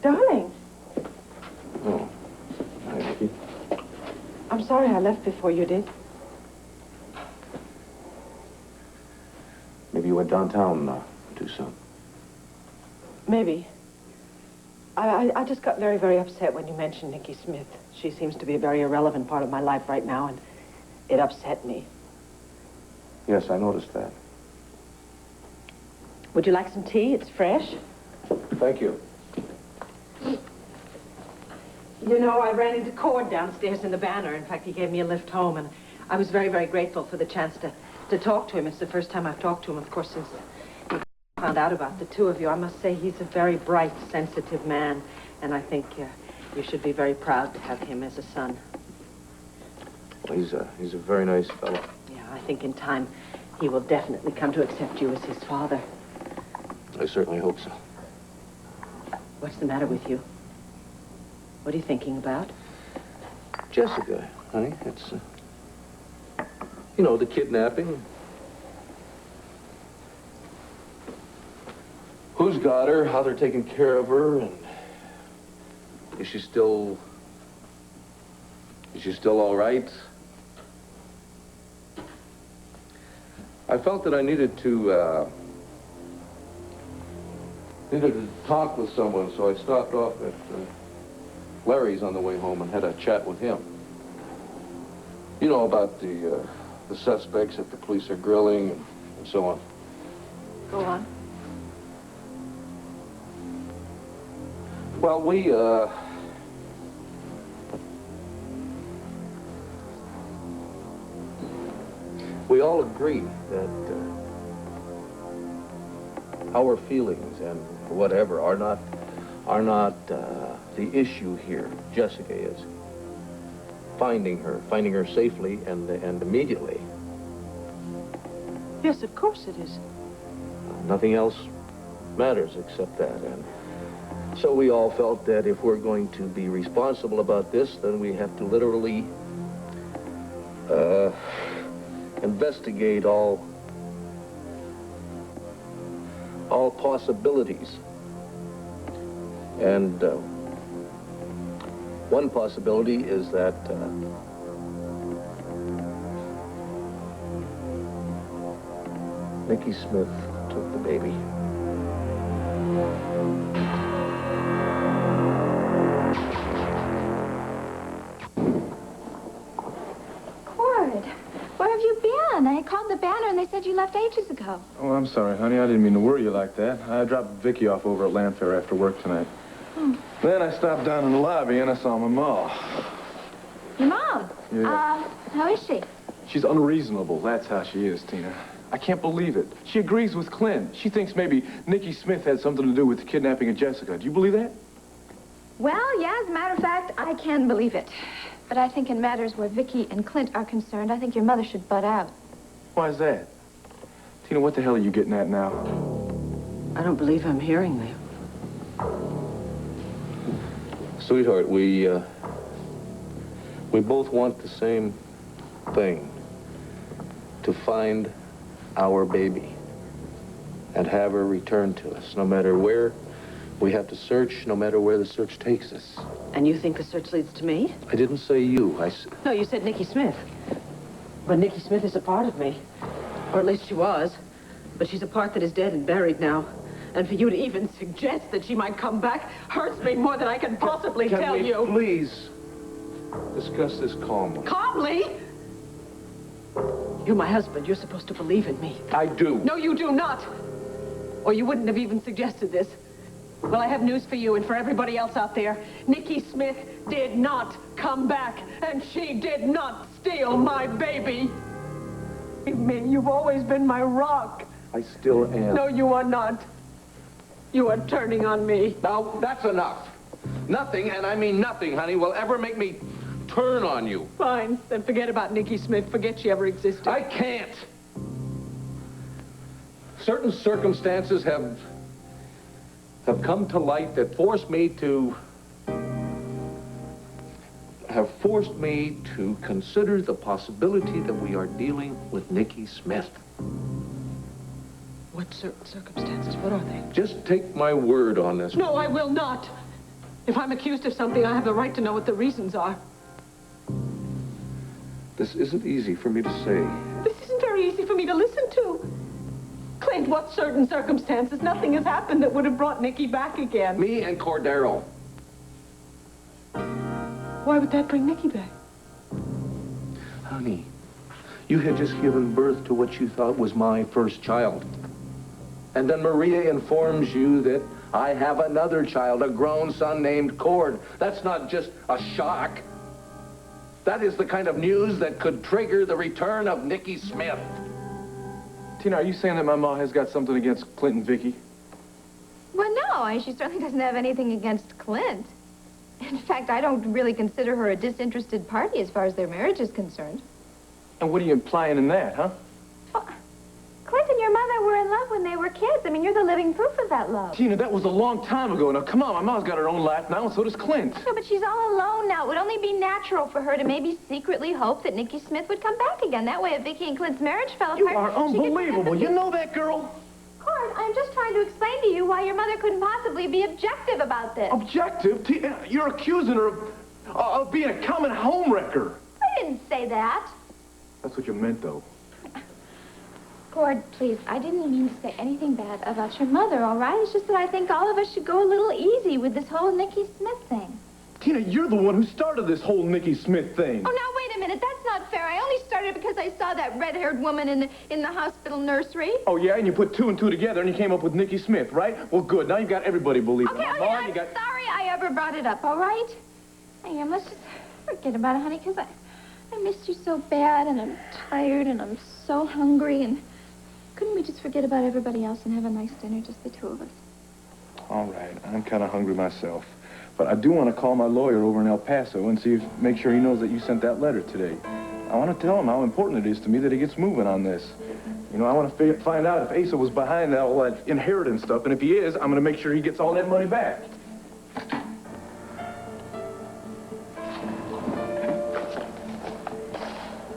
Darling. Oh. Hi, Nicky. I'm sorry I left before you did. Maybe you went downtown too soon. Maybe. I just got very, very upset when you mentioned Nikki Smith. She seems to be a very irrelevant part of my life right now, and it upset me. Yes, I noticed that. Would you like some tea? It's fresh. Thank you. You know, I ran into Cord downstairs in the Banner. In fact, he gave me a lift home, and I was very, very grateful for the chance to talk to him. It's the first time I've talked to him, of course, since he found out about the two of you. I must say he's a very bright, sensitive man, and I think you should be very proud to have him as a son. Well, he's a very nice fellow. Yeah, I think in time he will definitely come to accept you as his father. I certainly hope so. What's the matter with you? What are you thinking about? Jessica, honey, it's, you know, the kidnapping. Who's got her, how they're taking care of her, and is she still all right? I felt that I needed to talk with someone, so I stopped off at Larry's on the way home and had a chat with him. You know, about the suspects that the police are grilling and so on. Go on. Well, we all agree that our feelings and whatever are not the issue here. Jessica is finding her safely and immediately. Yes, of course it is. Nothing else matters except that. And so we all felt that if we're going to be responsible about this, then we have to literally investigate all possibilities. And one possibility is that Nikki Smith took the baby. Cord, where have you been? I called the Banner and they said you left ages ago. Oh, I'm sorry, honey. I didn't mean to worry you like that. I dropped Vicky off over at Landfair after work tonight. Then I stopped down in the lobby and I saw my ma. Your mom? Yeah. How is she? She's unreasonable. That's how she is, Tina. I can't believe it. She agrees with Clint. She thinks maybe Nikki Smith had something to do with the kidnapping of Jessica. Do you believe that? Well, yeah, as a matter of fact, I can believe it. But I think in matters where Vicky and Clint are concerned, I think your mother should butt out. Why is that? Tina, what the hell are you getting at now? I don't believe I'm hearing you. Sweetheart, we both want the same thing. To find our baby and have her returned to us, no matter where we have to search, no matter where the search takes us. And you think the search leads to me? I didn't say you. No, you said Nikki Smith. But Nikki Smith is a part of me. Or at least she was. But she's a part that is dead and buried now. And for you to even suggest that she might come back hurts me more than I can possibly tell you. Can we please discuss this calmly? Calmly? You're my husband. You're supposed to believe in me. I do. No, you do not. Or you wouldn't have even suggested this. Well, I have news for you and for everybody else out there. Nikki Smith did not come back, and she did not steal my baby. Believe me, you've always been my rock. I still am. No, you are not. You are turning on me. Now, that's enough. Nothing, and I mean nothing, honey, will ever make me turn on you. Fine. Then forget about Nikki Smith. Forget she ever existed. I can't. Certain circumstances have come to light that forced me to consider the possibility that we are dealing with Nikki Smith. What certain circumstances? What are they? Just take my word on this. No, I will not. If I'm accused of something, I have the right to know what the reasons are. This isn't easy for me to say. This isn't very easy for me to listen to. Clint, what certain circumstances? Nothing has happened that would have brought Nicky back again. Me and Cordero. Why would that bring Nicky back? Honey, you had just given birth to what you thought was my first child. And then Maria informs you that I have another child, a grown son named Cord. That's not just a shock. That is the kind of news that could trigger the return of Nicky Smith. Tina, are you saying that my ma has got something against Clint and Vicky? Well, no, she certainly doesn't have anything against Clint. In fact, I don't really consider her a disinterested party as far as their marriage is concerned. And what are you implying in that, huh? Well, Clint and your mother were in love when they were kids. I mean, you're the living proof of that love. Tina, that was a long time ago. Now, come on, my mom's got her own life now, and so does Clint. No, but she's all alone now. It would only be natural for her to maybe secretly hope that Nicky Smith would come back again. That way, if Vicky and Clint's marriage fell apart... You are unbelievable. You know that girl? Cord, I'm just trying to explain to you why your mother couldn't possibly be objective about this. Objective? Tina, you're accusing her of being a common homewrecker. I didn't say that. That's what you meant, though. Cord, please, I didn't mean to say anything bad about your mother, all right? It's just that I think all of us should go a little easy with this whole Nicky Smith thing. Tina, you're the one who started this whole Nicky Smith thing. Oh, now, wait a minute. That's not fair. I only started because I saw that red-haired woman in the hospital nursery. Oh, yeah? And you put two and two together and you came up with Nicky Smith, right? Well, good. Now you've got everybody believing. Okay, My mom, I'm sorry I ever brought it up, all right? I am. Let's just forget about it, honey, because I missed you so bad, and I'm tired, and I'm so hungry, and couldn't we just forget about everybody else and have a nice dinner, just the two of us? All right. I'm kind of hungry myself. But I do want to call my lawyer over in El Paso and make sure he knows that you sent that letter today. I want to tell him how important it is to me that he gets moving on this. You know, I want to find out if Asa was behind all that inheritance stuff, and if he is, I'm going to make sure he gets all that money back.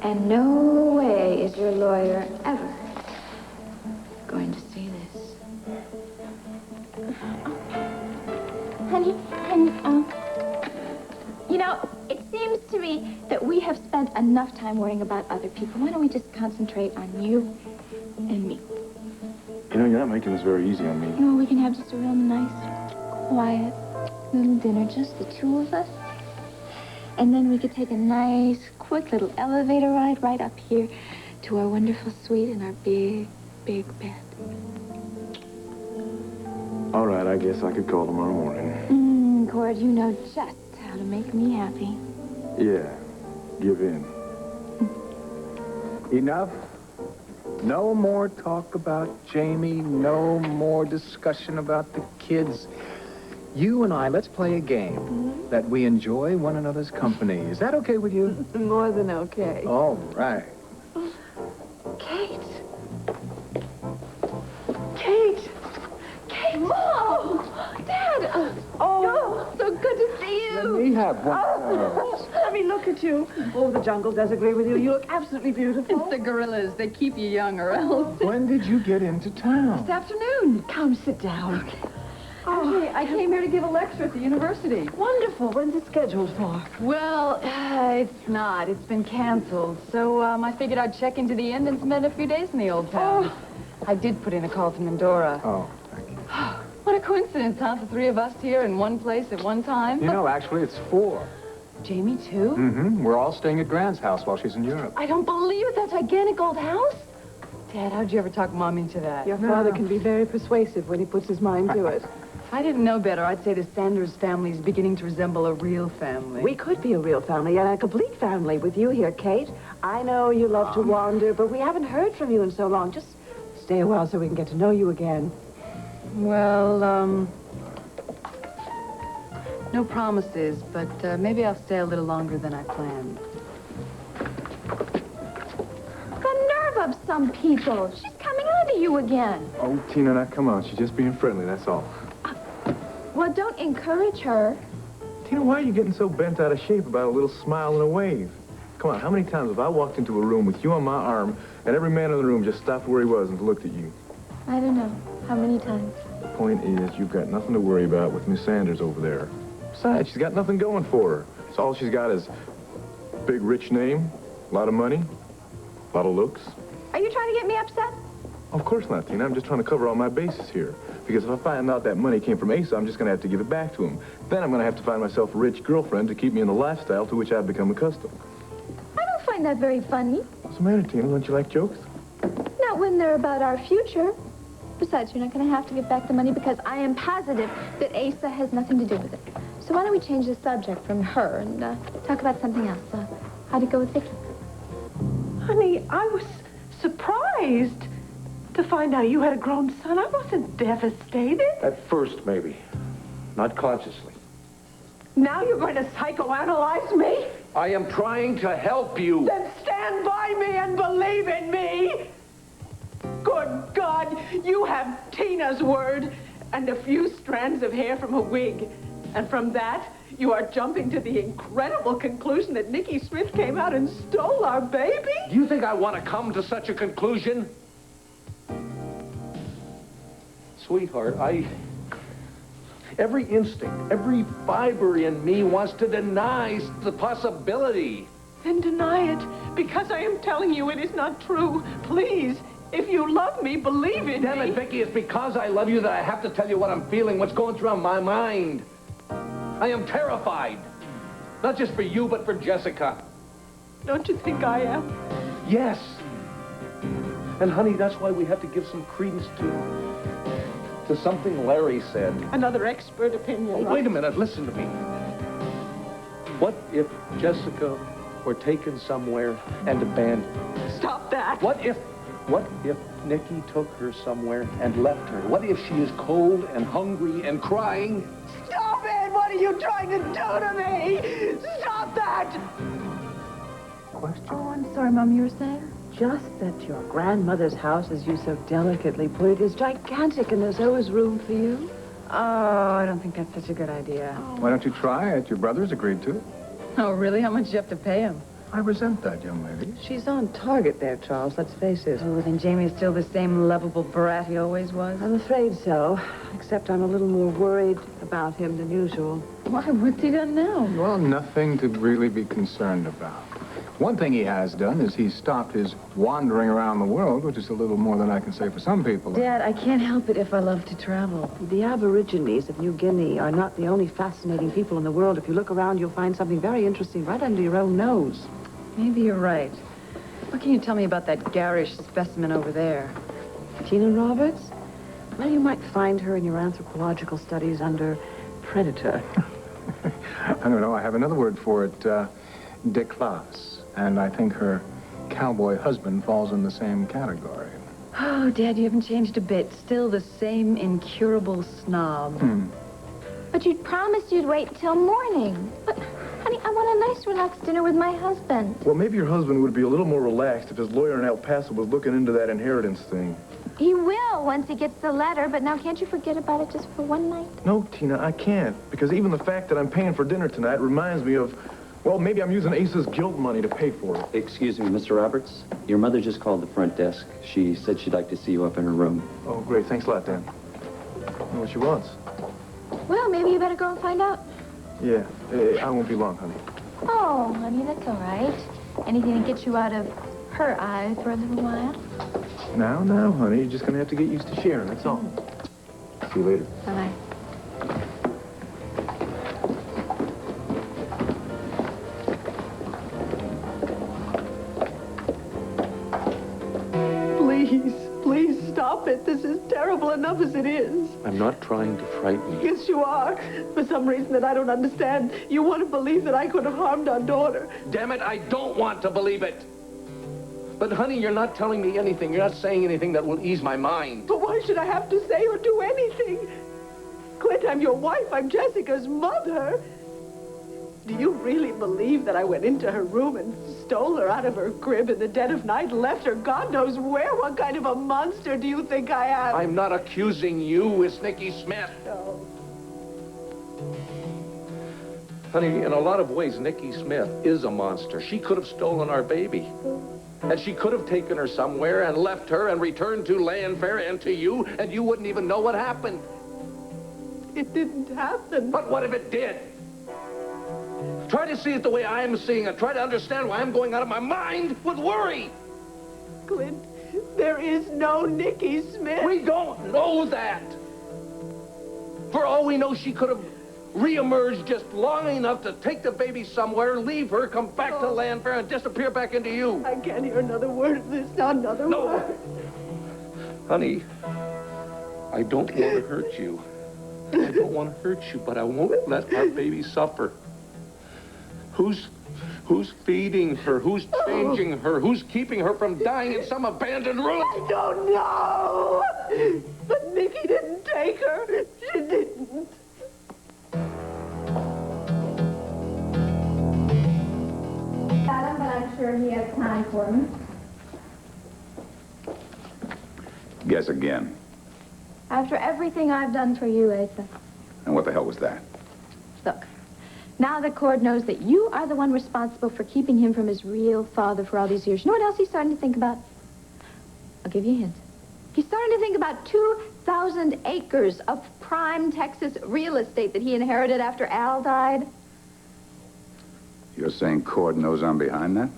And no way is your lawyer ever going to see this. Honey, you know, it seems to me that we have spent enough time worrying about other people. Why don't we just concentrate on you and me? You know, you're not making this very easy on me. You know, we can have just a real nice, quiet little dinner, just the two of us. And then we could take a nice, quick little elevator ride right up here to our wonderful suite in our big, big bed. All right, I guess I could call tomorrow morning. Cord, you know just how to make me happy. Yeah, give in. Enough. No more talk about Jamie. No more discussion about the kids. You and I, let's play a game that we enjoy one another's company. Is that okay with you? More than okay. All right. Kate! Kate! Oh, Dad! Oh, so good to see you. Let me have one. Let me look at you. Oh, the jungle does agree with you. You look absolutely beautiful. It's the gorillas. They keep you young or else. When did you get into town? This afternoon. Come, sit down. Actually, I came here to give a lecture at the university. Wonderful. When's it scheduled for? Well, it's not. It's been canceled. So I figured I'd check into the inn and spend a few days in the old town. I did put in a call to Mendora. Oh, thank you. What a coincidence, huh? The three of us here in one place at one time. You know, actually, it's 4. Jamie, too? Mm-hmm. We're all staying at Grand's house while she's in Europe. I don't believe it. That gigantic old house? Dad, how'd you ever talk Mom into that? Your father can be very persuasive when he puts his mind to it. If I didn't know better, I'd say the Sanders family is beginning to resemble a real family. We could be a real family and a complete family with you here, Kate. I know you love to wander, but we haven't heard from you in so long. Just stay a while so we can get to know you again. Well, no promises, but maybe I'll stay a little longer than I planned. The nerve of some people. She's coming on to you again. Oh, Tina, now come on. She's just being friendly, that's all. Well, don't encourage her. Tina, why are you getting so bent out of shape about a little smile and a wave? Come on, how many times have I walked into a room with you on my arm and every man in the room just stopped where he was and looked at you? I don't know. How many times? The point is, you've got nothing to worry about with Miss Sanders over there. Besides, she's got nothing going for her. So all she's got is big, rich name, a lot of money, a lot of looks. Are you trying to get me upset? Of course not, Tina. I'm just trying to cover all my bases here. Because if I find out that money came from Asa, I'm just going to have to give it back to him. Then I'm going to have to find myself a rich girlfriend to keep me in the lifestyle to which I've become accustomed. I don't find that very funny. What's the matter, Tina? Don't you like jokes? Not when they're about our future. Besides, you're not going to have to give back the money because I am positive that Asa has nothing to do with it. So why don't we change the subject from her and talk about something else? How'd it go with Vicky? Honey, I was surprised to find out you had a grown son. I wasn't devastated. At first, maybe. Not consciously. Now you're going to psychoanalyze me? I am trying to help you. Then stand by me and believe in me. Good God, you have Tina's word and a few strands of hair from a wig. And from that, you are jumping to the incredible conclusion that Nicky Smith came out and stole our baby? Do you think I want to come to such a conclusion? Sweetheart, every instinct, every fiber in me wants to deny the possibility. Then deny it, because I am telling you it is not true. Please, if you love me, believe in Damn me. it, Vicky, it's because I love you that I have to tell you what I'm feeling, what's going through my mind. I am terrified. Not just for you, but for Jessica. Don't you think I am? Yes. And honey, that's why we have to give some credence to something Larry said. Another expert opinion. Oh, wait a minute, listen to me. What if Jessica were taken somewhere and abandoned? Stop that. What if Nicky took her somewhere and left her? What if she is cold and hungry and crying? Stop it! What are you trying to do to me? Stop that! Question? Oh, I'm sorry, Mom, you were saying? Just that your grandmother's house, as you so delicately put it, is gigantic and there's always room for you. Oh, I don't think that's such a good idea. Why don't you try it? Your brother's agreed to it. Oh, really? How much do you have to pay him? I resent that, young lady. She's on target there, Charles, let's face it. Oh, then Jamie's still the same lovable brat he always was? I'm afraid so, except I'm a little more worried about him than usual. Why? What's he done now? Well, nothing to really be concerned about. One thing he has done is he's stopped his wandering around the world, which is a little more than I can say for some people. Dad, I can't help it if I love to travel. The Aborigines of New Guinea are not the only fascinating people in the world. If you look around, you'll find something very interesting right under your own nose. Maybe you're right. What can you tell me about that garish specimen over there? Tina Roberts? Well, you might find her in your anthropological studies under predator. I don't know. I have another word for it, déclasse. And I think her cowboy husband falls in the same category. Oh, Dad, you haven't changed a bit. Still the same incurable snob. But you'd promised you'd wait till morning. But, honey, I want a nice, relaxed dinner with my husband. Well, maybe your husband would be a little more relaxed if his lawyer in El Paso was looking into that inheritance thing. He will once he gets the letter, but now can't you forget about it just for one night? No, Tina, I can't. Because even the fact that I'm paying for dinner tonight reminds me of, well, maybe I'm using Asa's guilt money to pay for it. Excuse me, Mr. Roberts. Your mother just called the front desk. She said she'd like to see you up in her room. Oh, great. Thanks a lot, Dan. I know what she wants. Well, maybe you better go and find out. Yeah, I won't be long, honey. Oh, honey, that's all right. Anything to get you out of her eyes for a little while. Now, honey, you're just going to have to get used to sharing, that's all. See you later. Bye-bye. Please stop it. This is terrible enough as it is. I'm not trying to frighten you. Yes, you are. For some reason that I don't understand, you want to believe that I could have harmed our daughter. Damn it, I don't want to believe it. But, honey, you're not telling me anything. You're not saying anything that will ease my mind. But why should I have to say or do anything? Clint, I'm your wife. I'm Jessica's mother. Do you really believe that I went into her room and stole her out of her crib in the dead of night and left her God knows where? What kind of a monster do you think I am? I'm not accusing you. It's Nicky Smith. No. Honey, in a lot of ways, Nicky Smith is a monster. She could have stolen our baby. And she could have taken her somewhere and left her and returned to Landfair and to you, and you wouldn't even know what happened. It didn't happen. But what if it did? Try to see it the way I am seeing it. Try to understand why I'm going out of my mind with worry. Clint, there is no Nicky Smith. We don't know that. For all we know, she could have reemerged just long enough to take the baby somewhere, leave her, come back to Landfair, and disappear back into you. I can't hear another word of this, not another word. Honey, I don't want to hurt you. I don't want to hurt you, but I won't let our baby suffer. Who's feeding her? Who's changing her? Who's keeping her from dying in some abandoned room? I don't know. But Nicky didn't take her. She didn't. Got him, but I'm sure he has time for me. Guess again. After everything I've done for you, Asa. And what the hell was that? Look, now that Cord knows that you are the one responsible for keeping him from his real father for all these years, you know what else he's starting to think about? I'll give you a hint. He's starting to think about 2,000 acres of prime Texas real estate that he inherited after Al died. You're saying Cord knows I'm behind that?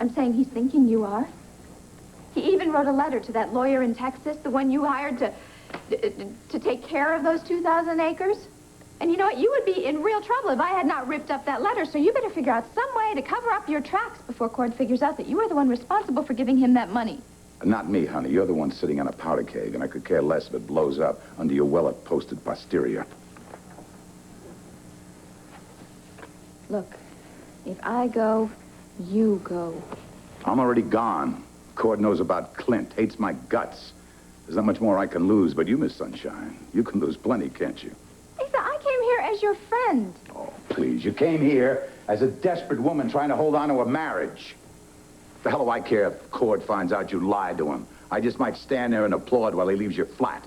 I'm saying he's thinking you are. He even wrote a letter to that lawyer in Texas, the one you hired to take care of those 2,000 acres. And you know what? You would be in real trouble if I had not ripped up that letter, so you better figure out some way to cover up your tracks before Cord figures out that you are the one responsible for giving him that money. Not me, honey. You're the one sitting on a powder keg, and I could care less if it blows up under your well-posted posterior. Look, if I go, you go. I'm already gone. Cord knows about Clint, hates my guts. There's not much more I can lose, but you, Miss Sunshine, you can lose plenty, can't you? Lisa, I came here as your friend. Oh, please. You came here as a desperate woman trying to hold on to a marriage. The hell do I care if Cord finds out you lied to him? I just might stand there and applaud while he leaves you flat.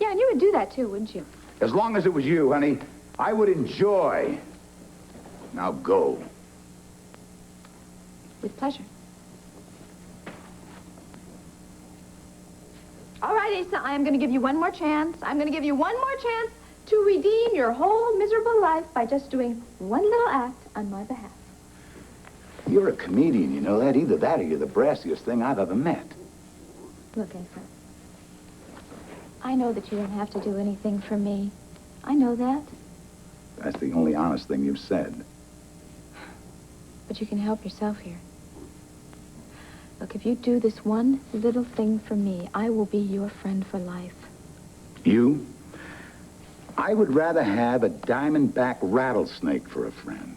Yeah, and you would do that too, wouldn't you? As long as it was you, honey, I would enjoy. Now go. With pleasure. All right, Asa, I am going to give you one more chance. I'm going to give you one more chance to redeem your whole miserable life by just doing one little act on my behalf. You're a comedian, you know that? Either that or you're the brassiest thing I've ever met. Look, Asa, I know that you don't have to do anything for me. I know that. That's the only honest thing you've said. But you can help yourself here. Look, if you do this one little thing for me, I will be your friend for life. You? I would rather have a diamondback rattlesnake for a friend.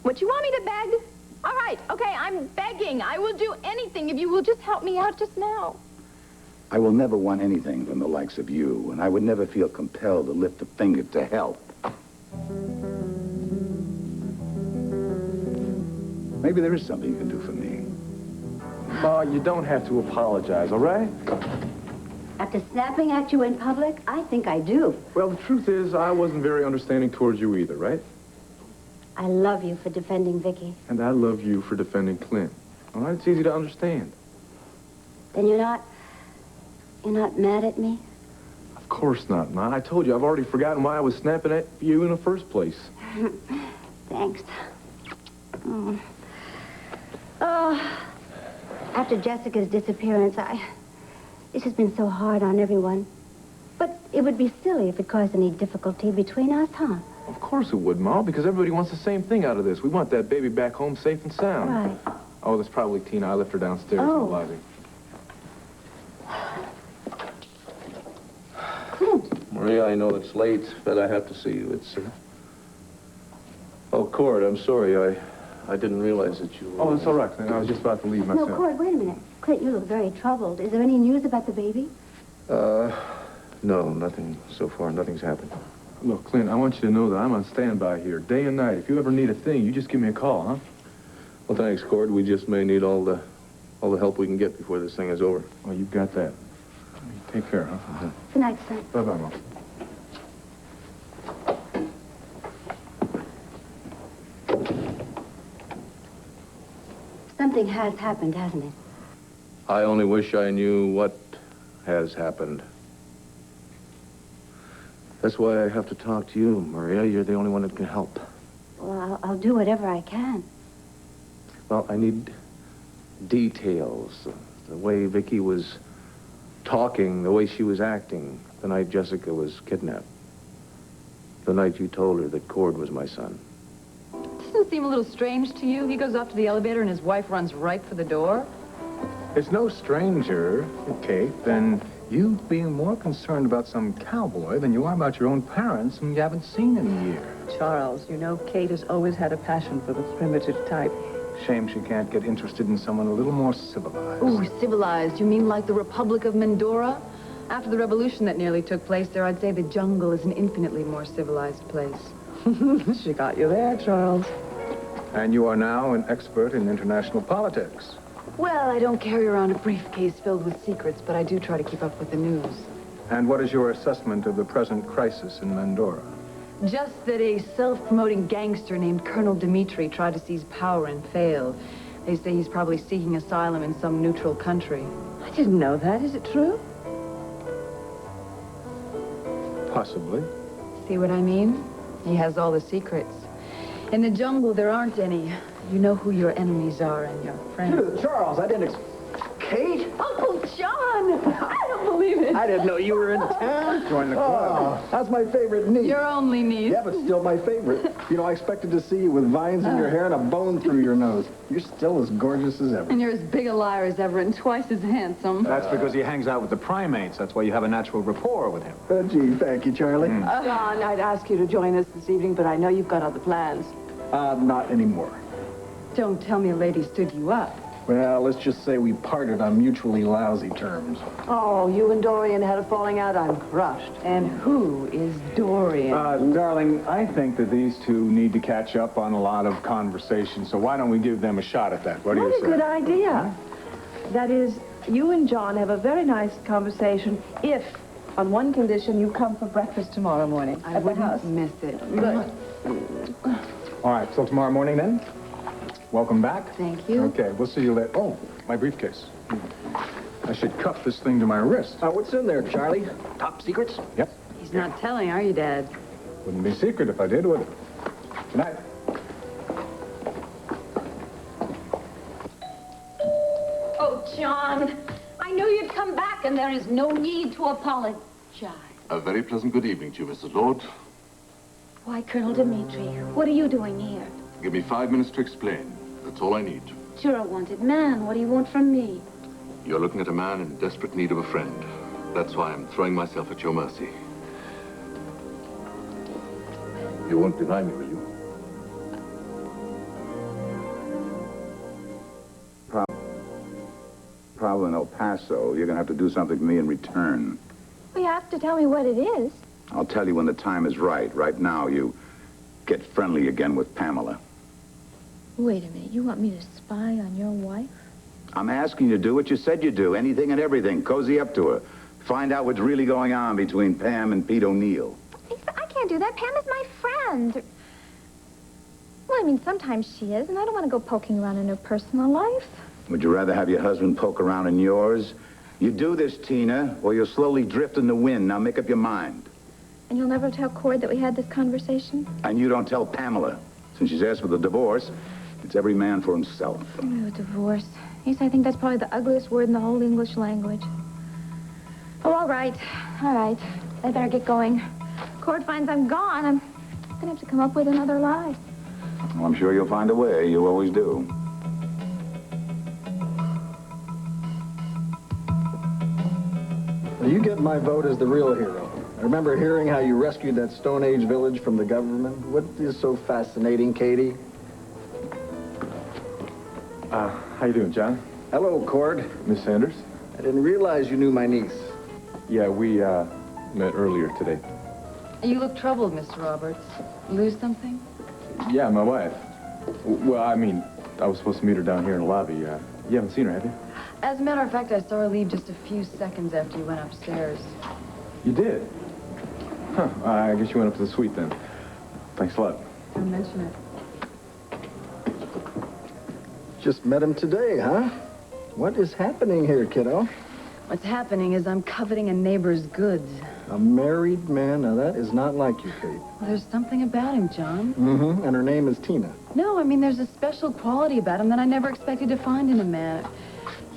What, you want me to beg? All right, okay, I'm begging. I will do anything if you will just help me out just now. I will never want anything from the likes of you, and I would never feel compelled to lift a finger to help. Maybe there is something you can do for me. Ma, you don't have to apologize, all right? After snapping at you in public, I think I do. Well, the truth is, I wasn't very understanding towards you either, right? I love you for defending Vicky. And I love you for defending Clint. All right? It's easy to understand. Then you're not mad at me? Of course not, Ma. I told you, I've already forgotten why I was snapping at you in the first place. Thanks. Oh, after Jessica's disappearance, this has been so hard on everyone. But it would be silly if it caused any difficulty between us, huh? Of course it would, Ma, because everybody wants the same thing out of this. We want that baby back home safe and sound. Right. Oh, that's probably Tina. I left her downstairs in the lobby. Clint. Maria, I know it's late, but I have to see you. It's, Oh, Cord, I'm sorry. I didn't realize that you were... Oh, it's all right, Clint. I was just about to leave myself. No, Cord, wait a minute. Clint, you look very troubled. Is there any news about the baby? No, nothing so far. Nothing's happened. Look, Clint, I want you to know that I'm on standby here, day and night. If you ever need a thing, you just give me a call, huh? Well, thanks, Cord. We just may need all the help we can get before this thing is over. Oh, you got that. Take care, huh? Uh-huh. Good night, son. Bye-bye, Mom. Something has happened, hasn't it? I only wish I knew what has happened. That's why I have to talk to you, Maria. You're the only one that can help. Well, I'll do whatever I can. Well, I need details. The way Vicky was talking, the way she was acting, the night Jessica was kidnapped. The night you told her that Cord was my son. Doesn't it seem a little strange to you? He goes up to the elevator and his wife runs right for the door. It's no stranger, Kate, than you being more concerned about some cowboy than you are about your own parents whom you haven't seen in a year. Charles, you know Kate has always had a passion for the primitive type. Shame she can't get interested in someone a little more civilized. Ooh, civilized. You mean like the Republic of Mandora? After the revolution that nearly took place there, I'd say the jungle is an infinitely more civilized place. She got you there, Charles. And you are now an expert in international politics. Well, I don't carry around a briefcase filled with secrets, but I do try to keep up with the news. And what is your assessment of the present crisis in Mandora? Just that a self-promoting gangster named Colonel Dimitri tried to seize power and failed. They say he's probably seeking asylum in some neutral country. I didn't know that. Is it true? Possibly. See what I mean? He has all the secrets. In the jungle, there aren't any. You know who your enemies are and your friends. Charles, I didn't Kate? Uncle John! I don't believe it. I didn't know you were in town. Join the club. Oh, that's my favorite niece. Your only niece. Yeah, but still my favorite. You know, I expected to see you with vines in your hair and a bone through your nose. You're still as gorgeous as ever. And you're as big a liar as ever and twice as handsome. That's because he hangs out with the primates. That's why you have a natural rapport with him. Gee, thank you, Charlie. John, I'd ask you to join us this evening, but I know you've got other plans. Not anymore. Don't tell me a lady stood you up. Well, let's just say we parted on mutually lousy terms. Oh, you and Dorian had a falling out. I'm crushed. And who is Dorian? Darling, I think that these two need to catch up on a lot of conversation, so why don't we give them a shot at that? What do you What say? a good idea. That is, you and John have a very nice conversation if, on one condition, you come for breakfast tomorrow morning I at the house. wouldn't miss it. Good. All right, till tomorrow morning then. Welcome back. Thank you. Okay, we'll see you later. Oh, my briefcase. I should cuff this thing to my wrist. What's in there, Charlie? Top secrets? Yep. He's not telling, are you, Dad? Wouldn't be secret if I did, would it? Good night. Oh, John, I knew you'd come back, and there is no need to apologize. A very pleasant good evening to you, Mrs. Lord. Why, Colonel Dimitri, what are you doing here? Give me 5 minutes to explain. That's all I need. You're a wanted man. What do you want from me? You're looking at a man in desperate need of a friend. That's why I'm throwing myself at your mercy. You won't deny me, will you? Problem in El Paso. You're going to have to do something for me in return. Well, you have to tell me what it is. I'll tell you when the time is right. Right now, you get friendly again with Pamela. Wait a minute. You want me to spy on your wife? I'm asking you to do what you said you'd do. Anything and everything. Cozy up to her. Find out what's really going on between Pam and Pete O'Neill. I can't do that. Pam is my friend. Well, I mean, sometimes she is, and I don't want to go poking around in her personal life. Would you rather have your husband poke around in yours? You do this, Tina, or you'll slowly drift in the wind. Now make up your mind. And you'll never tell Cord that we had this conversation? And you don't tell Pamela. Since she's asked for the divorce, it's every man for himself. Oh, divorce. Yes, I think that's probably the ugliest word in the whole English language. Oh, all right. All right. I better get going. Cord finds I'm gone. I'm gonna have to come up with another lie. Well, I'm sure you'll find a way. You always do. Well, you get my vote as the real hero. I remember hearing how you rescued that Stone Age village from the government. What is so fascinating, Katie? How you doing, John? Hello, Cord. Miss Sanders? I didn't realize you knew my niece. Yeah, we, met earlier today. You look troubled, Mr. Roberts. Lose something? Yeah, my wife. Well, I mean, I was supposed to meet her down here in the lobby. You haven't seen her, have you? As a matter of fact, I saw her leave just a few seconds after you went upstairs. You did? Huh, I guess you went up to the suite then. Thanks a lot. Don't mention it. Just met him today, huh? What is happening here, kiddo? What's happening is I'm coveting a neighbor's goods. A married man? Now, that is not like you, Kate. There's something about him, John. Mm-hmm. And her name is Tina. No, I mean, there's a special quality about him that I never expected to find in a man.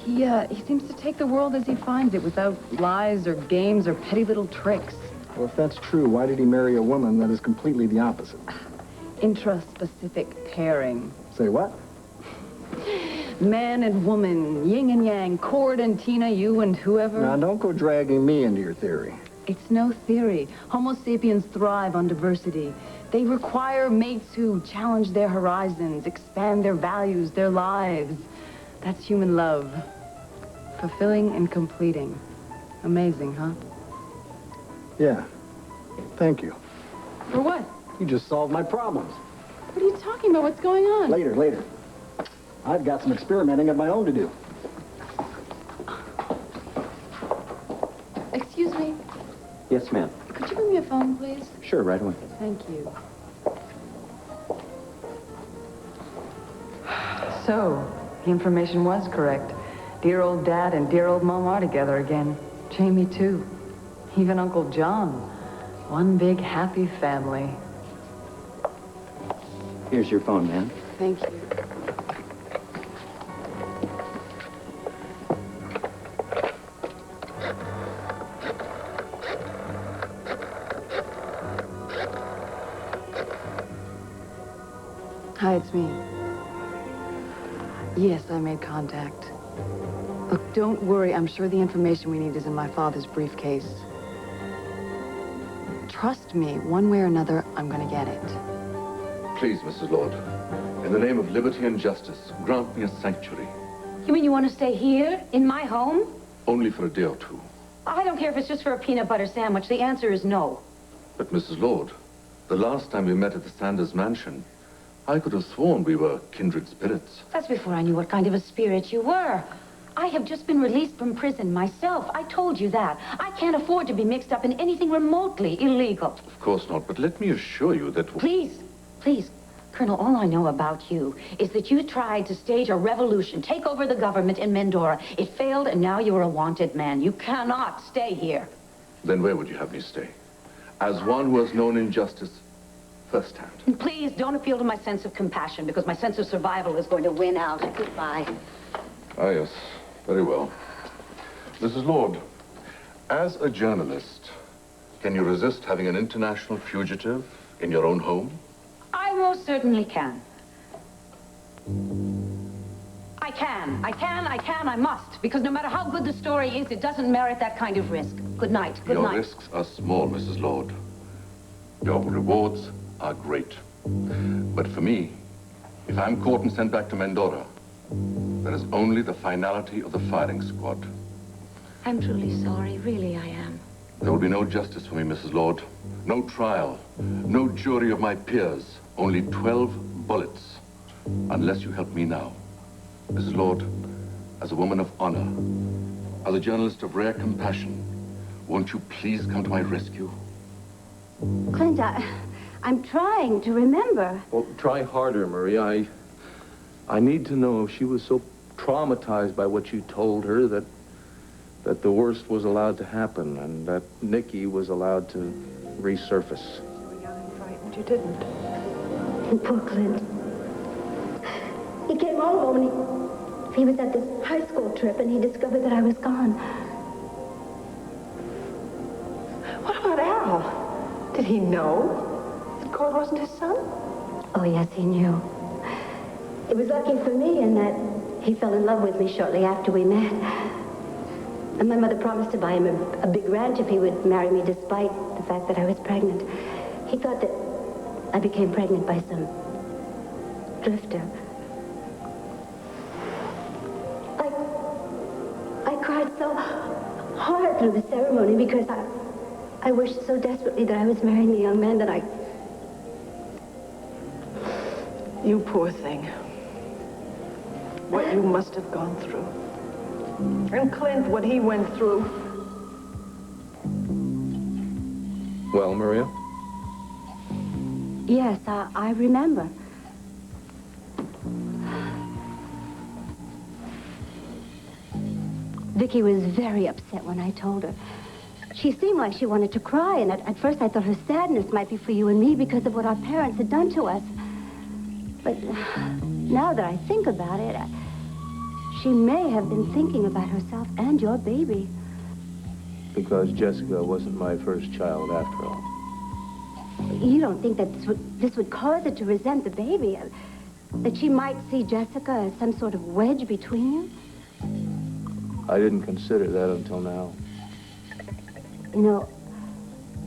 He seems to take the world as he finds it, without lies or games or petty little tricks. Well, if that's true, why did he marry a woman that is completely the opposite? Intraspecific pairing. Say what? Man and woman, yin and yang, Cord and Tina, you and whoever. Now, don't go dragging me into your theory. It's no theory. Homo sapiens thrive on diversity. They require mates who challenge their horizons, expand their values, their lives. That's human love. Fulfilling and completing. Amazing, huh? Yeah. Thank you. For what? You just solved my problems. What are you talking about? What's going on? Later. I've got some experimenting of my own to do. Excuse me. Yes, ma'am. Could you bring me a phone, please? Sure, right away. Thank you. So, the information was correct. Dear old Dad and dear old Mom are together again. Jamie, too. Even Uncle John. One big happy family. Here's your phone, ma'am. Thank you. Hi, it's me. Yes, I made contact. Look, don't worry. I'm sure the information we need is in my father's briefcase. Trust me, one way or another, I'm gonna get it. Please, Mrs. Lord, in the name of liberty and justice, grant me a sanctuary. You mean you want to stay here, in my home? Only for a day or two. I don't care if it's just for a peanut butter sandwich. The answer is no. But, Mrs. Lord, the last time we met at the Sanders mansion, I could have sworn we were kindred spirits. That's before I knew what kind of a spirit you were. I have just been released from prison myself. I told you that. I can't afford to be mixed up in anything remotely illegal. Of course not, but let me assure you that... Please, Colonel, all I know about you is that you tried to stage a revolution, take over the government in Mendora. It failed, and now you're a wanted man. You cannot stay here. Then where would you have me stay? As one who has known injustice firsthand. And please, don't appeal to my sense of compassion, because my sense of survival is going to win out. Goodbye. Ah, yes. Very well. Mrs. Lord, as a journalist, can you resist having an international fugitive in your own home? I most certainly can. I must. Because no matter how good the story is, it doesn't merit that kind of risk. Good night. Good night. Your risks are small, Mrs. Lord. Your rewards are great. But for me, if I'm caught and sent back to Mendora, there is only the finality of the firing squad. I'm truly sorry. Really, I am. There will be no justice for me, Mrs. Lord. No trial. No jury of my peers. Only 12 bullets. Unless you help me now. Mrs. Lord, as a woman of honor, as a journalist of rare compassion, won't you please come to my rescue? Clint, I'm trying to remember. Well, try harder, Marie. I need to know if she was so traumatized by what you told her that the worst was allowed to happen and that Nikki was allowed to resurface. You were young and frightened. You didn't. And poor Clint. He came all alone. He was at this high school trip, and he discovered that I was gone. What about Al? Did he know that Cord wasn't his son? Oh, yes, he knew. It was lucky for me in that he fell in love with me shortly after we met. And my mother promised to buy him a big ranch if he would marry me despite the fact that I was pregnant. He thought that I became pregnant by some drifter. I cried so hard through the ceremony because I wished so desperately that I was marrying a young man that I... You poor thing. What you must have gone through. And Clint, what he went through. Well, Maria? Yes, I remember. Vicky was very upset when I told her. She seemed like she wanted to cry, and at first I thought her sadness might be for you and me because of what our parents had done to us. But now that I think about it, she may have been thinking about herself and your baby. Because Jessica wasn't my first child after all. You don't think that this would cause her to resent the baby? That she might see Jessica as some sort of wedge between you? I didn't consider that until now. You know,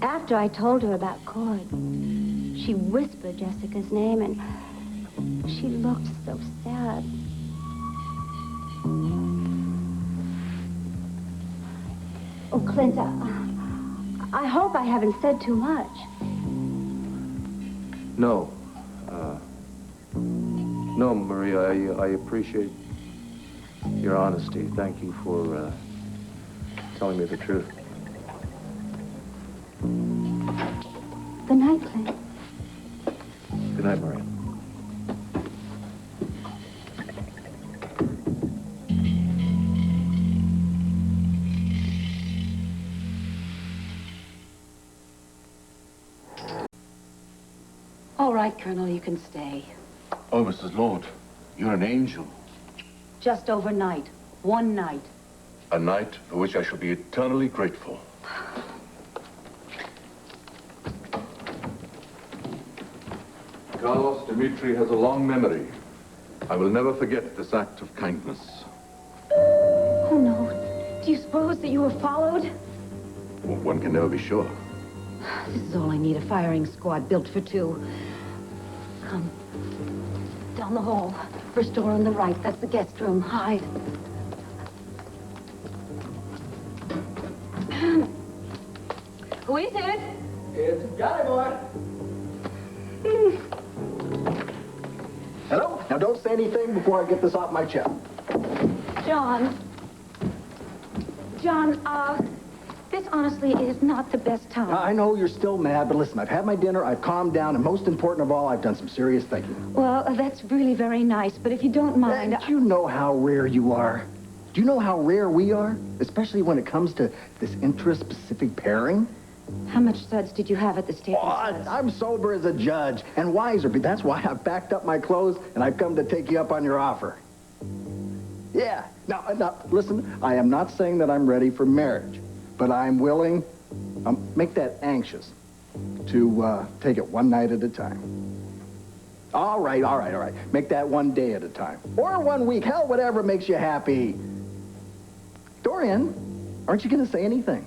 after I told her about Cord, she whispered Jessica's name, and she looked so sad. Oh, Clint, I hope I haven't said too much. No. No, Maria, I appreciate your honesty. Thank you for telling me the truth. Good night, Clint. Good night, Maria. All right, Colonel, you can stay. Oh, Mrs. Lord, you're an angel. Just overnight. One night. A night for which I shall be eternally grateful. Carlos Dmitri has a long memory. I will never forget this act of kindness. Oh, no. Do you suppose that you were followed? Well, one can never be sure. This is all I need, a firing squad built for two. Come. Down the hall. First door on the right. That's the guest room. Hide. Who is it? It's Johnny boy. Hello? Now don't say anything before I get this off my chest. John. John, this honestly is not the best time. I know you're still mad, but listen, I've had my dinner, I've calmed down, and most important of all, I've done some serious thinking. Well, that's really very nice, but if you don't mind... Do you know how rare you are? Do you know how rare we are? Especially when it comes to this interest-specific pairing? How much suds did you have at the station? Oh, I'm sober as a judge, and wiser, but that's why I've packed up my clothes, and I've come to take you up on your offer. Yeah. Now, listen, I am not saying that I'm ready for marriage, but I'm willing, make that anxious, to take it one night at a time. All right. Make that one day at a time. Or 1 week, hell, whatever makes you happy. Dorian, aren't you going to say anything?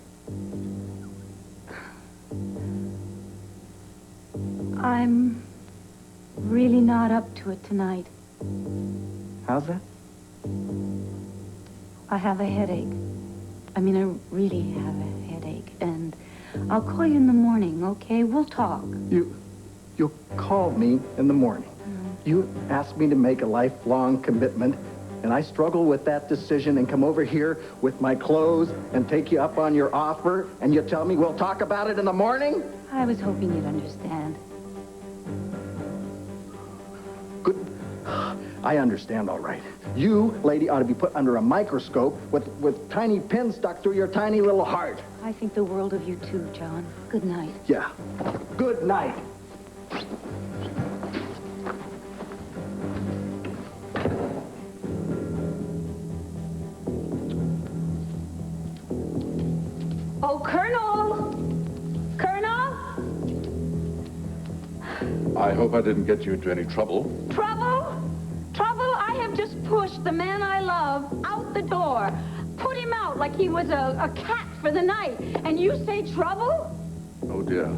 I'm really not up to it tonight. How's that? I have a headache. I mean, I really have a headache. And I'll call you in the morning, okay? We'll talk. You'll call me in the morning. You asked me to make a lifelong commitment, and I struggle with that decision and come over here with my clothes and take you up on your offer, and you tell me we'll talk about it in the morning? I was hoping you'd understand. Good. I understand, all right. You, lady, ought to be put under a microscope with tiny pins stuck through your tiny little heart. I think the world of you too, John. Good night. Yeah. Good night. Oh, Colonel! Colonel! I hope I didn't get you into any trouble. Trouble? Trouble? I have just pushed the man I love out the door. Put him out like he was a cat for the night. And you say trouble? Oh, dear.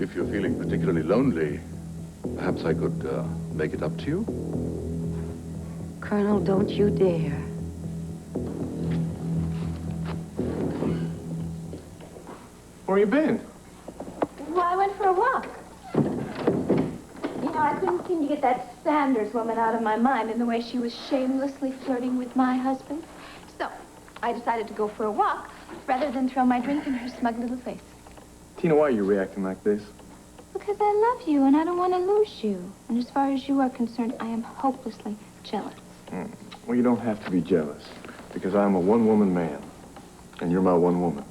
If you're feeling particularly lonely, perhaps I could make it up to you? Colonel, don't you dare. Where you been? Well, I went for a walk. You know, I couldn't seem to get that Sanders woman out of my mind in the way she was shamelessly flirting with my husband. So, I decided to go for a walk rather than throw my drink in her smug little face. Tina, why are you reacting like this? Because I love you and I don't want to lose you. And as far as you are concerned, I am hopelessly jealous. Well, you don't have to be jealous. Because I'm a one-woman man, and you're my one woman.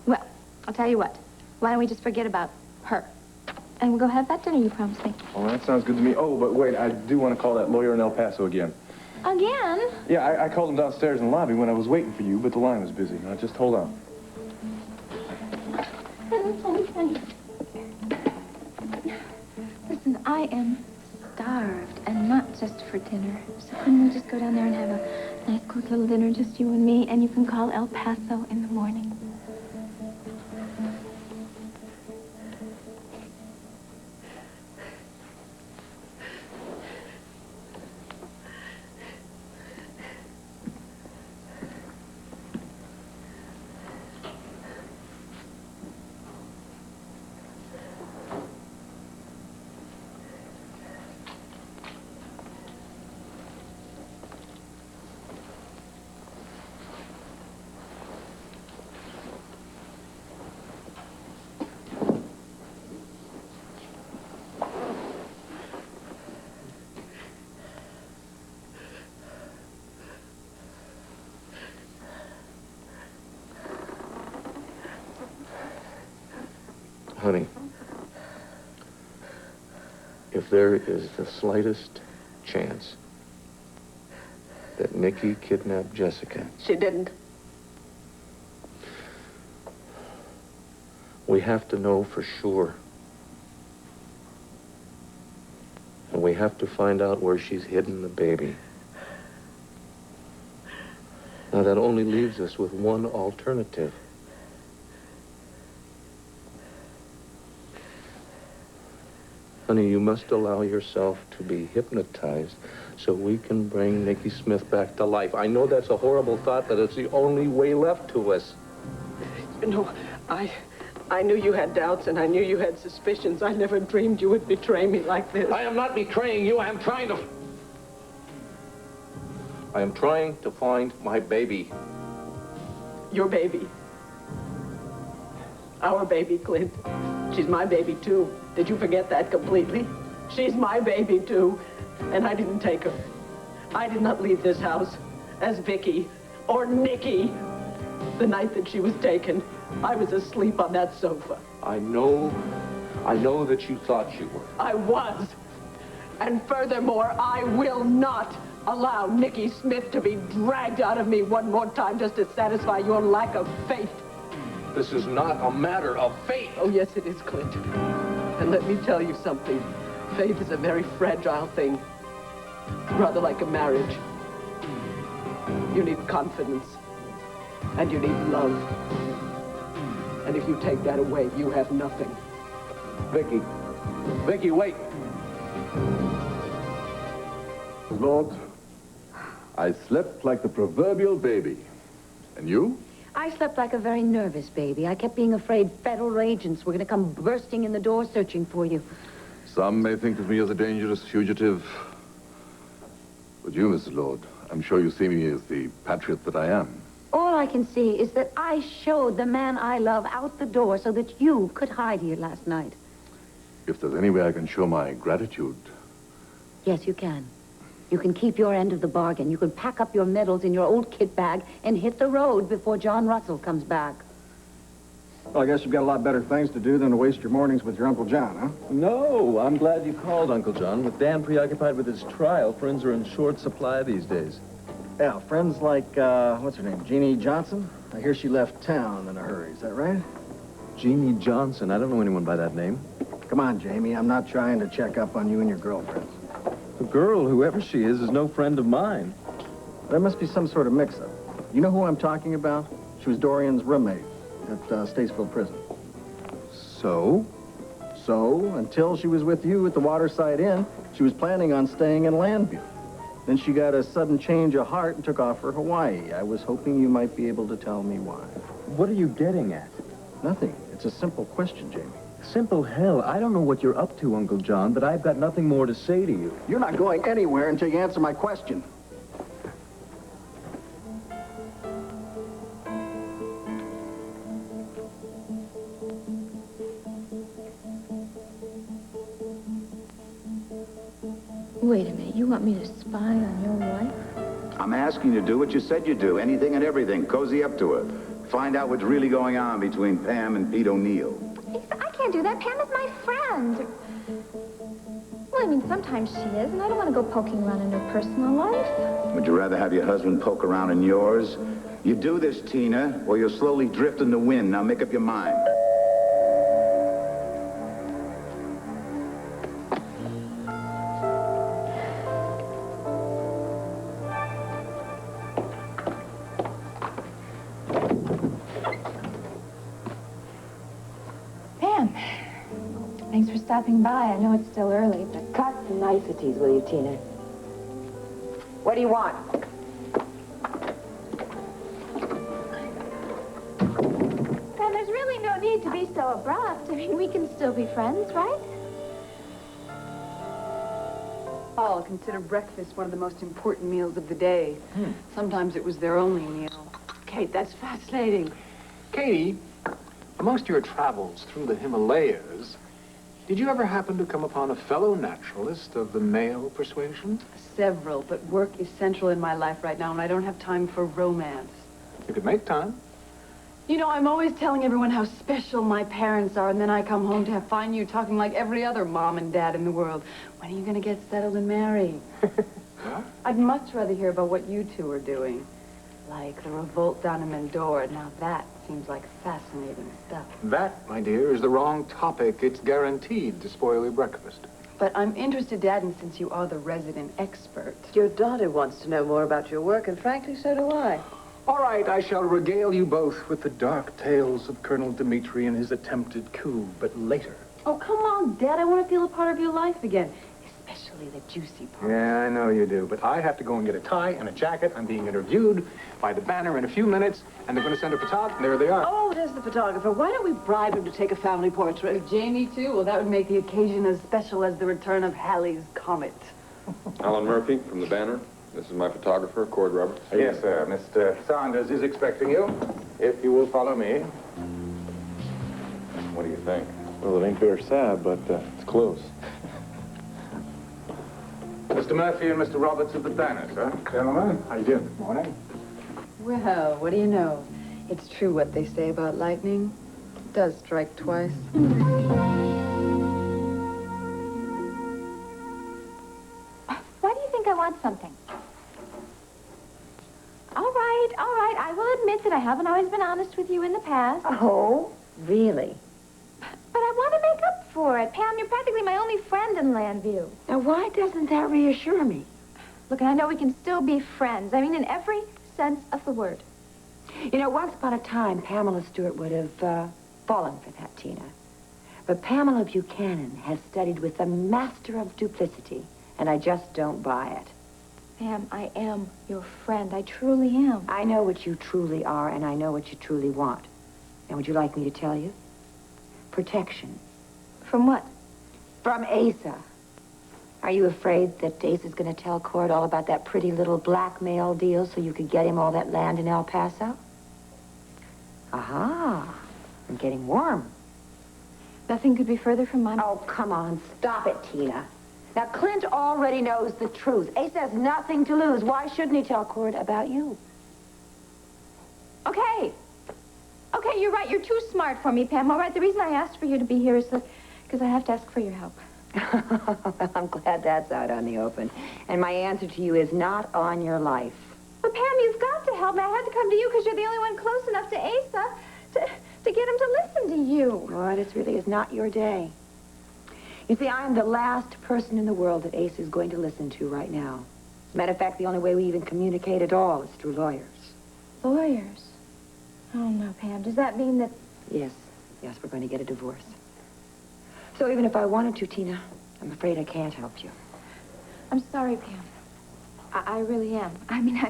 Well, I'll tell you what. Why don't we just forget about her? And we'll go have that dinner you promised me. Oh, that sounds good to me. Oh, but wait, I do want to call that lawyer in El Paso again. Again? Yeah, I called him downstairs in the lobby when I was waiting for you, but the line was busy. Now, just hold on. Honey. Listen, I am starved, and not just for dinner. So couldn't we just go down there and have a nice, quick little dinner, just you and me, and you can call El Paso in the morning? Honey, if there is the slightest chance that Nikki kidnapped Jessica, She didn't. we have to know for sure. And we have to find out where she's hidden the baby. Now, that only leaves us with one alternative. Honey, you must allow yourself to be hypnotized so we can bring Nikki Smith back to life. I know that's a horrible thought, but it's the only way left to us. You know, I knew you had doubts and I knew you had suspicions. I never dreamed you would betray me like this. I am not betraying you. I am trying to find my baby. Your baby. Our baby, Clint. She's my baby, too. Did you forget that completely? She's my baby, too. And I didn't take her. I did not leave this house as Vicky or Nikki. The night that she was taken, I was asleep on that sofa. I know that you thought you were. I was. And furthermore, I will not allow Nikki Smith to be dragged out of me one more time just to satisfy your lack of faith. This is not a matter of faith. Oh, yes, it is, Clint. And let me tell you something. Faith is a very fragile thing. Rather like a marriage. You need confidence. And you need love. And if you take that away, you have nothing. Vicky. Vicky, wait. Lord, I slept like the proverbial baby. And you? I slept like a very nervous baby. I kept being afraid federal agents were going to come bursting in the door searching for you. Some may think of me as a dangerous fugitive. But you, Mrs. Lord, I'm sure you see me as the patriot that I am. All I can see is that I showed the man I love out the door so that you could hide here last night. If there's any way I can show my gratitude. Yes, you can. You can keep your end of the bargain. You can pack up your medals in your old kit bag and hit the road before John Russell comes back. Well, I guess you've got a lot better things to do than to waste your mornings with your Uncle John, huh? No, I'm glad you called, Uncle John. With Dan preoccupied with his trial, friends are in short supply these days. Yeah, friends like, what's her name, Jeannie Johnson? I hear she left town in a hurry. Is that right? Jeannie Johnson. I don't know anyone by that name. Come on, Jamie. I'm not trying to check up on you and your girlfriends. The girl, whoever she is no friend of mine. There must be some sort of mix-up. You know who I'm talking about? She was Dorian's roommate at Statesville Prison. So? So, until she was with you at the Waterside Inn, she was planning on staying in Landview. Then she got a sudden change of heart and took off for Hawaii. I was hoping you might be able to tell me why. What are you getting at? Nothing. It's a simple question, Jamie. Simple hell. I don't know what you're up to, Uncle John, but I've got nothing more to say to you. You're not going anywhere until you answer my question. Wait a minute. You want me to spy on your wife? I'm asking you to do what you said you'd do. Anything and everything. Cozy up to her. Find out what's really going on between Pam and Pete O'Neill. I can't do that. Pam is my friend. Well, I mean, sometimes she is, and I don't want to go poking around in her personal life. Would you rather have your husband poke around in yours? You do this, Tina, or you'll slowly drift in the wind. Now make up your mind. Pam, thanks for stopping by. I know it's still early, but... Cut the niceties, will you, Tina? What do you want? Pam, there's really no need to be so abrupt. I mean, we can still be friends, right? All consider breakfast one of the most important meals of the day. Sometimes it was their only meal. Kate, that's fascinating. Katie, amongst your travels through the Himalayas, did you ever happen to come upon a fellow naturalist of the male persuasion? Several, but work is central in my life right now, and I don't have time for romance. You could make time. You know, I'm always telling everyone how special my parents are, and then I come home to find you talking like every other mom and dad in the world. When are you going to get settled and married? Huh? I'd much rather hear about what you two are doing. Like the revolt down in Mendora. Now that seems like fascinating stuff. That, my dear, is the wrong topic. It's guaranteed to spoil your breakfast. But I'm interested, Dad, and since you are the resident expert. Your daughter wants to know more about your work, and frankly, so do I. All right, I shall regale you both with the dark tales of Colonel Dmitri and his attempted coup, but later. Oh, come on, Dad. I want to feel a part of your life again. Especially the juicy part. Yeah, I know you do, but I have to go and get a tie and a jacket. I'm being interviewed by the Banner in a few minutes, and they're going to send a photographer, and there they are. Oh, there's the photographer. Why don't we bribe him to take a family portrait? With Jamie, too? Well, that would make the occasion as special as the return of Halley's Comet. Alan Murphy from the Banner. This is my photographer, Cord Roberts. Yes, sir. Mr. Saunders is expecting you. If you will follow me. What do you think? Well, it ain't very sad, but it's close. Mr. Murphy and Mr. Roberts of the Banner, sir. Gentlemen, how you doing? Good morning. Well, what do you know? It's true what they say about lightning. It does strike twice. Why do you think I want something? All right. I will admit that I haven't always been honest with you in the past. Oh, really? But I want to make up for it. Pam, you're practically my only friend in Landview. Now, why doesn't that reassure me? Look, I know we can still be friends. I mean, in every sense of the word. You know, once upon a time, Pamela Stewart would have fallen for that, Tina. But Pamela Buchanan has studied with the master of duplicity, and I just don't buy it. Pam, I am your friend. I truly am. I know what you truly are, and I know what you truly want. And would you like me to tell you? Protection. From what? From Asa. Are you afraid that Asa's going to tell Cord all about that pretty little blackmail deal so you could get him all that land in El Paso? Aha. I'm getting warm. Nothing could be further from my... Oh, come on. Stop it, Tina. Now, Clint already knows the truth. Asa has nothing to lose. Why shouldn't he tell Cord about you? Okay, you're right. You're too smart for me, Pam. All right, the reason I asked for you to be here is because I have to ask for your help. I'm glad that's out on the open. And my answer to you is not on your life. But, Pam, you've got to help me. I had to come to you because you're the only one close enough to Asa to get him to listen to you. Boy, this really is not your day. You see, I'm the last person in the world that Asa is going to listen to right now. As a matter of fact, the only way we even communicate at all is through lawyers. Lawyers? Oh, no, Pam. Does that mean that... Yes, we're going to get a divorce. So even if I wanted to, Tina, I'm afraid I can't help you. I'm sorry, Pam. I really am. I mean,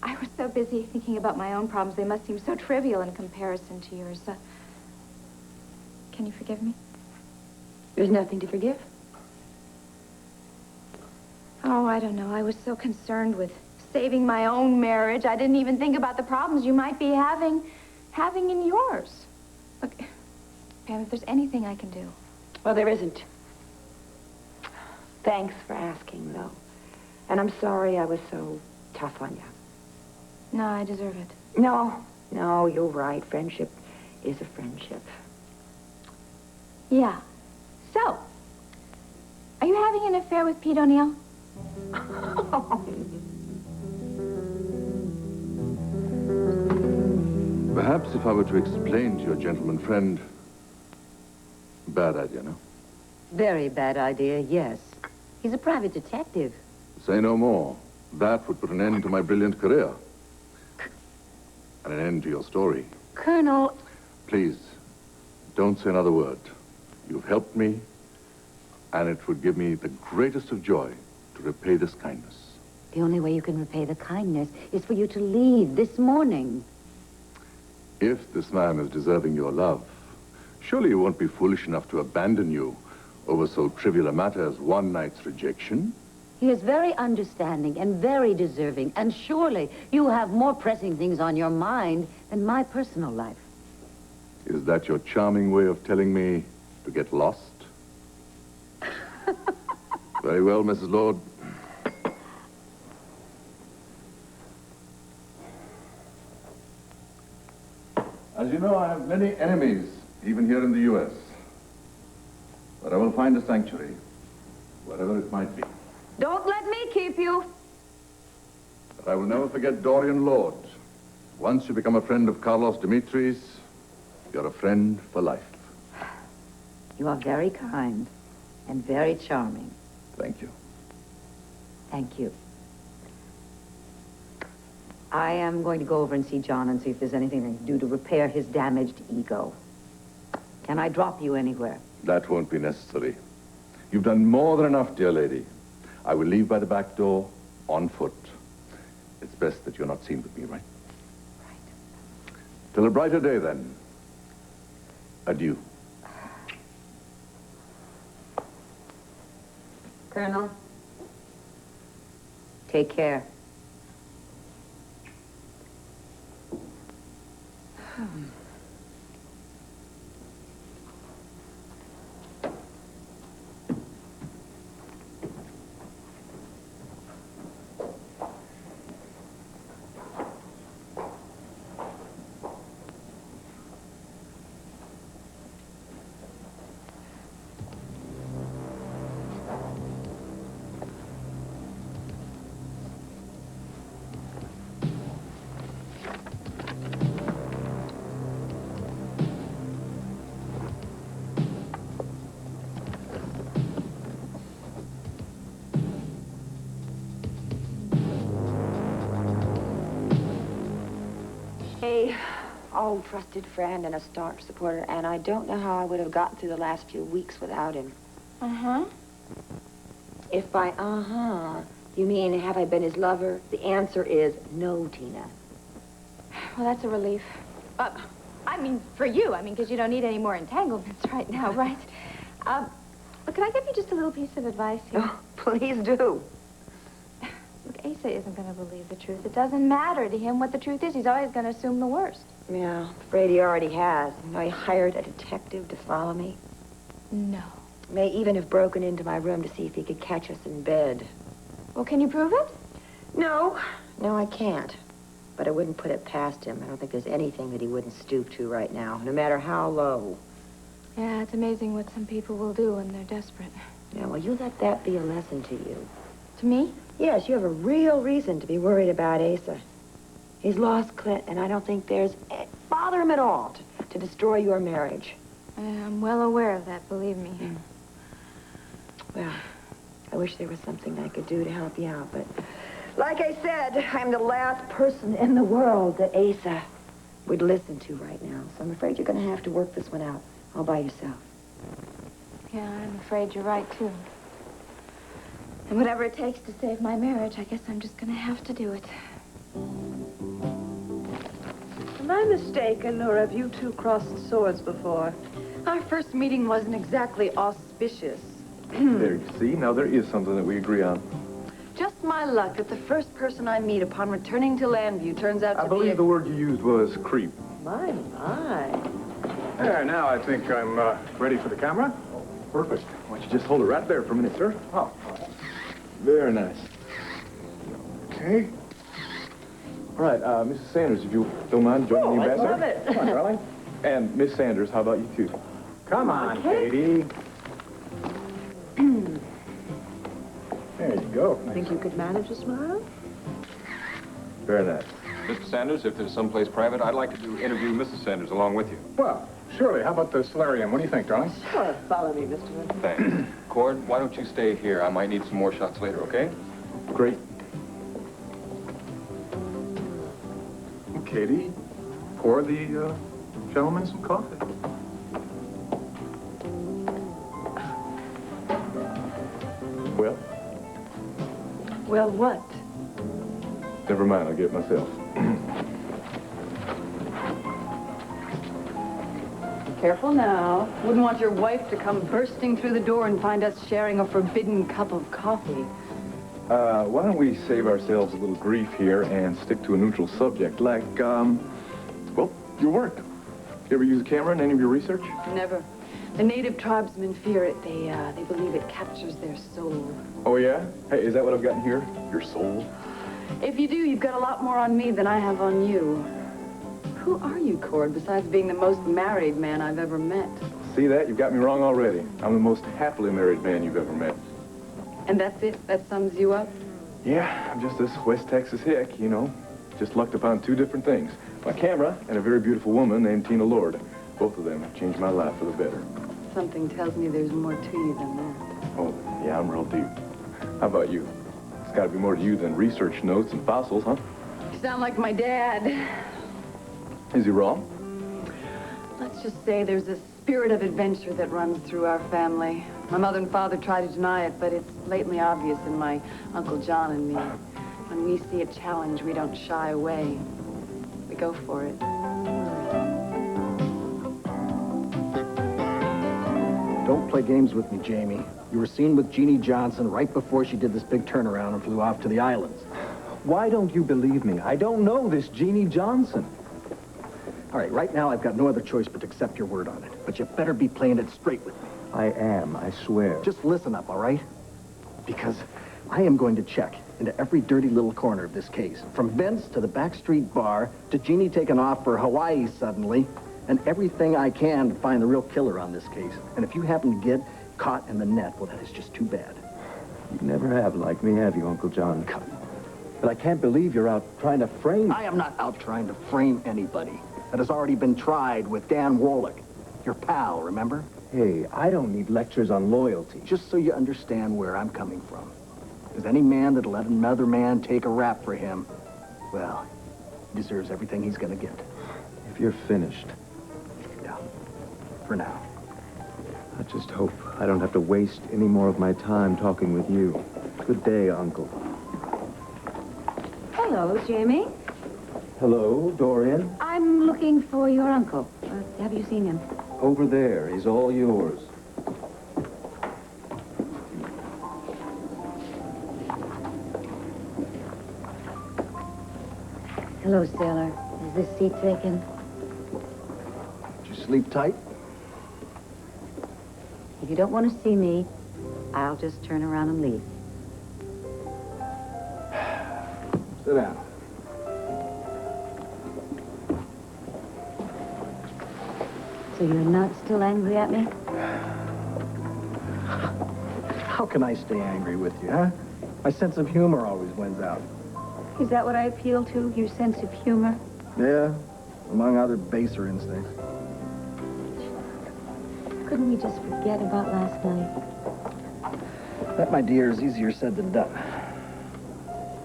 I was so busy thinking about my own problems. They must seem so trivial in comparison to yours. Can you forgive me? There's nothing to forgive. Oh, I don't know. I was so concerned with saving my own marriage. I didn't even think about the problems you might be having in yours. Look, Pam, if there's anything I can do. Well, there isn't. Thanks for asking, though. And I'm sorry I was so tough on you. No, I deserve it. No, you're right. Friendship is a friendship. Yeah. So, are you having an affair with Pete O'Neill? Perhaps if I were to explain to your gentleman friend... Bad idea, no? Very bad idea, yes. He's a private detective. Say no more. That would put an end to my brilliant career. And an end to your story. Colonel... Please, don't say another word. You've helped me, and it would give me the greatest of joy to repay this kindness. The only way you can repay the kindness is for you to leave this morning. If this man is deserving your love, surely you won't be foolish enough to abandon you over so trivial a matter as one night's rejection? He is very understanding and very deserving, and surely you have more pressing things on your mind than my personal life. Is that your charming way of telling me to get lost? Very well, Mrs. Lord. As you know, I have many enemies, even here in the U.S. But I will find a sanctuary, wherever it might be. Don't let me keep you. But I will never forget Dorian Lord. Once you become a friend of Carlos Dimitri's, you're a friend for life. You are very kind and very charming. Thank you. Thank you. I am going to go over and see John and see if there's anything I can do to repair his damaged ego. Can I drop you anywhere? That won't be necessary. You've done more than enough, dear lady. I will leave by the back door, on foot. It's best that you're not seen with me, right? Right. Till a brighter day, then. Adieu. Colonel, take care. A old trusted friend and a staunch supporter, and I don't know how I would have gotten through the last few weeks without him. Uh-huh. If by you mean have I been his lover, the answer is no, Tina. Well, that's a relief. I mean, for you. I mean, because you don't need any more entanglements right now, right? But can I give you just a little piece of advice here? Oh, please do. Look, Asa isn't going to believe the truth. It doesn't matter to him what the truth is. He's always going to assume the worst. Yeah, I'm afraid he already has. You know, he hired a detective to follow me. No. May even have broken into my room to see if he could catch us in bed. Well, can you prove it? No, I can't. But I wouldn't put it past him. I don't think there's anything that he wouldn't stoop to right now, no matter how low. Yeah, it's amazing what some people will do when they're desperate. Yeah, well, you let that be a lesson to you. To me? Yes, you have a real reason to be worried about Asa. He's lost Clint, and I don't think there's bother him at all to destroy your marriage. I'm well aware of that, believe me. Well, I wish there was something I could do to help you out, but like I said, I'm the last person in the world that Asa would listen to right now. So I'm afraid you're going to have to work this one out all by yourself. Yeah, I'm afraid you're right, too. And whatever it takes to save my marriage, I guess I'm just going to have to do it. Am I mistaken, or have you two crossed swords before? Our first meeting wasn't exactly auspicious. There, you see? Now there is something that we agree on. Just my luck that the first person I meet upon returning to Landview turns out to be I believe the word you used was creep. My. There, now I think I'm ready for the camera. Perfect. Why don't you just hold it right there for a minute, sir? Oh, very nice. Okay. All right, Mrs. Sanders, if you don't mind joining the ambassador. love it. Come on, darling. And Miss Sanders, how about you two? Come on, Katie. There you go. Think you could manage a smile? Very nice. Mr. Sanders, if there's someplace private, I'd like to interview Mrs. Sanders along with you. Well, surely. How about the solarium? What do you think, darling? Sure. Follow me, Mr. Wood. Thanks. Cord, why don't you stay here? I might need some more shots later, okay? Great. Katie, pour the gentleman some coffee. Well, Well, what? never mind, I'll get it myself. Careful now. Wouldn't want your wife to come bursting through the door and find us sharing a forbidden cup of coffee. Why don't we save ourselves a little grief here and stick to a neutral subject, like, well, your work. You ever use a camera in any of your research? Never. The native tribesmen fear it. They believe it captures their soul. Oh, yeah? Hey, is that what I've got here? Your soul? If you do, you've got a lot more on me than I have on you. Who are you, Cord, besides being the most married man I've ever met? See that? You've got me wrong already. I'm the most happily married man you've ever met. And that's it? That sums you up? Yeah, I'm just this West Texas hick, you know. Just lucked upon two different things. My camera and a very beautiful woman named Tina Lord. Both of them have changed my life for the better. Something tells me there's more to you than that. Oh, yeah, I'm real deep. How about you? It's got to be more to you than research notes and fossils, huh? You sound like my dad. Is he wrong? Let's just say there's a spirit of adventure that runs through our family. My mother and father try to deny it, but it's blatantly obvious in my Uncle John and me. When we see a challenge, we don't shy away. We go for it. Don't play games with me, Jamie. You were seen with Jeannie Johnson right before she did this big turnaround and flew off to the islands. Why don't you believe me? I don't know this Jeannie Johnson. All right, right now I've got no other choice but to accept your word on it. But you better be playing it straight with me. I am, I swear. Just listen up, all right? Because I am going to check into every dirty little corner of this case. From Vince to the backstreet bar to Jeannie taking off for Hawaii suddenly, and everything I can to find the real killer on this case. And if you happen to get caught in the net, well, that is just too bad. You never have liked me, have you, Uncle John? But I can't believe you're out trying to frame me. I am not out trying to frame anybody. That has already been tried with Dan Warlick, your pal, remember? Hey, I don't need lectures on loyalty. Just so you understand where I'm coming from. Because any man that'll let another man take a rap for him, well, he deserves everything he's gonna get. If you're finished. Yeah, for now. I just hope I don't have to waste any more of my time talking with you. Good day, Uncle. Hello, Jamie. Hello, Dorian. I'm looking for your uncle. Have you seen him? Over there. He's all yours. Hello, sailor. Is this seat taken? Did you sleep tight? If you don't want to see me, I'll just turn around and leave. Sit down. So you're not still angry at me? How can I stay angry with you, huh? My sense of humor always wins out. Is that what I appeal to, your sense of humor? Yeah, among other baser instincts. Couldn't we just forget about last night? That, my dear, is easier said than done.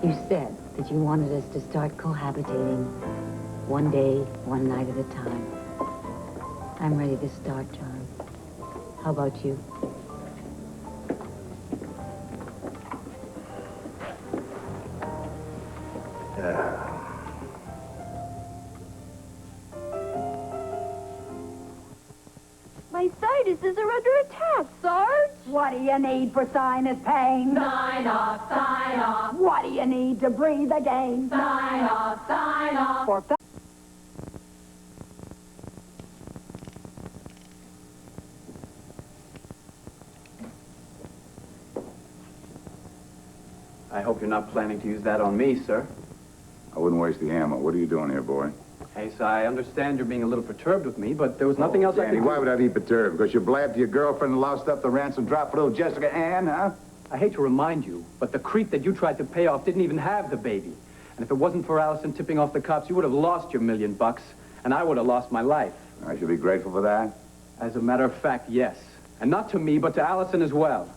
You said that you wanted us to start cohabitating one day, one night at a time. I'm ready to start, John. How about you? My sinuses are under attack, Sarge. What do you need for sinus pain? Sign off, sign off. What do you need to breathe again? Sign off, sign off. For I hope you're not planning to use that on me, sir. I wouldn't waste the ammo. What are you doing here, boy? Hey, Si, I understand you're being a little perturbed with me, but there was nothing else I Danny, could why would I be perturbed? Because you blabbed to your girlfriend and lost up the ransom drop for little Jessica Ann, huh? I hate to remind you, but the creep that you tried to pay off didn't even have the baby. And if it wasn't for Allison tipping off the cops, you would have lost your $1,000,000, and I would have lost my life. I should be grateful for that. As a matter of fact, yes. And not to me, but to Allison as well.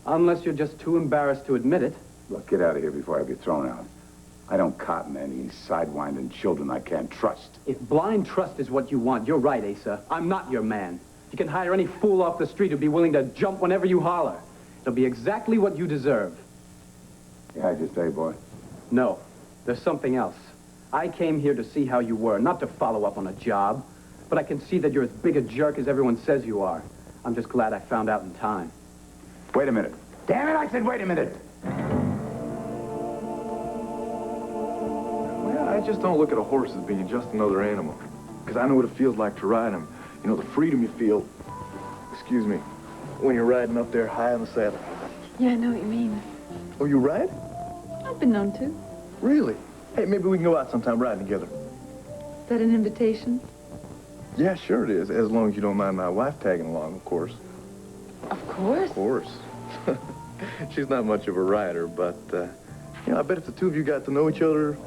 Unless you're just too embarrassed to admit it. Look, get out of here before I get thrown out. I don't cotton any sidewinding children I can't trust. If blind trust is what you want, you're right, Asa. I'm not your man. You can hire any fool off the street who'd be willing to jump whenever you holler. It'll be exactly what you deserve. Yeah, I just say, boy. No, there's something else. I came here to see how you were, not to follow up on a job. But I can see that you're as big a jerk as everyone says you are. I'm just glad I found out in time. Wait a minute. Damn it, I said wait a minute. Well, I just don't look at a horse as being just another animal. Because I know what it feels like to ride him. You know, the freedom you feel, excuse me, when you're riding up there high on the saddle. Yeah, I know what you mean. Oh, you ride? I've been known to. Really? Hey, maybe we can go out sometime riding together. Is that an invitation? Yeah, sure it is, as long as you don't mind my wife tagging along, of course. Of course. Of course. She's not much of a rider, but, you know, I bet if the two of you got to know each other,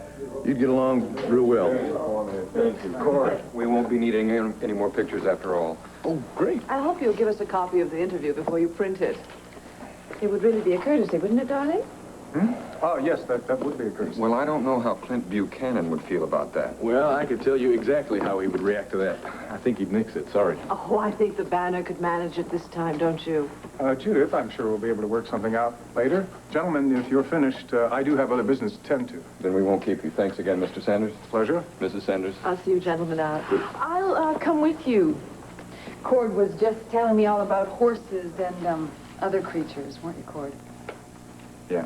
you'd get along real well. Cord, we won't be needing any more pictures after all. Oh, great. I hope you'll give us a copy of the interview before you print it. It would really be a courtesy, wouldn't it, darling? Hmm? Oh, yes, that would be a courtesy. Well, I don't know how Clint Buchanan would feel about that. Well, I could tell you exactly how he would react to that. I think he'd nix it, sorry. Oh, I think the Banner could manage it this time, don't you? Judith, I'm sure we'll be able to work something out later. Gentlemen, if you're finished, I do have other business to tend to. Then we won't keep you. Thanks again, Mr. Sanders. Pleasure. Mrs. Sanders. I'll see you gentlemen out. I'll come with you. Cord was just telling me all about horses and other creatures, weren't you, Cord? Yeah.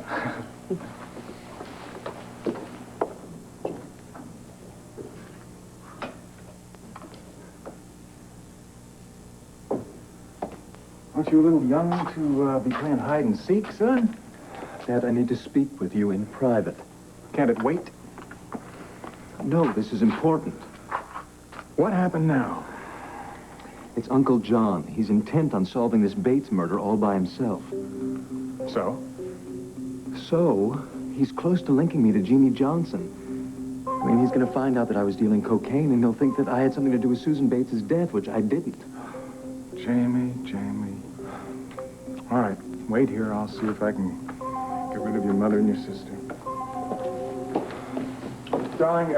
Aren't you a little young to be playing hide and seek, son? Dad, I need to speak with you in private. Can't it wait? No, this is important. What happened now? It's Uncle John. He's intent on solving this Bates murder all by himself. So? So, he's close to linking me to Jeannie Johnson. I mean, he's going to find out that I was dealing cocaine, and he'll think that I had something to do with Susan Bates' death, which I didn't. Jamie. All right, wait here. I'll see if I can get rid of your mother and your sister. Darling,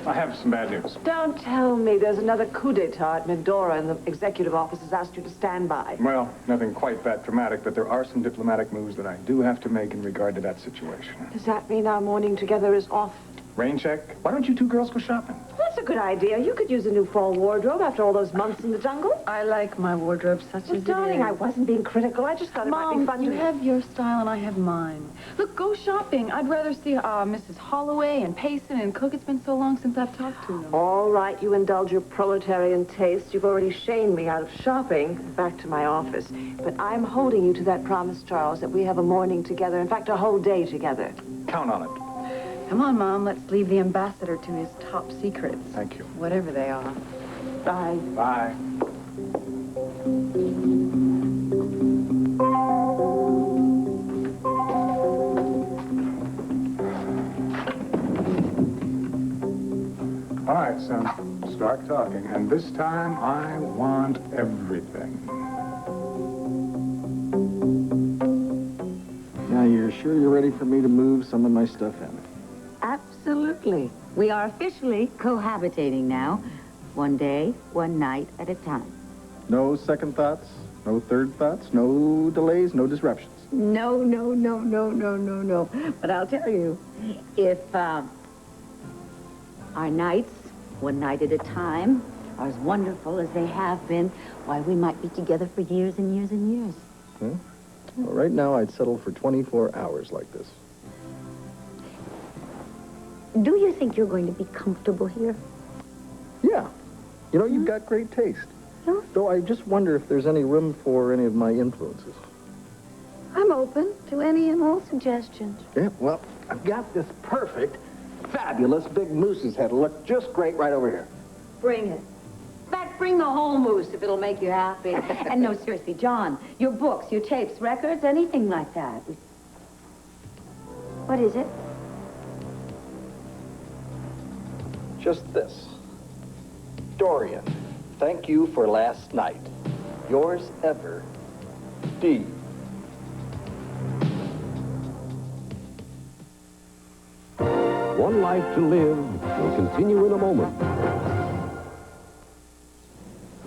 I have some bad news. Don't tell me there's another coup d'etat at Medora and the executive office has asked you to stand by. Well, nothing quite that dramatic, but there are some diplomatic moves that I do have to make in regard to that situation. Does that mean our morning together is off? Rain check. Why don't you two girls go shopping? That's a good idea. You could use a new fall wardrobe after all those months in the jungle. I like my wardrobe such as it is. Darling, I wasn't being critical. I just thought it might be fun you to... have your style and I have mine. Look, go shopping. I'd rather see Mrs. Holloway and Payson and Cook. It's been so long since I've talked to them. All right, you indulge your proletarian taste. You've already shamed me out of shopping. Back to my office. But I'm holding you to that promise, Charles, that we have a morning together. In fact, a whole day together. Count on it. Come on, Mom. Let's leave the ambassador to his top secrets. Thank you. Whatever they are. Bye. Bye. All right, son. Start talking. And this time, I want everything. Now, you're sure you're ready for me to move some of my stuff in? Absolutely. We are officially cohabitating now. One day, one night at a time. No second thoughts, no third thoughts, no delays, no disruptions. No. But I'll tell you, if our nights, one night at a time, are as wonderful as they have been, why, we might be together for years and years and years. Well, right now, I'd settle for 24 hours like this. Do you think you're going to be comfortable here? Yeah. You know, you've got great taste. Though I just wonder if there's any room for any of my influences. I'm open to any and all suggestions. Yeah, well, I've got this perfect fabulous big moose's head will look just great right over here. Bring it. In fact, bring the whole moose if it'll make you happy. And no, seriously, John, your books, your tapes, records, anything like that. What is it? Just this. Dorian, thank you for last night. Yours ever, D. One Life to Live will continue in a moment.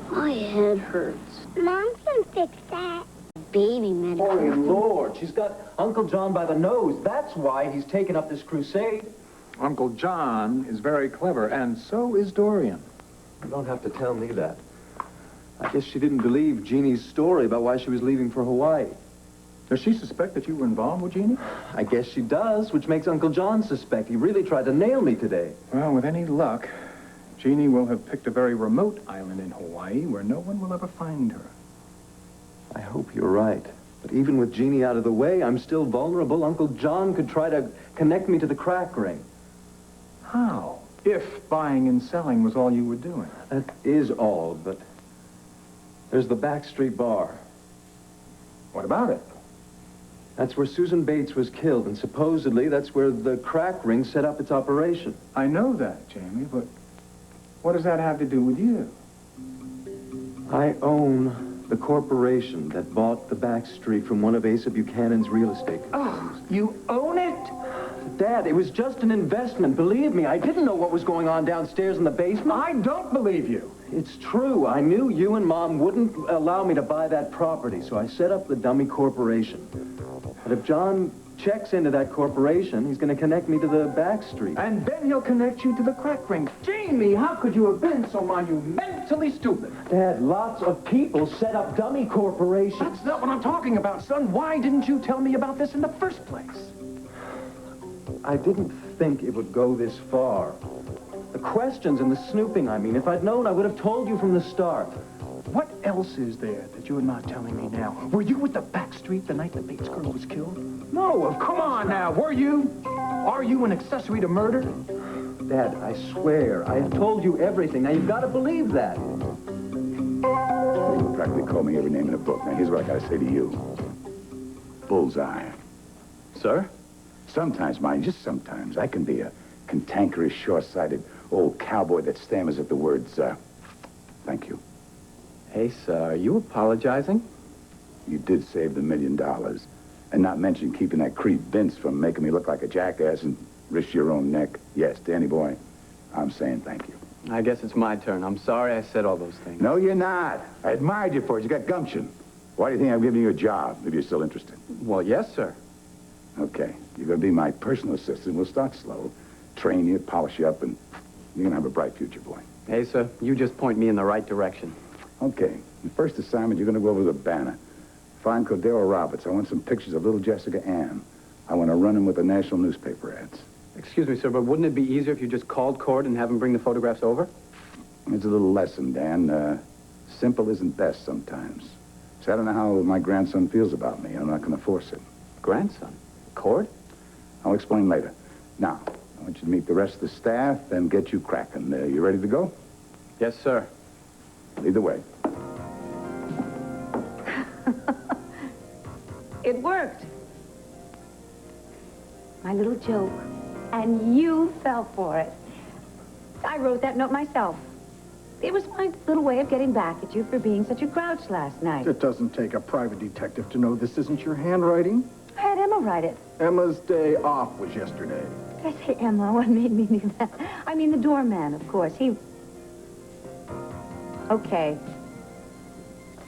My head hurts. Mom can fix that. Baby medicine. Oh, Lord, she's got Uncle John by the nose. That's why he's taken up this crusade. Uncle John is very clever, and so is Dorian. You don't have to tell me that. I guess she didn't believe Jeannie's story about why she was leaving for Hawaii. Does she suspect that you were involved with Jeannie? I guess she does, which makes Uncle John suspect. He really tried to nail me today. Well, with any luck, Jeannie will have picked a very remote island in Hawaii where no one will ever find her. I hope you're right. But even with Jeannie out of the way, I'm still vulnerable. Uncle John could try to connect me to the crack ring. How? If buying and selling was all you were doing. That is all, but there's the back street bar. What about it? That's where Susan Bates was killed, and supposedly that's where the crack ring set up its operation. I know that, Jamie, but what does that have to do with you? I own the corporation that bought the back street from one of Asa Buchanan's real estate companies. Oh, you own it? Dad, it was just an investment. Believe me, I didn't know what was going on downstairs in the basement. I don't believe you. It's true. I knew you and Mom wouldn't allow me to buy that property, so I set up the dummy corporation. But if John checks into that corporation, he's going to connect me to the back street. And then he'll connect you to the crack ring. Jamie, how could you have been so monumentally stupid? Dad, lots of people set up dummy corporations. That's not what I'm talking about, son. Why didn't you tell me about this in the first place? I didn't think it would go this far. The questions and the snooping, I mean. If I'd known, I would have told you from the start. What else is there that you're not telling me now? Were you at the back street the night the Bates girl was killed? No, come on now, were you? Are you an accessory to murder? Dad, I swear, I have told you everything. Now, you've got to believe that. You practically call me every name in the book. Now, here's what I gotta say to you. Bullseye. Sir? Sometimes, mind, just sometimes, I can be a cantankerous, short-sighted old cowboy that stammers at the words, thank you. Ace, are you apologizing? You did save the $1 million. And not mention keeping that creep Vince from making me look like a jackass and risk your own neck. Yes, Danny boy, I'm saying thank you. I guess it's my turn. I'm sorry I said all those things. No, you're not. I admired you for it. You got gumption. Why do you think I'm giving you a job, if you're still interested? Well, yes, sir. Okay. You're going to be my personal assistant. We'll start slow. Train you, polish you up, and you're going to have a bright future, boy. Hey, sir, you just point me in the right direction. Okay. The first assignment, you're going to go over to the banner. Find Cordero Roberts. I want some pictures of little Jessica Ann. I want to run them with the national newspaper ads. Excuse me, sir, but wouldn't it be easier if you just called Cord and have him bring the photographs over? It's a little lesson, Dan. Simple isn't best sometimes. So I don't know how my grandson feels about me. I'm not going to force it. Grandson? Cord? I'll explain later. Now, I want you to meet the rest of the staff, then get you cracking. You ready to go? Yes, sir. Lead the way. It worked. My little joke. And you fell for it. I wrote that note myself. It was my little way of getting back at you for being such a grouch last night. It doesn't take a private detective to know this isn't your handwriting. I had Emma write it. Emma's day off was yesterday. Did I say Emma? What made me do that? I mean the doorman, of course. He... Okay.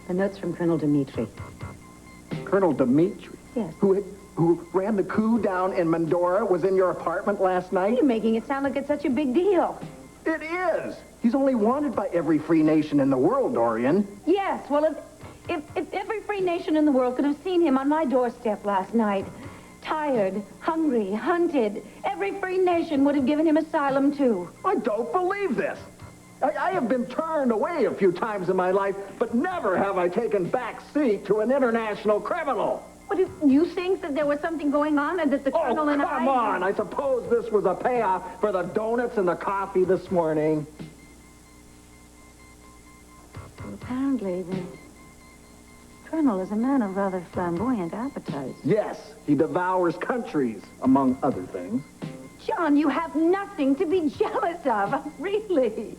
The note's from Colonel Dimitri. Colonel Dimitri? Yes. Who ran the coup down in Mandora was in your apartment last night? You're making it sound like it's such a big deal. It is. He's only wanted by every free nation in the world, Dorian. Yes, well, if every free nation in the world could have seen him on my doorstep last night, tired, hungry, hunted, every free nation would have given him asylum, too. I don't believe this. I have been turned away a few times in my life, but never have I taken back seat to an international criminal. What, do you think that there was something going on and that the Colonel and I... Come on! I suppose this was a payoff for the donuts and the coffee this morning. Well, apparently, the Colonel is a man of rather flamboyant appetite. Yes, he devours countries, among other things. John, you have nothing to be jealous of, really.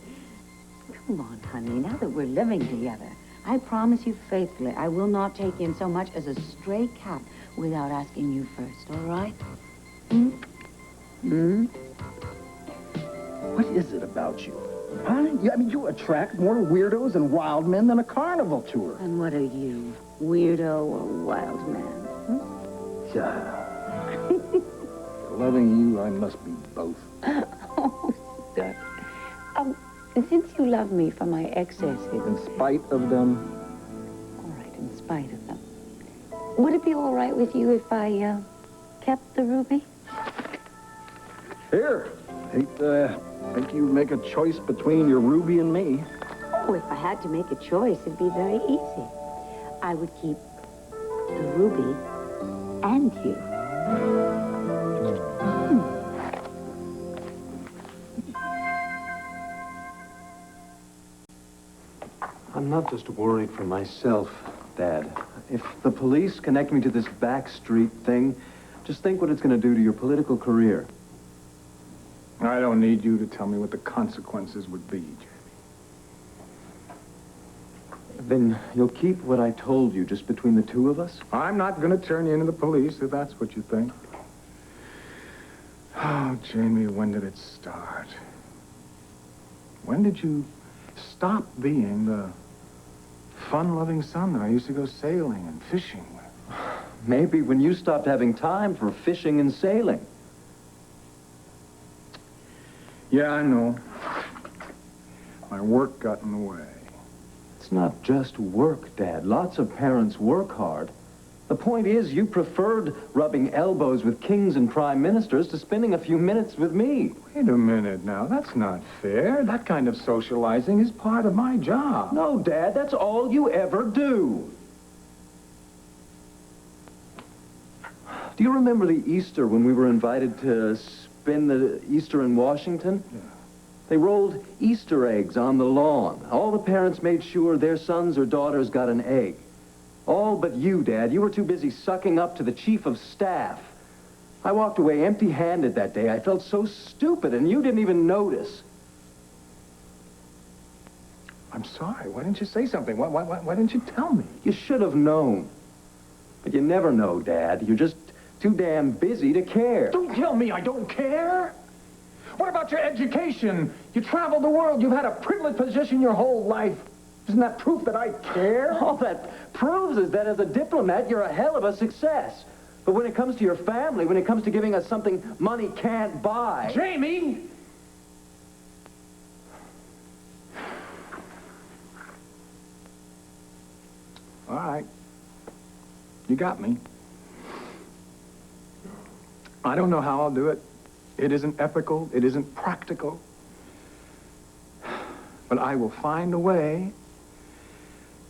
Come on, honey, now that we're living together, I promise you faithfully, I will not take in so much as a stray cat without asking you first, all right? Hmm? Hmm? What is it about you? Huh? You attract more weirdos and wild men than a carnival tour. And what are you, weirdo or wild man? Hmm? Shut up. Loving you, I must be both. Oh, sir. Since you love me for my excesses... In spite of them? All right, in spite of them. Would it be all right with you if I, kept the ruby? Here. Hate to make you make a choice between your ruby and me. Oh, if I had to make a choice, it'd be very easy. I would keep the ruby and you. I'm not just worried for myself, Dad. If the police connect me to this backstreet thing, just think what it's going to do to your political career. I don't need you to tell me what the consequences would be, Jamie. Then you'll keep what I told you just between the two of us? I'm not going to turn you into the police if that's what you think. Oh, Jamie, when did it start? When did you stop being the fun-loving son that I used to go sailing and fishing with? Maybe when you stopped having time for fishing and sailing. Yeah, I know. My work got in the way. It's not just work, Dad. Lots of parents work hard. The point is, you preferred rubbing elbows with kings and prime ministers to spending a few minutes with me. Wait a minute now. That's not fair. That kind of socializing is part of my job. No, Dad, that's all you ever do. Do you remember the Easter when we were invited to spend the Easter in Washington? Yeah. They rolled Easter eggs on the lawn. All the parents made sure their sons or daughters got an egg. All but you, Dad. You were too busy sucking up to the chief of staff. I walked away empty-handed that day. I felt so stupid, and you didn't even notice. I'm sorry. Why didn't you say something? Why didn't you tell me? You should have known. But you never know, Dad. You're just too damn busy to care. Don't tell me I don't care. What about your education? You traveled the world. You've had a privileged position your whole life. Isn't that proof that I care? All that proves is that as a diplomat, you're a hell of a success. But when it comes to your family, when it comes to giving us something money can't buy... Jamie! All right. You got me. I don't know how I'll do it. It isn't ethical. It isn't practical. But I will find a way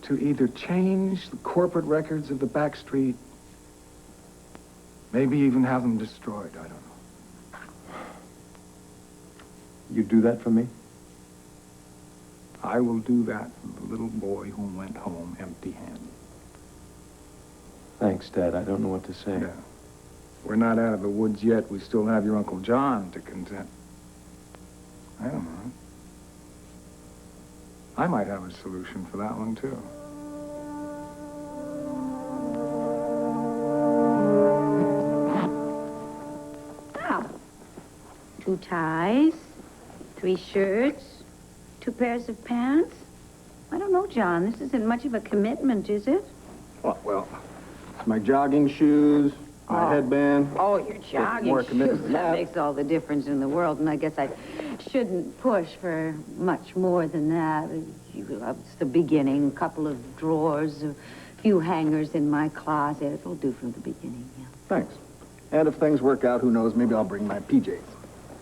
to either change the corporate records of the back street, maybe even have them destroyed. I don't know. You'd do that for me? I will do that for the little boy who went home empty-handed. Thanks, Dad. I don't know what to say. Yeah. We're not out of the woods yet. We still have your Uncle John to contend. I don't know. I might have a solution for that one, too. Now, 2 ties, 3 shirts, 2 pairs of pants. I don't know, John. This isn't much of a commitment, is it? Well, my jogging shoes, my headband. Oh, your jogging more commitment shoes. than That that. makes all the difference in the world, and I guess I shouldn't push for much more than that. It's the beginning, a couple of drawers, a few hangers in my closet. It'll do from the beginning, yeah. Thanks. And if things work out, who knows, maybe I'll bring my PJs.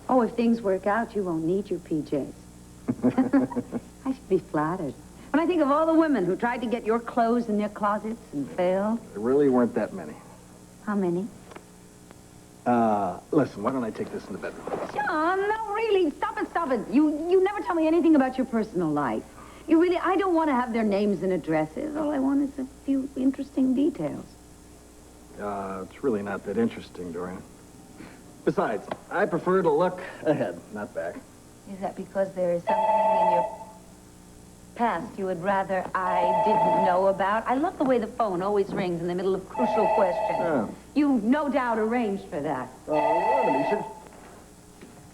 Oh, if things work out, you won't need your PJs. I should be flattered. When I think of all the women who tried to get your clothes in their closets and failed. There really weren't that many. How many? Listen, why don't I take this in the bedroom? John, no, really. Stop it. You never tell me anything about your personal life. I don't want to have their names and addresses. All I want is a few interesting details. It's really not that interesting, Dorian. Besides, I prefer to look ahead, not back. Is that because there is something in your past you would rather I didn't know about? I love the way the phone always rings in the middle of crucial questions. Yeah. You no doubt arranged for that.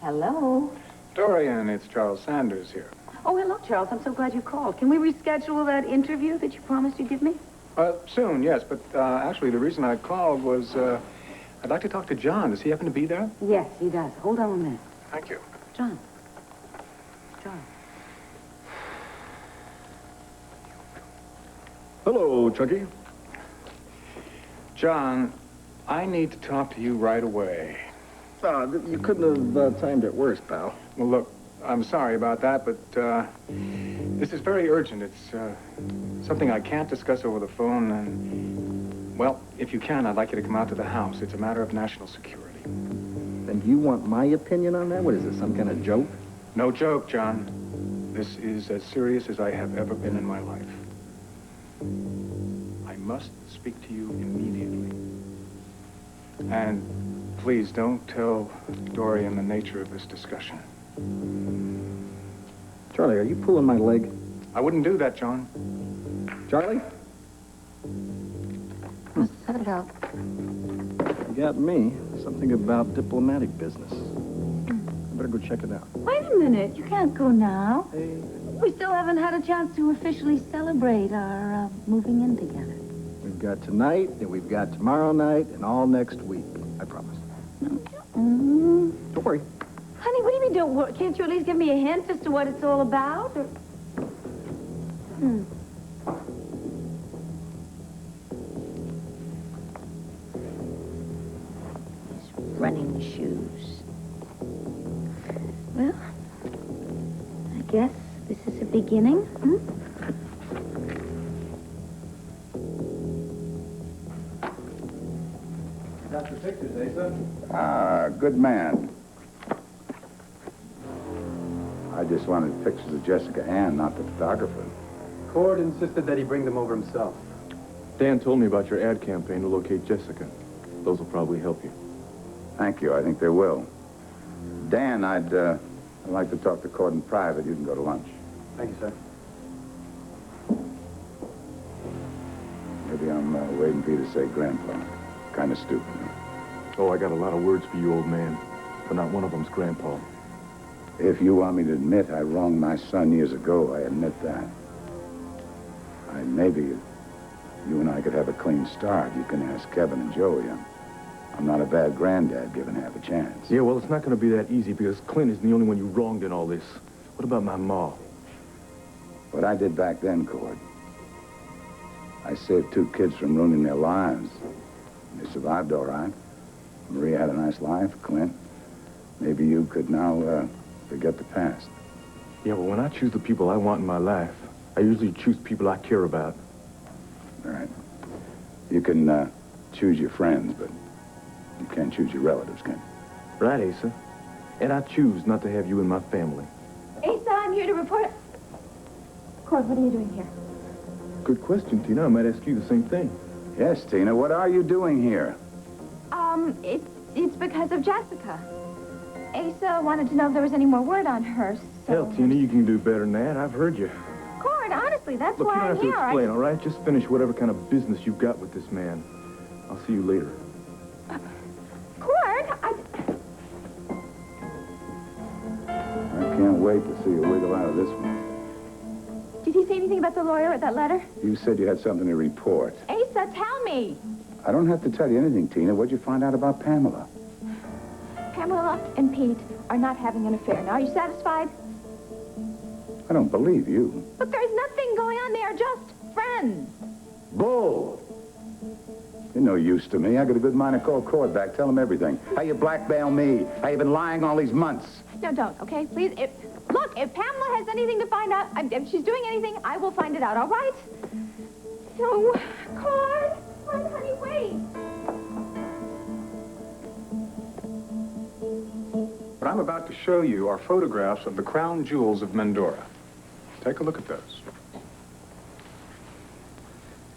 Hello? Dorian, it's Charles Sanders here. Oh, hello, Charles. I'm so glad you called. Can we reschedule that interview that you promised you'd give me? Soon, yes, but actually the reason I called was I'd like to talk to John. Does he happen to be there? Yes, he does. Hold on a minute. Thank you. John. Hello, Chucky. John, I need to talk to you right away. You couldn't have timed it worse, pal. Well, look, I'm sorry about that, but this is very urgent. It's something I can't discuss over the phone, and, well, if you can, I'd like you to come out to the house. It's a matter of national security. And you want my opinion on that? What is this, some kind of joke? No joke, John. This is as serious as I have ever been in my life. I must speak to you immediately. And please don't tell Dorian the nature of this discussion. Charlie, are you pulling my leg? I wouldn't do that, John. Charlie? Set it out. You got me. Something about diplomatic business. I better go check it out. Wait a minute. You can't go now. We still haven't had a chance to officially celebrate our moving in together. We've got tonight, and we've got tomorrow night, and all next week. I promise. Don't worry. Honey, what do you mean don't worry? Can't you at least give me a hint as to what it's all about? Or... These running shoes. Well, I guess this is a beginning, Got your pictures, Asa? Good man. I just wanted pictures of Jessica Ann, not the photographer. Cord insisted that he bring them over himself. Dan told me about your ad campaign to locate Jessica. Those will probably help you. Thank you. I think they will. Dan, I'd like to talk to Cord in private. You can go to lunch. Thank you, sir. Maybe I'm waiting for you to say Grandpa. Kind of stupid, huh? Oh, I got a lot of words for you, old man. But not one of them's Grandpa. If you want me to admit I wronged my son years ago, I admit that. Maybe you and I could have a clean start. You can ask Kevin and Joey. I'm not a bad granddad given half a chance. Yeah, well, it's not going to be that easy because Clint isn't the only one you wronged in all this. What about my ma? What I did back then, Cord, I saved 2 kids from ruining their lives. They survived all right. Maria had a nice life, Clint. Maybe you could now forget the past. Yeah, well, when I choose the people I want in my life, I usually choose people I care about. All right. You can choose your friends, but you can't choose your relatives, can you? Right, Asa. And I choose not to have you in my family. Asa, I'm here to report. Cord, what are you doing here? Good question, Tina. I might ask you the same thing. Yes, Tina. What are you doing here? It's because of Jessica. Asa wanted to know if there was any more word on her, so... Hell, Tina, you can do better than that. I've heard you. Cord, honestly, that's Look, you why don't I'm have to here. explain, all right? Just finish whatever kind of business you've got with this man. I'll see you later. Cord, I can't wait to see you wiggle out of this one. Did he say anything about the lawyer or that letter? You said you had something to report. Asa, tell me. I don't have to tell you anything, Tina. What'd you find out about Pamela? Pamela and Pete are not having an affair. Now, are you satisfied? I don't believe you. But there's nothing going on. They are just friends. Bull! You're no use to me. I got a good mind to call Cord back. Tell him everything. How you blackmail me. How you been lying all these months. No, don't, okay? Please, look, if Pamela has anything to find out, if she's doing anything, I will find it out, all right? So, Claude, honey, wait. What I'm about to show you are photographs of the crown jewels of Mendora. Take a look at those.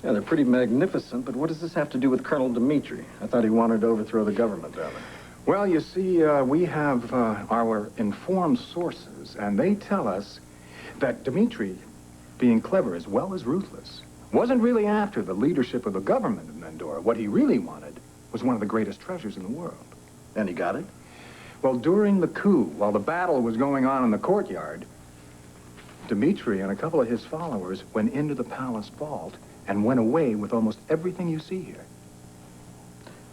Yeah, they're pretty magnificent, but what does this have to do with Colonel Dimitri? I thought he wanted to overthrow the government down there. Well, you see, we have our informed sources, and they tell us that Dimitri, being clever as well as ruthless, wasn't really after the leadership of the government of Mendora. What he really wanted was one of the greatest treasures in the world. And he got it? Well, during the coup, while the battle was going on in the courtyard, Dimitri and a couple of his followers went into the palace vault and went away with almost everything you see here.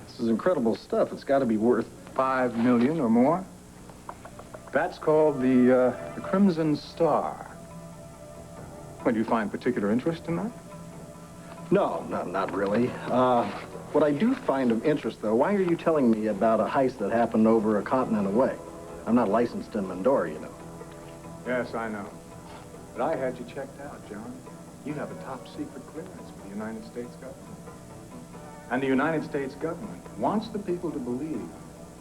This is incredible stuff. It's got to be worth... 5 million or more. That's called the Crimson Star. Well, do you find particular interest in that? No, not really. What I do find of interest, though, why are you telling me about a heist that happened over a continent away? I'm not licensed in Mendora, you know. Yes, I know. But I had you checked out, John. You have a top secret clearance for the United States government. And the United States government wants the people to believe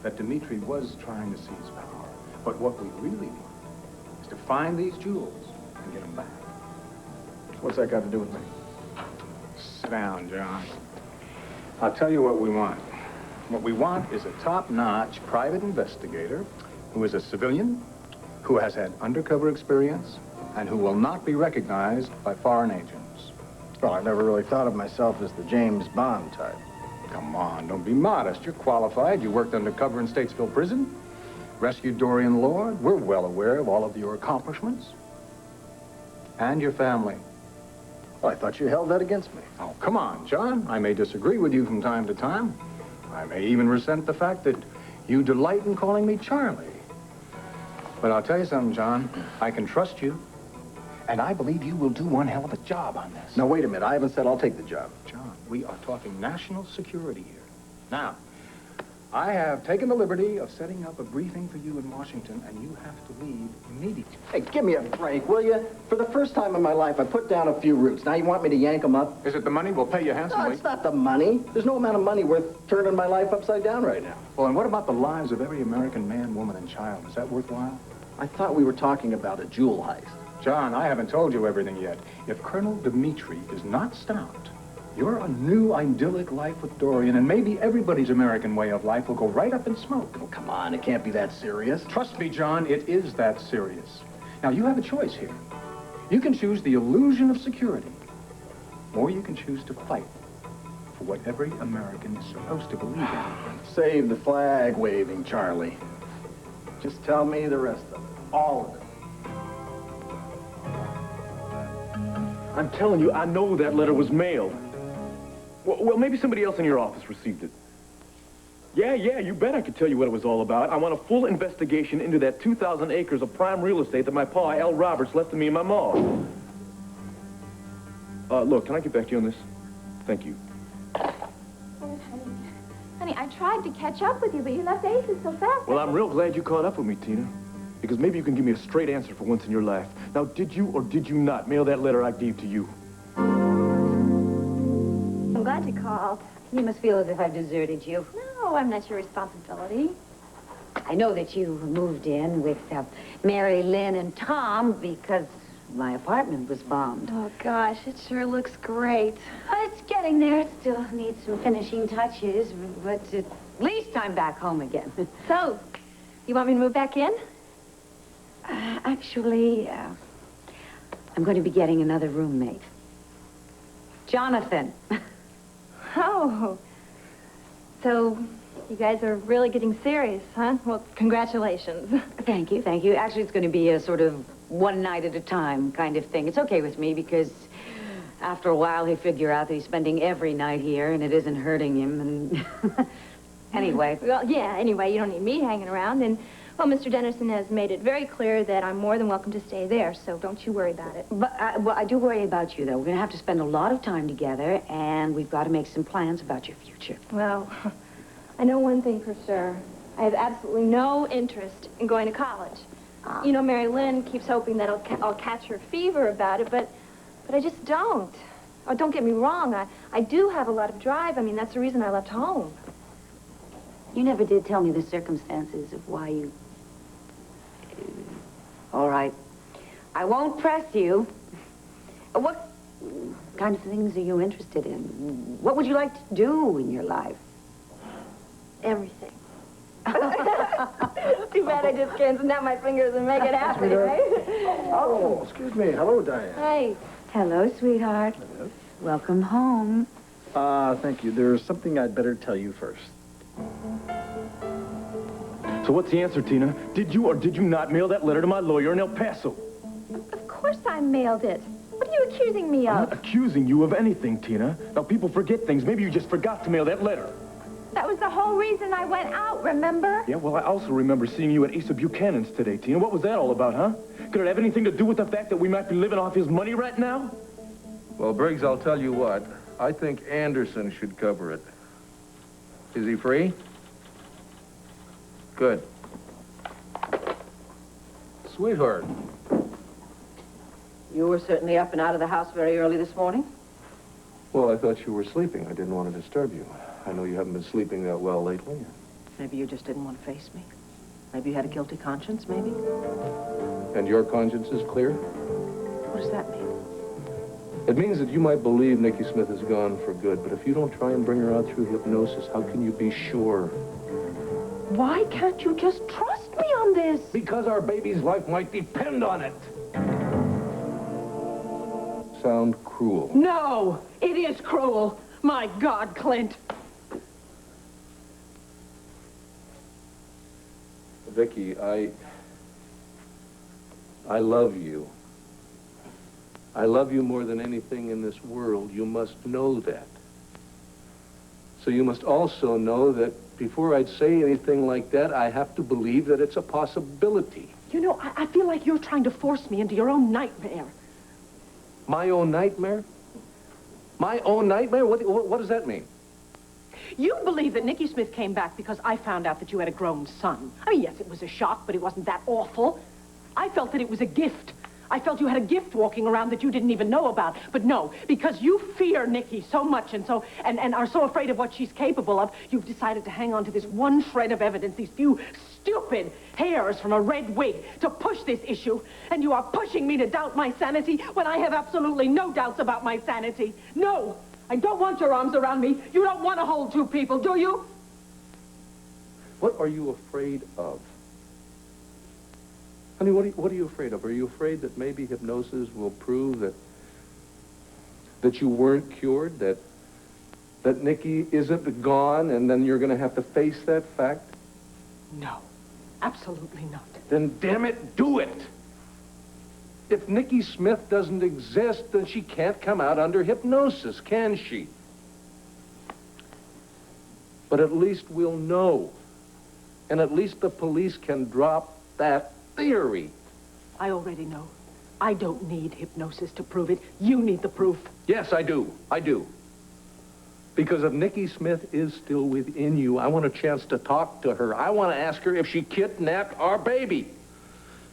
that Dimitri was trying to seize power. But what we really want is to find these jewels and get them back. What's that got to do with me? Sit down, John. I'll tell you what we want. What we want is a top-notch private investigator who is a civilian, who has had undercover experience, and who will not be recognized by foreign agents. Well, I've never really thought of myself as the James Bond type. Come on, don't be modest. You're qualified. You worked undercover in Statesville Prison, rescued Dorian Lord. We're well aware of all of your accomplishments. And your family. Well, I thought you held that against me. Oh, come on, John. I may disagree with you from time to time. I may even resent the fact that you delight in calling me Charlie. But I'll tell you something, John. I can trust you. And I believe you will do one hell of a job on this. Now, wait a minute. I haven't said I'll take the job. John, we are talking national security here. Now, I have taken the liberty of setting up a briefing for you in Washington, and you have to leave immediately. Hey, give me a break, will you? For the first time in my life, I put down a few roots. Now you want me to yank them up? Is it the money? We'll pay you handsomely. No, it's not the money. There's no amount of money worth turning my life upside down right now. Well, and what about the lives of every American man, woman, and child? Is that worthwhile? I thought we were talking about a jewel heist. John, I haven't told you everything yet. If Colonel Dimitri is not stopped, your new idyllic life with Dorian and maybe everybody's American way of life will go right up in smoke. Oh, come on. It can't be that serious. Trust me, John, it is that serious. Now, you have a choice here. You can choose the illusion of security, or you can choose to fight for what every American is supposed to believe in. Save the flag waving, Charlie. Just tell me the rest of it. All of it. I'm telling you, I know that letter was mailed. Well, maybe somebody else in your office received it. Yeah, you bet I could tell you what it was all about. I want a full investigation into that 2,000 acres of prime real estate that my pa, Al Roberts, left to me and my ma. Look, can I get back to you on this? Thank you. Honey, I tried to catch up with you, but you left Aces so fast. Well, I'm real glad you caught up with me, Tina. Because maybe you can give me a straight answer for once in your life. Now, did you or did you not mail that letter I gave to you? I'm glad you called. You must feel as if I've deserted you. No, I'm not your responsibility. I know that you moved in with Mary Lynn and Tom because my apartment was bombed. Oh, gosh, it sure looks great. It's getting there. It still needs some finishing touches, but at least I'm back home again. So, you want me to move back in? Actually, I'm going to be getting another roommate. Jonathan. Oh. So, you guys are really getting serious, huh? Well, congratulations. Thank you. Actually, it's going to be a sort of one night at a time kind of thing. It's okay with me because after a while he'll figure out that he's spending every night here and it isn't hurting him. And anyway. Well, yeah, anyway, you don't need me hanging around. And, well, Mr. Dennison has made it very clear that I'm more than welcome to stay there, so don't you worry about it. But I do worry about you, though. We're going to have to spend a lot of time together, and we've got to make some plans about your future. Well, I know one thing for sure. I have absolutely no interest in going to college. You know, Mary Lynn keeps hoping that I'll catch her fever about it, but I just don't. Oh, don't get me wrong. I do have a lot of drive. I mean, that's the reason I left home. You never did tell me the circumstances of why you... All right. I won't press you. What kind of things are you interested in? What would you like to do in your life? Everything. Too bad I just can't snap my fingers and make it happen, right? Oh, excuse me. Hello, Diane. Hey. Hello, sweetheart. Hello. Welcome home. Thank you. There's something I'd better tell you first. So what's the answer, Tina? Did you or did you not mail that letter to my lawyer in El Paso? Of course I mailed it. What are you accusing me I'm of? not accusing you of anything, Tina. Now, people forget things. Maybe you just forgot to mail that letter. That was the whole reason I went out, remember? Yeah, well, I also remember seeing you at Asa Buchanan's today, Tina. What was that all about, huh? Could it have anything to do with the fact that we might be living off his money right now? Well, Briggs, I'll tell you what. I think Anderson should cover it. Is he free? Good. Sweetheart. You were certainly up and out of the house very early this morning. Well, I thought you were sleeping. I didn't want to disturb you. I know you haven't been sleeping that well lately. Maybe you just didn't want to face me. Maybe you had a guilty conscience, maybe? And your conscience is clear? What does that mean? It means that you might believe Nikki Smith is gone for good, but if you don't try and bring her out through hypnosis, how can you be sure? Why can't you just trust me on this? Because our baby's life might depend on it. Sound cruel? No, it is cruel. My God, Clint. Vicky, I love you. I love you more than anything in this world. You must know that. So you must also know that before I'd say anything like that, I have to believe that it's a possibility. You know, I feel like you're trying to force me into your own nightmare. My own nightmare? My own nightmare? What does that mean? You believe that Nikki Smith came back because I found out that you had a grown son. I mean, yes, it was a shock, but it wasn't that awful. I felt that it was a gift. I felt you had a gift walking around that you didn't even know about. But no, because you fear Nikki so much and are so afraid of what she's capable of, you've decided to hang on to this one shred of evidence, these few stupid hairs from a red wig, to push this issue. And you are pushing me to doubt my sanity when I have absolutely no doubts about my sanity. No, I don't want your arms around me. You don't want to hold two people, do you? What are you afraid of? Honey, what are you afraid of? Are you afraid that maybe hypnosis will prove that you weren't cured, that Nikki isn't gone, and then you're going to have to face that fact? No, absolutely not. Then, damn it, do it! If Nikki Smith doesn't exist, then she can't come out under hypnosis, can she? But at least we'll know. And at least the police can drop that theory. I already know. I don't need hypnosis to prove it. You need the proof. Yes, I do. I do. Because if Nikki Smith is still within you, I want a chance to talk to her. I want to ask her if she kidnapped our baby.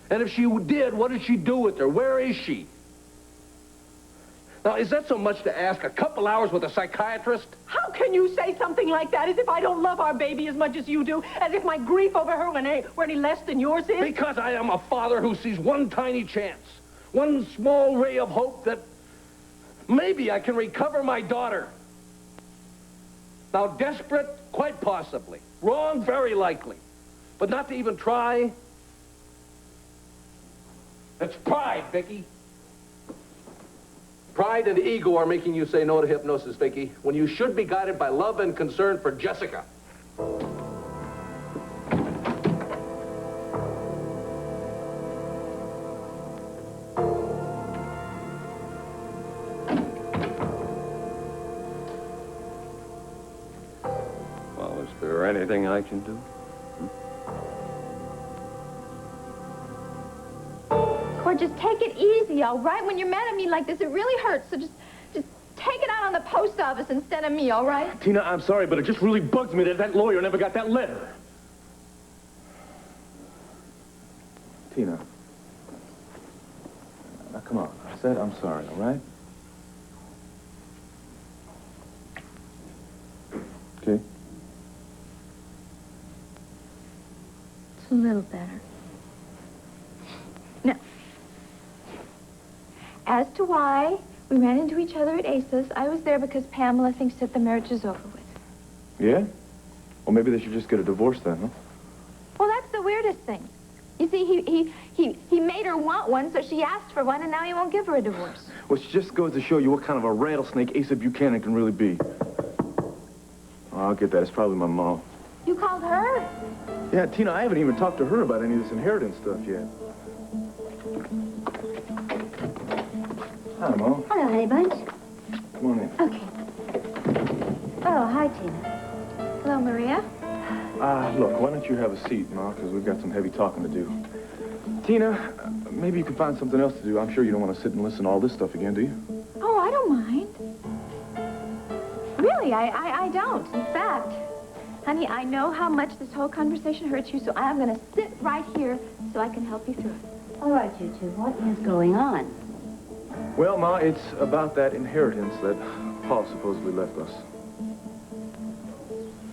And if she did, what did she do with her? Where is she? Now, is that so much to ask? A couple hours with a psychiatrist? How can you say something like that as if I don't love our baby as much as you do? As if my grief over her were any less than yours is? Because I am a father who sees one tiny chance, one small ray of hope that maybe I can recover my daughter. Now, desperate? Quite possibly. Wrong? Very likely. But not to even try? It's pride, Vicky. Pride and ego are making you say no to hypnosis, Vicky, when you should be guided by love and concern for Jessica. Well, is there anything I can do? Cord, just take it easy, all right? When you're mad at me like this, it really hurts. So just take it out on the post office instead of me, all right? Tina, I'm sorry, but it just really bugs me that lawyer never got that letter. Tina. Now, come on. I said I'm sorry, all right? Okay? It's a little better. Now, as to why we ran into each other at Asa's, I was there because Pamela thinks that the marriage is over with. Yeah? Well, maybe they should just get a divorce then, huh? Well, that's the weirdest thing. You see, he made her want one, so she asked for one, and now he won't give her a divorce. Well, it just goes to show you what kind of a rattlesnake Asa Buchanan can really be. Oh, I'll get that. It's probably my mom. You called her? Yeah, Tina, I haven't even talked to her about any of this inheritance stuff yet. Hi, Mom. Hello, honey bunch. Come on in. Okay. Oh, hi, Tina. Hello, Maria. Look, why don't you have a seat, Ma, because we've got some heavy talking to do. Tina, maybe you can find something else to do. I'm sure you don't want to sit and listen to all this stuff again, do you? Oh, I don't mind. Really, I don't. In fact, honey, I know how much this whole conversation hurts you, so I'm going to sit right here so I can help you through it. All right, you two. What is going on? Well, Ma, it's about that inheritance that Pa supposedly left us.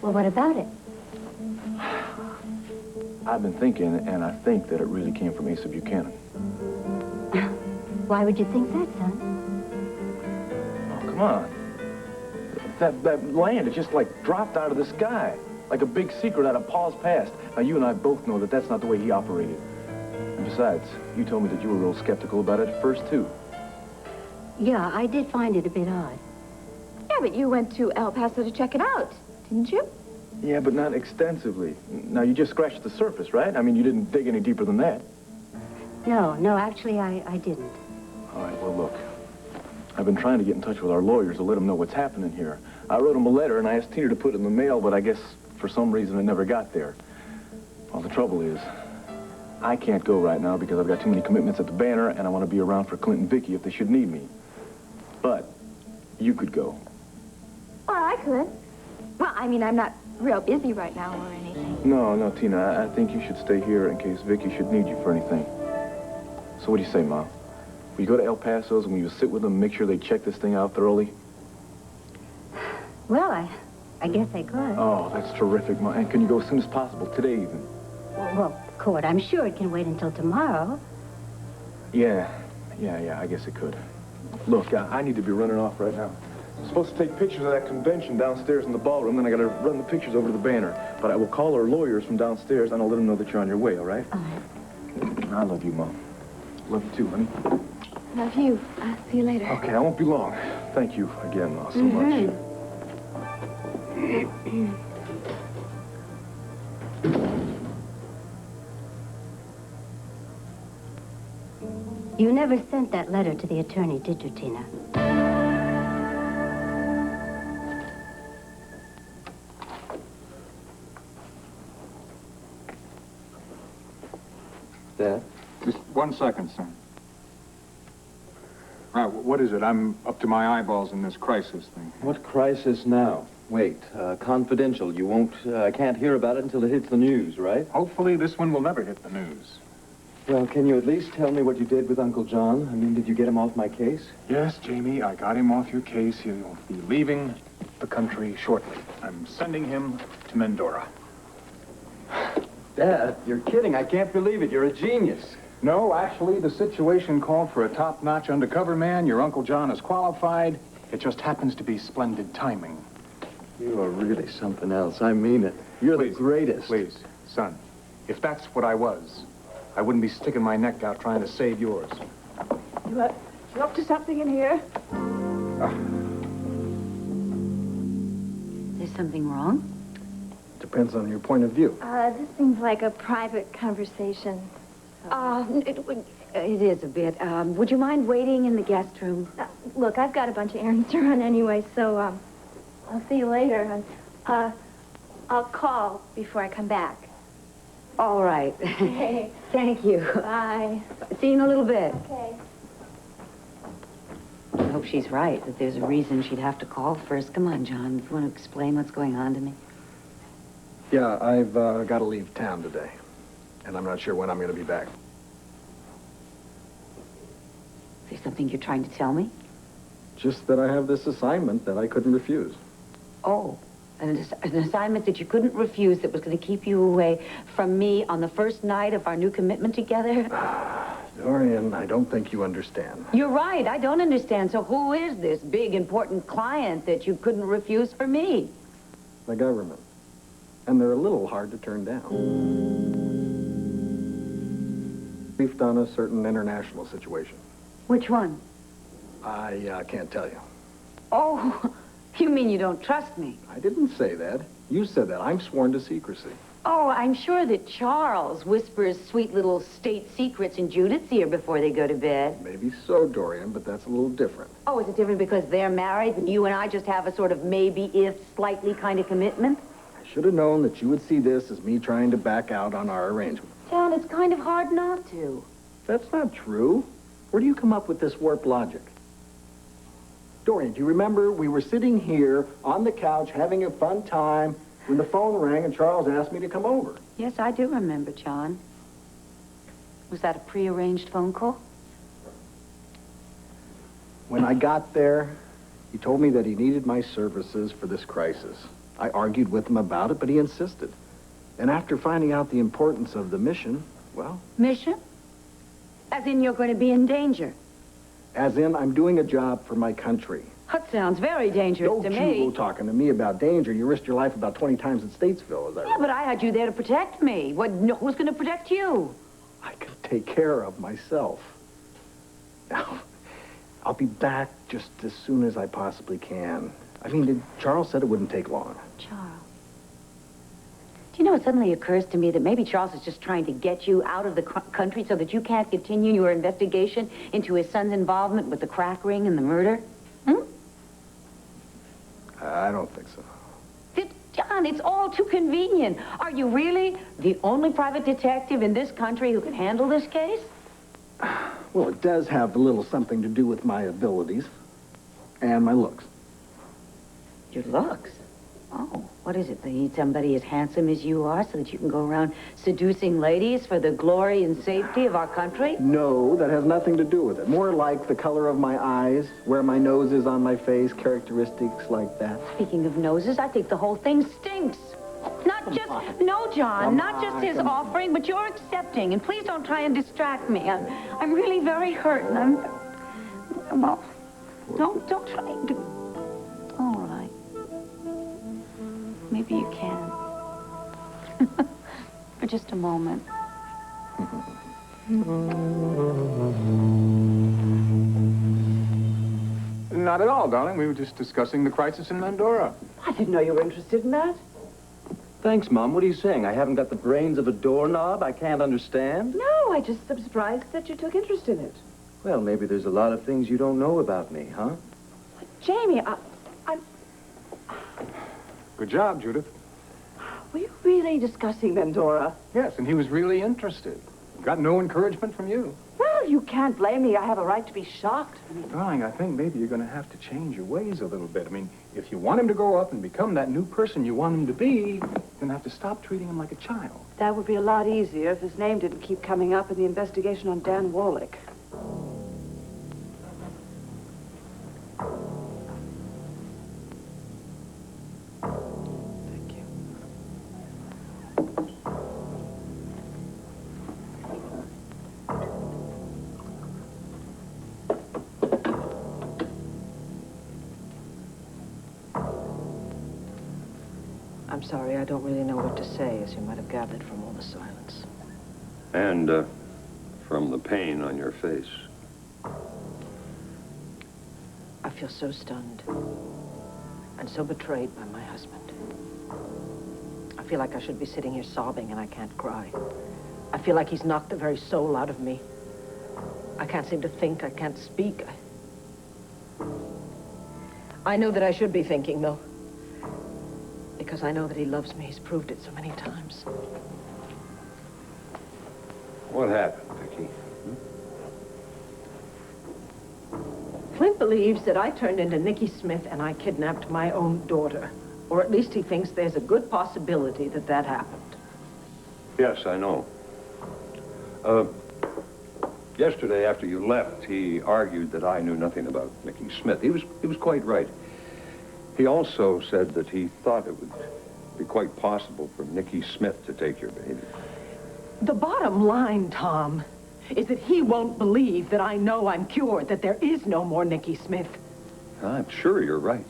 Well, what about it? I've been thinking, and I think that it really came from Asa Buchanan. Why would you think that, son? Oh, come on. That land, it just, like, dropped out of the sky. Like a big secret out of Pa's past. Now, you and I both know that that's not the way he operated. And besides, you told me that you were real skeptical about it at first, too. Yeah, I did find it a bit odd. Yeah, but you went to El Paso to check it out, didn't you? Yeah, but not extensively. Now, you just scratched the surface, right? I mean, you didn't dig any deeper than that. No, actually, I didn't. All right, well, look. I've been trying to get in touch with our lawyers to let them know what's happening here. I wrote them a letter, and I asked Tina to put it in the mail, but I guess for some reason it never got there. Well, the trouble is, I can't go right now because I've got too many commitments at the Banner, and I want to be around for Clint and Vicky if they should need me. But you could go. Well, I could. Well, I mean, I'm not real busy right now or anything. No, Tina, I think you should stay here in case Vicky should need you for anything. So what do you say, Mom? Will you go to El Paso's and will you sit with them and make sure they check this thing out thoroughly? Well, I guess I could. Oh, that's terrific, Mom. And can you go as soon as possible, today even? Well, Cord, I'm sure it can wait until tomorrow. Yeah, I guess it could. Look, I need to be running off right now. I'm supposed to take pictures of that convention downstairs in the ballroom, then I gotta run the pictures over to the Banner. But I will call our lawyers from downstairs and I'll let them know that you're on your way, all right? All right. I love you, Mom. Love you too, honey. Love you. I'll see you later. Okay, I won't be long. Thank you again, Ma, so much. You never sent that letter to the attorney, did you, Tina? Dad? Just 1 second, son. Right, what is it? I'm up to my eyeballs in this crisis thing. What crisis now? Wait, confidential. You won't, can't hear about it until it hits the news, right? Hopefully this one will never hit the news. Well, can you at least tell me what you did with Uncle John? I mean, did you get him off my case? Yes, Jamie, I got him off your case. He'll be leaving the country shortly. I'm sending him to Mendora. Dad, you're kidding. I can't believe it. You're a genius. No, actually, the situation called for a top-notch undercover man. Your Uncle John is qualified. It just happens to be splendid timing. You are really something else. I mean it. You're the greatest. Please, son, if that's what I was, I wouldn't be sticking my neck out trying to save yours. You up to something in here? Is something wrong? Depends on your point of view. This seems like a private conversation. It is a bit. Would you mind waiting in the guest room? Look, I've got a bunch of errands to run anyway, so, I'll see you later. I'll call before I come back. All right. Okay. Thank you. Bye. See you in a little bit. Okay. I hope she's right, that there's a reason she'd have to call first. Come on, John. You want to explain what's going on to me? Yeah, I've got to leave town today. And I'm not sure when I'm going to be back. Is there something you're trying to tell me? Just that I have this assignment that I couldn't refuse. Oh, an assignment that you couldn't refuse that was going to keep you away from me on the first night of our new commitment together? Dorian, I don't think you understand. You're right. I don't understand. So who is this big, important client that you couldn't refuse for me? The government. And they're a little hard to turn down. Briefed on a certain international situation. Which one? I can't tell you. Oh, you mean you don't trust me? I didn't say that. You said that. I'm sworn to secrecy. Oh, I'm sure that Charles whispers sweet little state secrets in Judith's ear before they go to bed. Maybe so, Dorian, but that's a little different. Oh, is it different because they're married and you and I just have a sort of maybe-if, slightly kind of commitment? I should have known that you would see this as me trying to back out on our arrangement. John, it's kind of hard not to. That's not true. Where do you come up with this warped logic? Dorian, do you remember we were sitting here on the couch having a fun time when the phone rang and Charles asked me to come over? Yes, I do remember, John. Was that a prearranged phone call? When I got there, he told me that he needed my services for this crisis. I argued with him about it, but he insisted. And after finding out the importance of the mission, well... Mission? As in you're going to be in danger? As in, I'm doing a job for my country. That sounds very dangerous to me. Don't you go talking to me about danger. You risked your life about 20 times in Statesville, as I Yeah, but I had you there to protect me. Who's going to protect you? I can take care of myself. Now, I'll be back just as soon as I possibly can. I mean, Charles said it wouldn't take long. Charles. Do you know, it suddenly occurs to me that maybe Charles is just trying to get you out of the country so that you can't continue your investigation into his son's involvement with the crack ring and the murder? I don't think so. John, it's all too convenient. Are you really the only private detective in this country who can handle this case? Well, it does have a little something to do with my abilities and my looks. Your looks? Oh, what is it? They need somebody as handsome as you are so that you can go around seducing ladies for the glory and safety of our country? No, that has nothing to do with it. More like the color of my eyes, where my nose is on my face, characteristics like that. Speaking of noses, I think the whole thing stinks. No, John, not just his offering, but you're accepting. And please don't try and distract me. I'm really very hurt, and well, don't try to... All right. Maybe you can. For just a moment. Not at all, darling. We were just discussing the crisis in Mandora. I didn't know you were interested in that. Thanks, Mom. What are you saying? I haven't got the brains of a doorknob? I can't understand? No, I just am surprised that you took interest in it. Well, maybe there's a lot of things you don't know about me, huh? Jamie, I'm... Good job, Judith. Were you really discussing Mandora? Yes, and he was really interested. Got no encouragement from you. Well, you can't blame me. I have a right to be shocked. Darling, I think maybe you're going to have to change your ways a little bit. I mean, if you want him to grow up and become that new person you want him to be, you're going to have to stop treating him like a child. That would be a lot easier if his name didn't keep coming up in the investigation on Dan Warlick. I'm sorry, I don't really know what to say, as you might have gathered from all the silence. And, from the pain on your face. I feel so stunned and so betrayed by my husband. I feel like I should be sitting here sobbing and I can't cry. I feel like he's knocked the very soul out of me. I can't seem to think, I can't speak. I know that I should be thinking, though. Because I know that he loves me. He's proved it so many times. What happened, Vicky? Clint believes that I turned into Nicky Smith and I kidnapped my own daughter. Or at least he thinks there's a good possibility that that happened. Yes, I know. Yesterday, after you left, he argued that I knew nothing about Nicky Smith. He was quite right. He also said that he thought it would be quite possible for Nicky Smith to take your baby. The bottom line, Tom, is that he won't believe that I know I'm cured, that there is no more Nicky Smith. I'm sure you're right.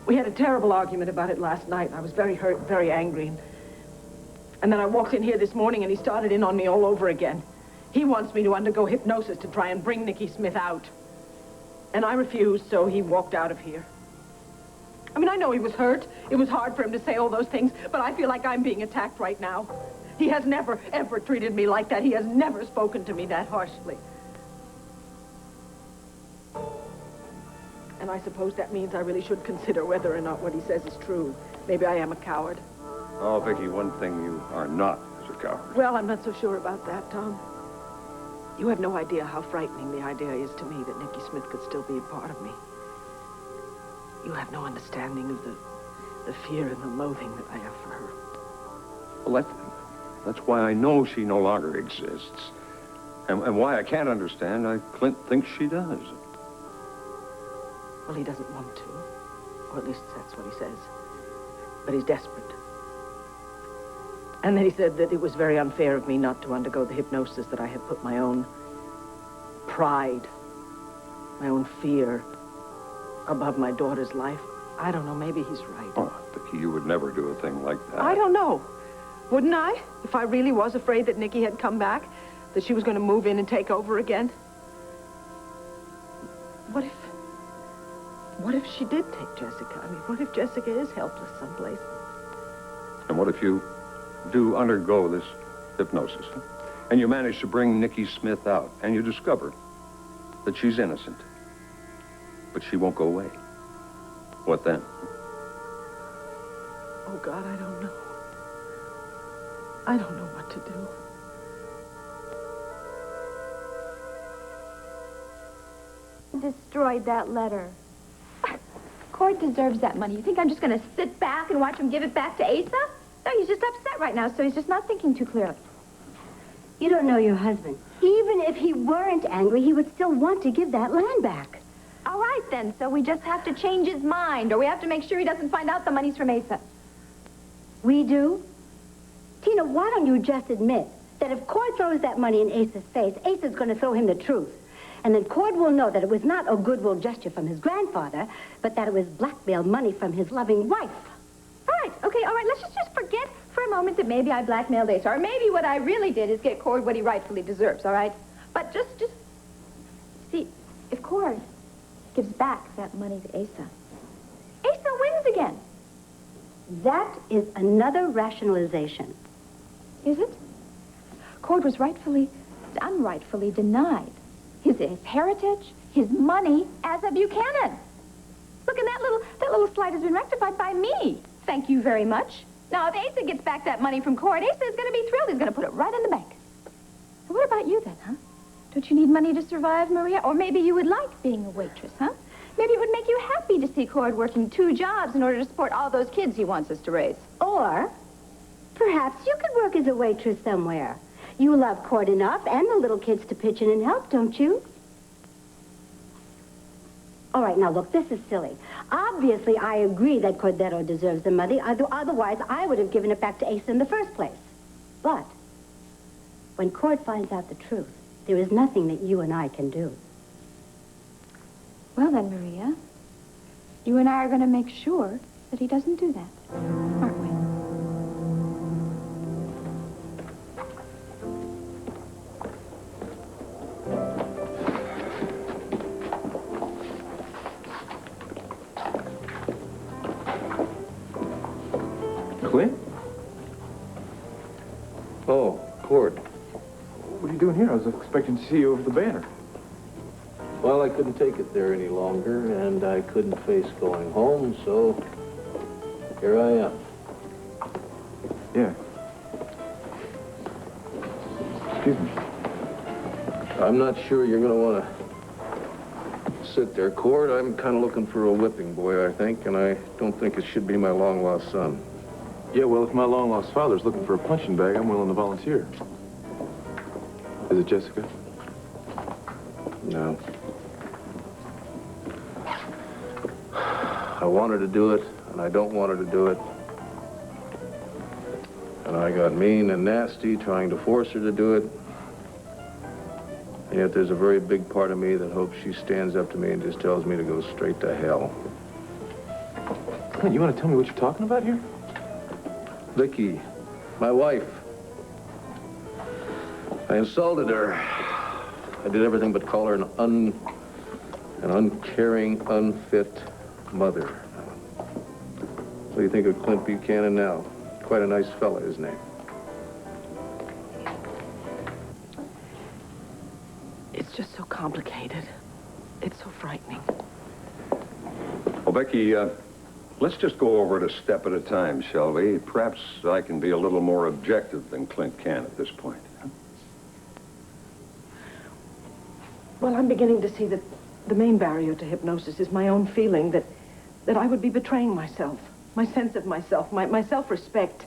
We had a terrible argument about it last night. I was very hurt, very angry. And then I walked in here this morning and he started in on me all over again. He wants me to undergo hypnosis to try and bring Nicky Smith out. And I refused, so he walked out of here. I mean, I know he was hurt. It was hard for him to say all those things, but I feel like I'm being attacked right now. He has never, ever treated me like that. He has never spoken to me that harshly. And I suppose that means I really should consider whether or not what he says is true. Maybe I am a coward. Oh, Vicki, one thing you are not is a coward. Well, I'm not so sure about that, Tom. You have no idea how frightening the idea is to me that Nicky Smith could still be a part of me. You have no understanding of the fear and the loathing that I have for her. Well, that's why I know she no longer exists. And why I can't understand, Clint thinks she does. Well, he doesn't want to. Or at least that's what he says. But he's desperate. And then he said that it was very unfair of me not to undergo the hypnosis, that I had put my own pride, my own fear above my daughter's life. I don't know, maybe he's right. Oh, Vicki, you would never do a thing like that. I don't know. Wouldn't I? If I really was afraid that Nicky had come back, that she was going to move in and take over again? What if she did take Jessica? I mean, what if Jessica is helpless someplace? And what if you do undergo this hypnosis, and you manage to bring Nicky Smith out, and you discover that she's innocent, but she won't go away? What then? Oh, God, I don't know. I don't know what to do. Destroyed that letter. Cord deserves that money. You think I'm just going to sit back and watch him give it back to Asa? No, he's just upset right now, so he's just not thinking too clearly. You don't know your husband. Even if he weren't angry, he would still want to give that land back. All right, then, so we just have to change his mind, or we have to make sure he doesn't find out the money's from Asa. We do? Tina, why don't you just admit that if Cord throws that money in Asa's face, Asa's going to throw him the truth. And then Cord will know that it was not a goodwill gesture from his grandfather, but that it was blackmail money from his loving wife. All right, let's just forget for a moment that maybe I blackmailed Asa, or maybe what I really did is get Cord what he rightfully deserves, all right? But just see, if Cord gives back that money to Asa, Asa wins again. That is another rationalization. Is it? Cord was unrightfully denied his heritage, his money as a Buchanan. Look, and that little slight has been rectified by me. Thank you very much. Now, if Asa gets back that money from Cord, Asa is going to be thrilled. He's going to put it right in the bank. So what about you then, huh? Don't you need money to survive, Maria? Or maybe you would like being a waitress, huh? Maybe it would make you happy to see Cord working 2 jobs in order to support all those kids he wants us to raise. Or perhaps you could work as a waitress somewhere. You love Cord enough and the little kids to pitch in and help, don't you? All right, now, look, this is silly. Obviously, I agree that Cordero deserves the money. Otherwise, I would have given it back to Asa in the first place. But when Cord finds out the truth, there is nothing that you and I can do. Well then, Maria, you and I are going to make sure that he doesn't do that, aren't we? Clint? Oh, Cord. What are you doing here? I was expecting to see you over the banner. Well, I couldn't take it there any longer, and I couldn't face going home, so here I am. Yeah. Excuse me. I'm not sure you're going to want to sit there, Cord. I'm kind of looking for a whipping boy, I think, and I don't think it should be my long-lost son. Yeah, well, if my long-lost father's looking for a punching bag, I'm willing to volunteer. Is it Jessica? No. I want her to do it, and I don't want her to do it. And I got mean and nasty trying to force her to do it. And yet there's a very big part of me that hopes she stands up to me and just tells me to go straight to hell. Clint, you want to tell me what you're talking about here? Vicky, my wife. I insulted her. I did everything but call her an uncaring, unfit mother. What do you think of Clint Buchanan now? Quite a nice fella, isn't he? It's just so complicated. It's so frightening. Well, Becky, let's just go over it a step at a time, shall we? Perhaps I can be a little more objective than Clint can at this point. Well, I'm beginning to see that the main barrier to hypnosis is my own feeling that I would be betraying myself, my sense of myself, my self-respect.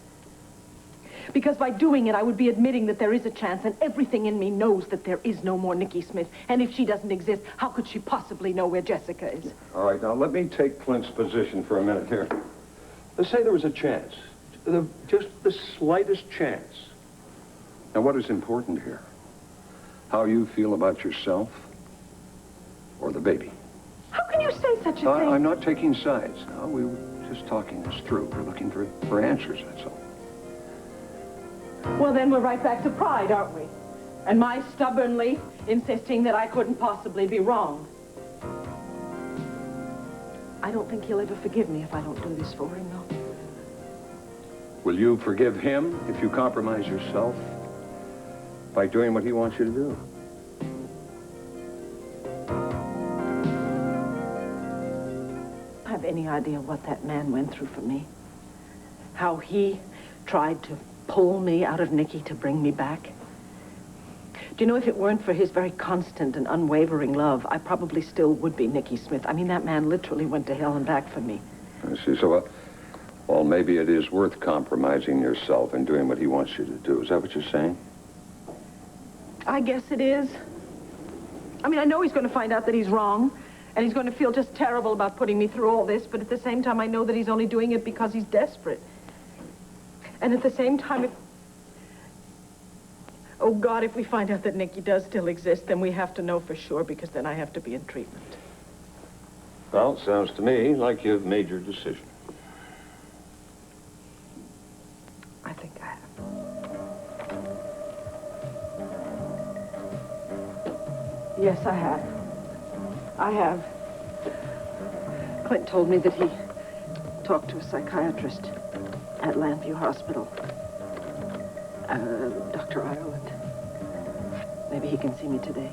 Because by doing it, I would be admitting that there is a chance, and everything in me knows that there is no more Nikki Smith. And if she doesn't exist, how could she possibly know where Jessica is? All right, now let me take Clint's position for a minute here. Let's say there was a chance, just the slightest chance. Now, what is important here? How you feel about yourself or the baby? How can you say such a thing? I'm not taking sides. No, we were just talking this through. We're looking for answers, that's all. Well, then we're right back to pride, aren't we? And my stubbornly insisting that I couldn't possibly be wrong. I don't think he'll ever forgive me if I don't do this for him, though. Will you forgive him if you compromise yourself by doing what he wants you to do? I have any idea what that man went through for me. How he tried to pull me out of Nikki to bring me back. Do you know, if it weren't for his very constant and unwavering love, I probably still would be Nikki Smith. I mean, that man literally went to hell and back for me. I see. So, well, maybe it is worth compromising yourself and doing what he wants you to do. Is that what you're saying? I guess it is. I mean, I know he's going to find out that he's wrong, and he's going to feel just terrible about putting me through all this, but at the same time, I know that he's only doing it because he's desperate. And at the same time, oh, God, if we find out that Nikki does still exist, then we have to know for sure, because then I have to be in treatment. Well, sounds to me like you've made your decision. I think I have. Yes, I have. I have. Clint told me that he talked to a psychiatrist at Landview Hospital. Dr. Ireland. Maybe he can see me today.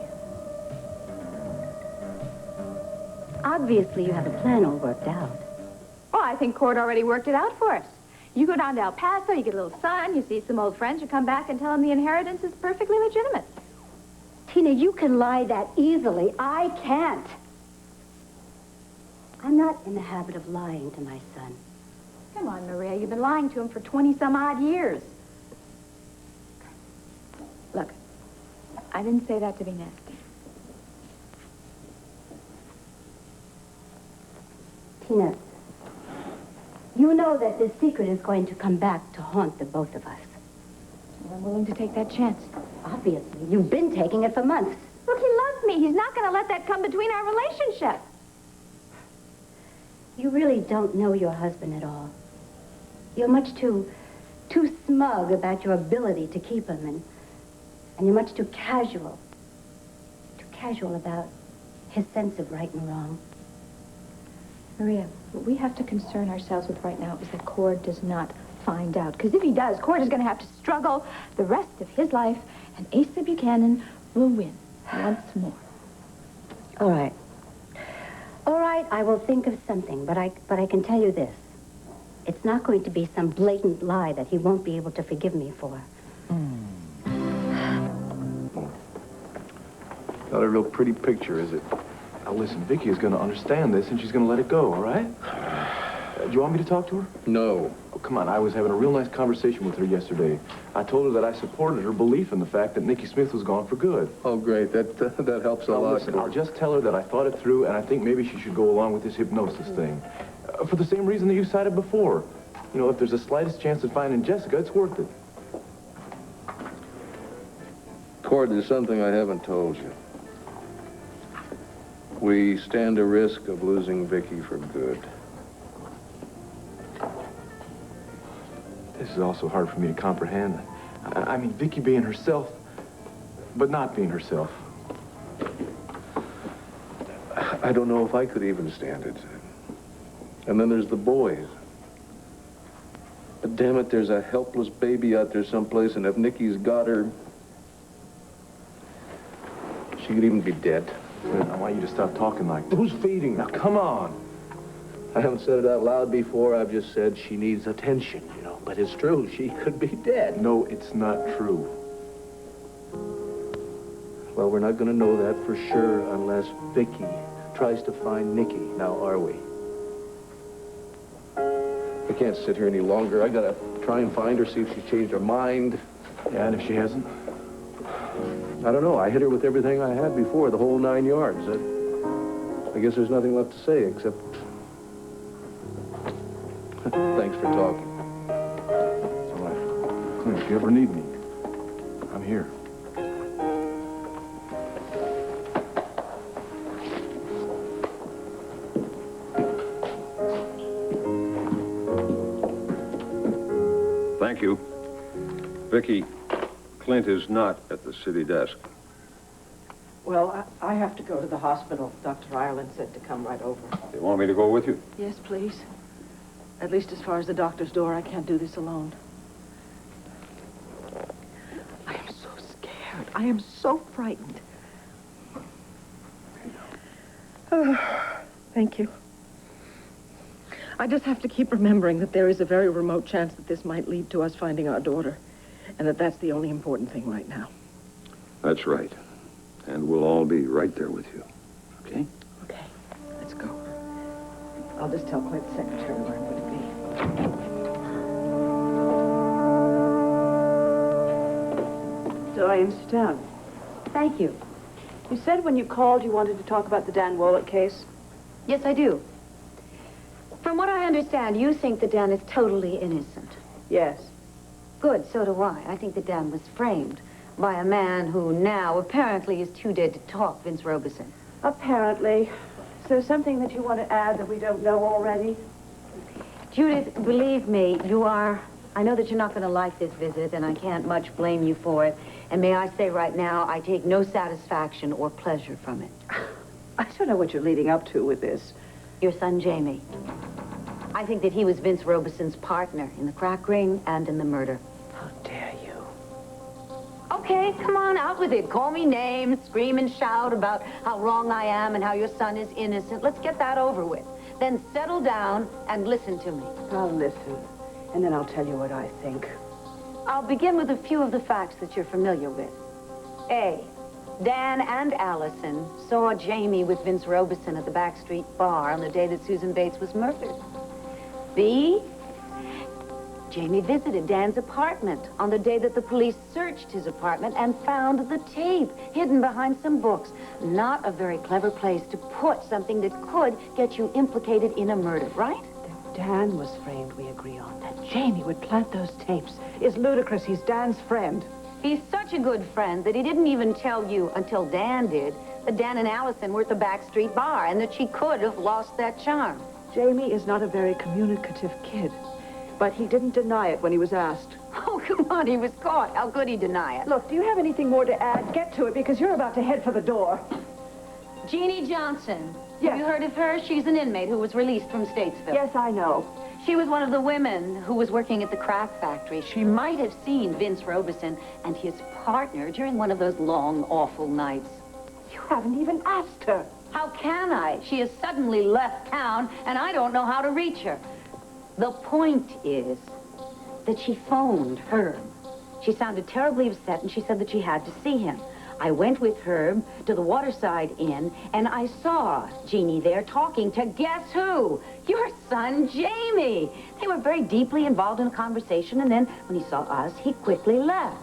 Obviously, you have a plan all worked out. Oh, I think Cord already worked it out for us. You go down to El Paso, you get a little sun, you see some old friends, you come back and tell them the inheritance is perfectly legitimate. Tina, you can lie that easily. I can't. I'm not in the habit of lying to my son. Come on, Maria, you've been lying to him for 20-some-odd years. Look, I didn't say that to be nasty. Tina, you know that this secret is going to come back to haunt the both of us. Well, I'm willing to take that chance. Obviously, you've been taking it for months. Look, he loves me. He's not going to let that come between our relationship. You really don't know your husband at all. You're much too smug about your ability to keep him, and you're much too casual about his sense of right and wrong. Maria, what we have to concern ourselves with right now is that Cord does not find out. Because if he does, Cord is going to have to struggle the rest of his life, and Asa Buchanan will win once more. All right. All right, I will think of something, but I can tell you this. It's not going to be some blatant lie that he won't be able to forgive me for. Not a real pretty picture, is it? Now listen, Vicky is going to understand this, and she's going to let it go, all right? Do you want me to talk to her? No. Oh, come on, I was having a real nice conversation with her yesterday. I told her that I supported her belief in the fact that Nicky Smith was gone for good. Oh, great. That helps a lot. Listen, I'll just tell her that I thought it through, and I think maybe she should go along with this hypnosis thing. For the same reason that you cited before. You know, if there's the slightest chance of finding Jessica, it's worth it. Cord, there's something I haven't told you. We stand a risk of losing Vicky for good. This is also hard for me to comprehend. I mean, Vicky being herself, but not being herself. I don't know if I could even stand it. And then there's the boys. But damn it, there's a helpless baby out there someplace, and if Nicky's got her, she could even be dead. I want you to stop talking like that. Who's feeding? Now, come on. I haven't said it out loud before. I've just said she needs attention, you know. But it's true. She could be dead. No, it's not true. Well, we're not going to know that for sure unless Vicky tries to find Nicky. Now, are we? I can't sit here any longer. I got to try and find her, see if she's changed her mind. Yeah, and if she hasn't? I don't know. I hit her with everything I had before, the whole 9 yards. I guess there's nothing left to say except... Thanks for talking. It's all right. Clint, if you ever need me, I'm here. Thank you. Vicky, Clint is not at the city desk. Well, I have to go to the hospital. Dr. Ireland said to come right over. You want me to go with you? Yes, please. At least as far as the doctor's door, I can't do this alone. I am so scared. I am so frightened. Oh, thank you. I just have to keep remembering that there is a very remote chance that this might lead to us finding our daughter, and that that's the only important thing right now. That's right. And we'll all be right there with you. Okay? Okay, let's go. I'll just tell Clint's secretary where I'm going to be. So I am sit down. Thank you. You said when you called you wanted to talk about the Dan Woltl case? Yes, I do. From what I understand, you think that Dan is totally innocent. Yes. Good, so do I. I think that Dan was framed by a man who now apparently is too dead to talk, Vince Robeson. Apparently. Is there something that you want to add that we don't know already? Judith, believe me, I know that you're not going to like this visit, and I can't much blame you for it. And may I say right now, I take no satisfaction or pleasure from it. I don't know what you're leading up to with this. Your son, Jamie. I think that he was Vince Robeson's partner in the crack ring and in the murder. How dare you? Okay, come on, out with it. Call me names, scream and shout about how wrong I am and how your son is innocent. Let's get that over with. Then settle down and listen to me. I'll listen, and then I'll tell you what I think. I'll begin with a few of the facts that you're familiar with. A, Dan and Allison saw Jamie with Vince Robeson at the Backstreet Bar on the day that Susan Bates was murdered. B, Jamie visited Dan's apartment on the day that the police searched his apartment and found the tape hidden behind some books. Not a very clever place to put something that could get you implicated in a murder, right? That Dan was framed, we agree on. That Jamie would plant those tapes is ludicrous. He's Dan's friend. He's such a good friend that he didn't even tell you until Dan did that Dan and Allison were at the Backstreet Bar and that she could have lost that charm. Jamie is not a very communicative kid, but he didn't deny it when he was asked. Oh, come on, he was caught. How could he deny it? Look, do you have anything more to add? Get to it, because you're about to head for the door. Jeannie Johnson. Yes. Have you heard of her? She's an inmate who was released from Statesville. Yes, I know. She was one of the women who was working at the crack factory. She might have seen Vince Robeson and his partner during one of those long, awful nights. You haven't even asked her. How can I? She has suddenly left town, and I don't know how to reach her. The point is that she phoned Herb. She sounded terribly upset, and she said that she had to see him. I went with Herb to the Waterside Inn, and I saw Jeannie there talking to guess who? Your son, Jamie. They were very deeply involved in a conversation, and then when he saw us, he quickly left.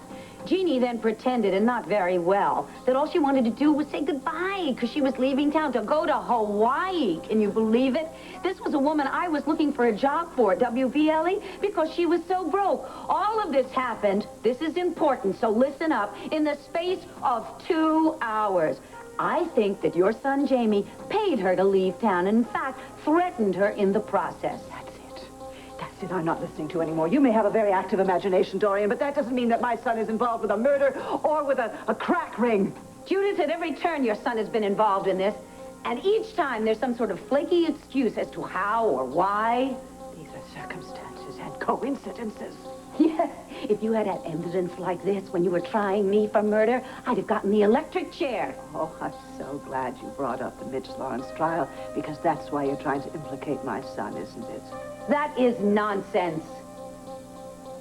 Jeannie then pretended, and not very well, that all she wanted to do was say goodbye because she was leaving town to go to Hawaii. Can you believe it? This was a woman I was looking for a job for at WVLE because she was so broke. All of this happened, this is important, so listen up, in the space of 2 hours. I think that your son, Jamie, paid her to leave town and, in fact, threatened her in the process. That's it, I'm not listening to anymore. You may have a very active imagination, Dorian, but that doesn't mean that my son is involved with a murder or with a crack ring. Judith, at every turn your son has been involved in this, and each time there's some sort of flaky excuse as to how or why. These are circumstances and coincidences. Yes, if you had had evidence like this when you were trying me for murder, I'd have gotten the electric chair. Oh, I'm so glad you brought up the Mitch Lawrence trial, because that's why you're trying to implicate my son, isn't it? That is nonsense.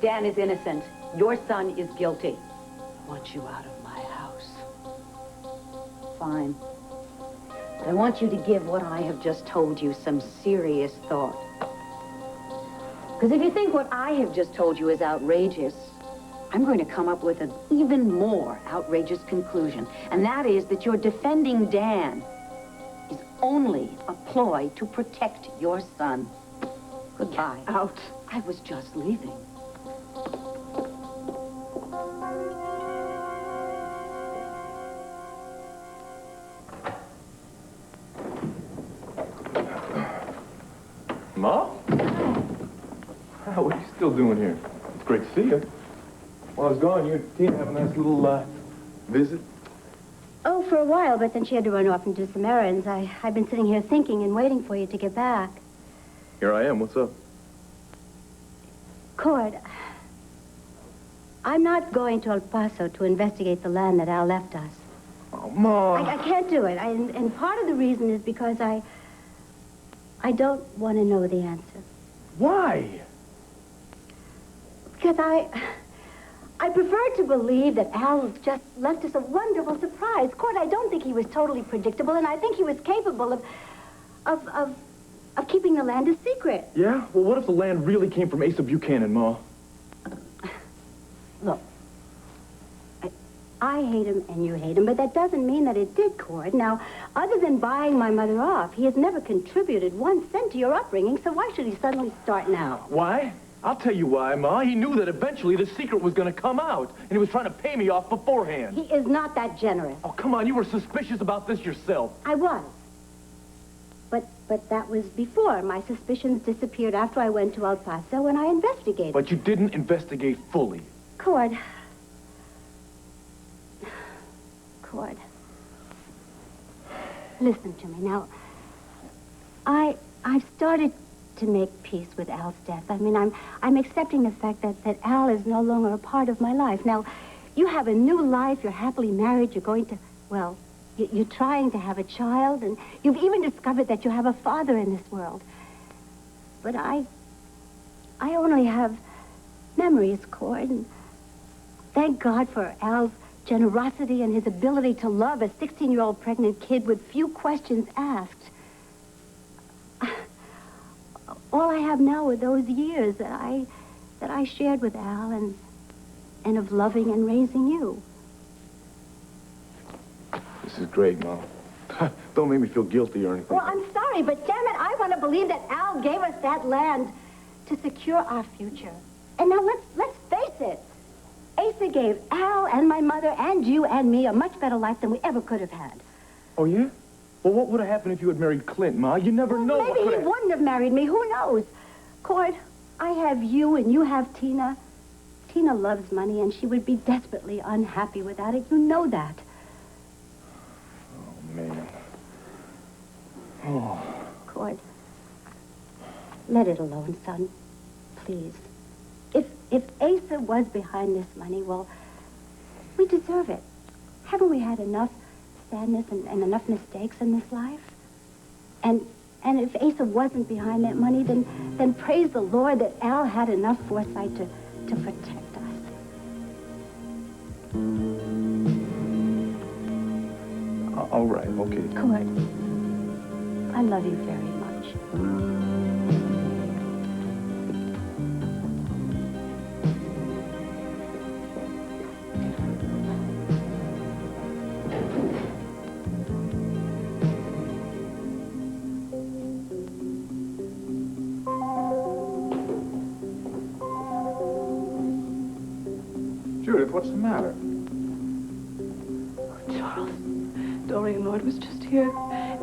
Dan is innocent. Your son is guilty. I want you out of my house. Fine. But I want you to give what I have just told you some serious thought. Because if you think what I have just told you is outrageous, I'm going to come up with an even more outrageous conclusion. And that is that you're defending Dan is only a ploy to protect your son. Goodbye. Get out. I was just leaving. Ma? Hi, what are you still doing here? It's great to see you. While I was gone, you and Tina have a nice little, visit? Oh, for a while, but then she had to run off and do some errands. I've been sitting here thinking and waiting for you to get back. Here I am. What's up? Cord, I'm not going to El Paso to investigate the land that Al left us. Oh, Ma. I can't do it. And part of the reason is because I don't want to know the answer. Why? Because I prefer to believe that Al just left us a wonderful surprise. Cord, I don't think he was totally predictable, and I think he was capable of keeping the land a secret. Yeah? Well, what if the land really came from Asa Buchanan, Ma? Look, I hate him and you hate him, but that doesn't mean that it did, Cord. Now, other than buying my mother off, he has never contributed 1 cent to your upbringing, so why should he suddenly start now? Why? I'll tell you why, Ma. He knew that eventually the secret was going to come out, and he was trying to pay me off beforehand. He is not that generous. Oh, come on. You were suspicious about this yourself. I was. But that was before. My suspicions disappeared after I went to El Paso and I investigated. But you didn't investigate fully. Cord, listen to me. Now, I've started to make peace with Al's death. I mean, I'm accepting the fact that Al is no longer a part of my life. Now, you have a new life, you're happily married, you're going to, well, you're trying to have a child, and you've even discovered that you have a father in this world. But I only have memories, Cord, and thank God for Al's generosity and his ability to love a 16-year-old pregnant kid with few questions asked. All I have now are those years that I shared with Al and of loving and raising you. This is great, Mom. Don't make me feel guilty or anything. Well, I'm sorry, but damn it, I want to believe that Al gave us that land to secure our future. And now let's face it. Asa gave Al and my mother and you and me a much better life than we ever could have had. Oh, yeah? Well, what would have happened if you had married Clint, Ma? You never know what Maybe could he have... wouldn't have married me. Who knows? Cord, I have you and you have Tina. Tina loves money, and she would be desperately unhappy without it. You know that. Oh, man. Oh. Cord, let it alone, son. Please. If Asa was behind this money, well, we deserve it. Haven't we had enough sadness and enough mistakes in this life? And if Asa wasn't behind that money, then praise the Lord that Al had enough foresight to protect us. Okay. Cord, I love you very much. Judith, what's the matter? Charles, Doreen Lord was just here,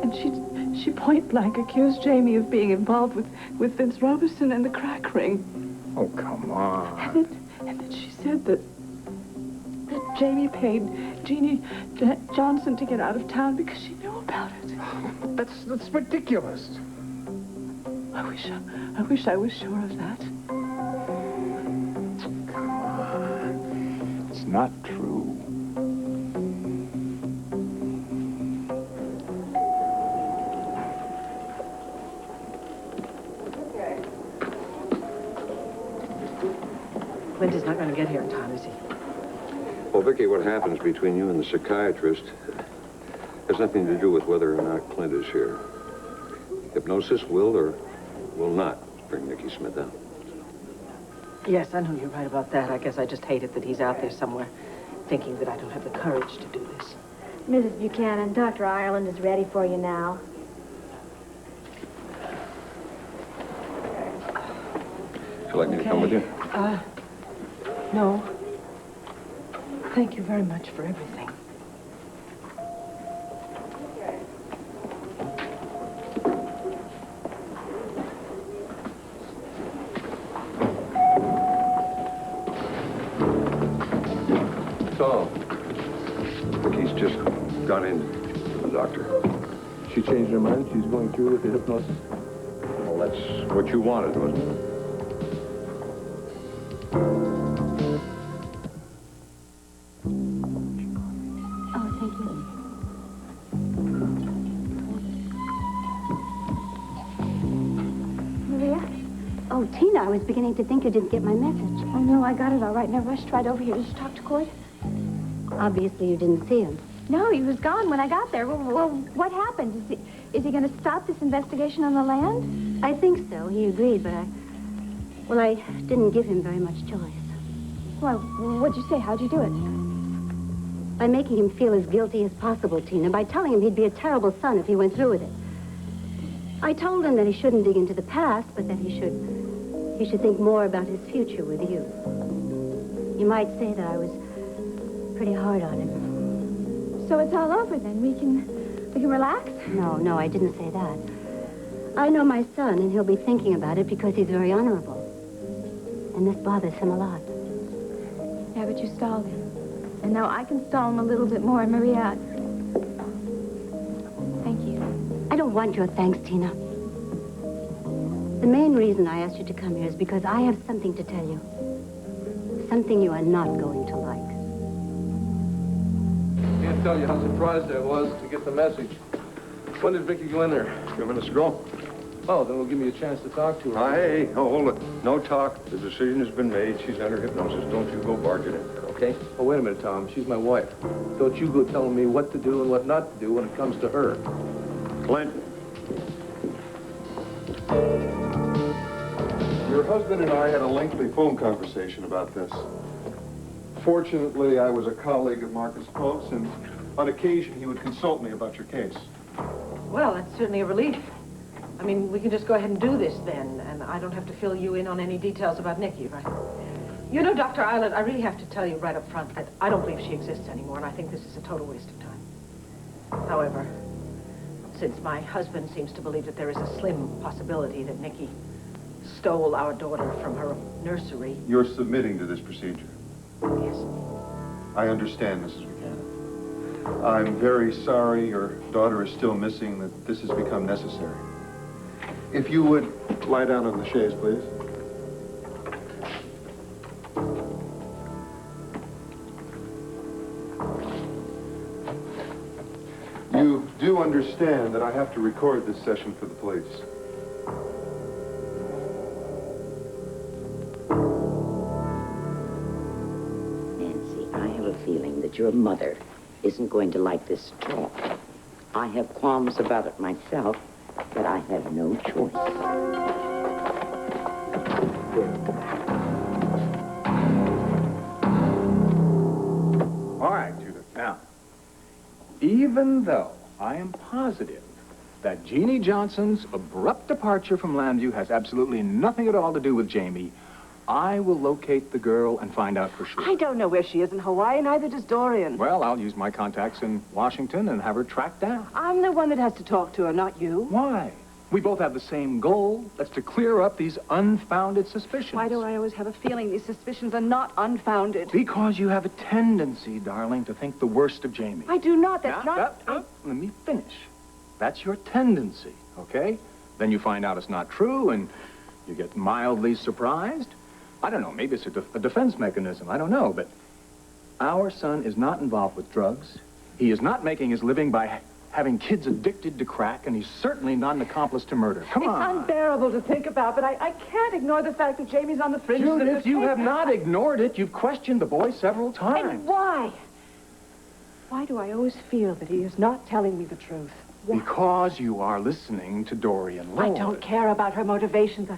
and she point blank accused Jamie of being involved with Vince Robertson and the crack ring. Oh, come on. And then she said that Jamie paid Jeannie Johnson to get out of town because she knew about it. That's ridiculous. I wish I was sure of that. It's not true. Clint is not going to get here in time, is he? Well, Vicky, what happens between you and the psychiatrist has nothing to do with whether or not Clint is here. Hypnosis will or will not bring Nicky Smith out. Yes, I know you're right about that. I guess I just hate it that he's out there somewhere thinking that I don't have the courage to do this. Mrs. Buchanan, Dr. Ireland is ready for you now. Would you like me to come with you? No. Thank you very much for everything. Tom, Vicky's just gone in to the doctor. She changed her mind? She's going through with the hypnosis? Well, that's what you wanted, wasn't it? Oh, thank you. Maria? Oh, Tina, I was beginning to think you didn't get my message. Oh, no, I got it all right, and I rushed right over here. Did you talk to Cord? Obviously, you didn't see him. No, he was gone when I got there. Well, what happened? Is he going to stop this investigation on the land? I think so. He agreed, but I didn't give him very much choice. Well, what'd you say? How'd you do it? By making him feel as guilty as possible, Tina, by telling him he'd be a terrible son if he went through with it. I told him that he shouldn't dig into the past, but that he should think more about his future with you. You might say that I was pretty hard on him. So it's all over then? We can relax? No, I didn't say that. I know my son, and he'll be thinking about it because he's very honorable. And this bothers him a lot. Yeah, but you stalled him. And now I can stall him a little bit more, Maria. Thank you. I don't want your thanks, Tina. The main reason I asked you to come here is because I have something to tell you. Something you are not going to like. Can't tell you how surprised I was to get the message. When did Vicky go in there? A few minutes ago. Oh, then it'll give me a chance to talk to her. Hey, hold it. No talk. The decision has been made. She's under hypnosis. Don't you go barging in, okay? Oh, wait a minute, Tom. She's my wife. Don't you go telling me what to do and what not to do when it comes to her. Clint. Your husband and I had a lengthy phone conversation about this. Fortunately, I was a colleague of Marcus Pope's, and on occasion he would consult me about your case. Well, that's certainly a relief. I mean, we can just go ahead and do this then, and I don't have to fill you in on any details about Nikki, right? You know, Dr. Island, I really have to tell you right up front that I don't believe she exists anymore, and I think this is a total waste of time. However, since my husband seems to believe that there is a slim possibility that Nikki stole our daughter from her nursery. You're submitting to this procedure. Yes. I understand, Mrs. Buchanan. I'm very sorry your daughter is still missing, that this has become necessary. If you would lie down on the chaise, please. You do understand that I have to record this session for the police. Nancy, I have a feeling that your mother isn't going to like this talk. I have qualms about it myself, but I have no choice. All right, Judith. Now, even though I am positive that Jeannie Johnson's abrupt departure from Llanview has absolutely nothing at all to do with Jamie, I will locate the girl and find out for sure. I don't know where she is in Hawaii, neither does Dorian. Well, I'll use my contacts in Washington and have her tracked down. I'm the one that has to talk to her, not you. Why? We both have the same goal. That's to clear up these unfounded suspicions. Why do I always have a feeling these suspicions are not unfounded? Because you have a tendency, darling, to think the worst of Jamie. I do not. That's not... Let me finish. That's your tendency, okay? Then you find out it's not true, and you get mildly surprised. I don't know, maybe it's a defense mechanism. I don't know, but our son is not involved with drugs. He is not making his living by having kids addicted to crack, and he's certainly not an accomplice to murder. Come on. It's unbearable to think about, but I can't ignore the fact that Jamie's on the fringes of the Judith, you have not ignored it. You've questioned the boy several times. And why? Why do I always feel that he is not telling me the truth? Why? Because you are listening to Dorian Lord. I don't care about her motivations.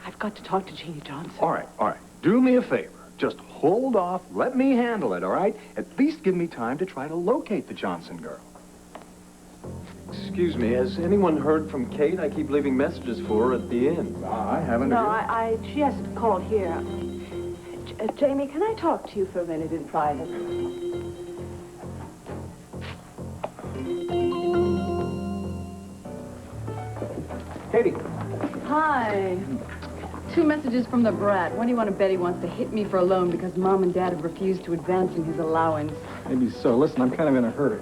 I've got to talk to Jeannie Johnson. All right. Do me a favor. Just hold off. Let me handle it, all right? At least give me time to try to locate the Johnson girl. Excuse me, has anyone heard from Kate? I keep leaving messages for her at the inn. I haven't. No, she hasn't called here. Jamie, can I talk to you for a minute in private? Katie. Hi. 2 messages from the brat. One, do you want to bet he wants to hit me for a loan because Mom and Dad have refused to advance him his allowance? Maybe so. Listen, I'm kind of in a hurry.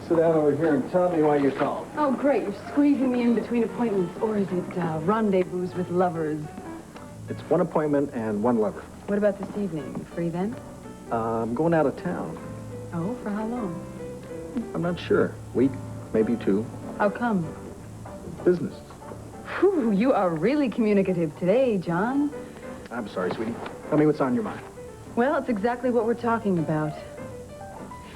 Sit down over here and tell me why you called. Oh, great. You're squeezing me in between appointments. Or is it rendezvous with lovers? It's 1 appointment and 1 lover. What about this evening? You free then? I'm going out of town. Oh, for how long? I'm not sure. Week, maybe 2. How come? Business. Whew, you are really communicative today, John. I'm sorry, sweetie. Tell me what's on your mind. Well, it's exactly what we're talking about.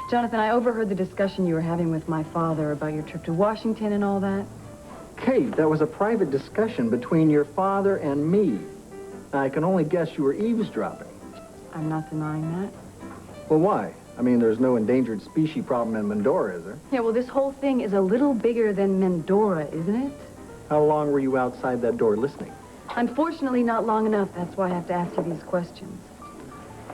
Jonathan, I overheard the discussion you were having with my father about your trip to Washington and all that. Kate, that was a private discussion between your father and me. I can only guess you were eavesdropping. I'm not denying that. Well, why? I mean, there's no endangered species problem in Mendora, is there? Yeah, well, this whole thing is a little bigger than Mendora, isn't it? How long were you outside that door listening? Unfortunately, not long enough. That's why I have to ask you these questions.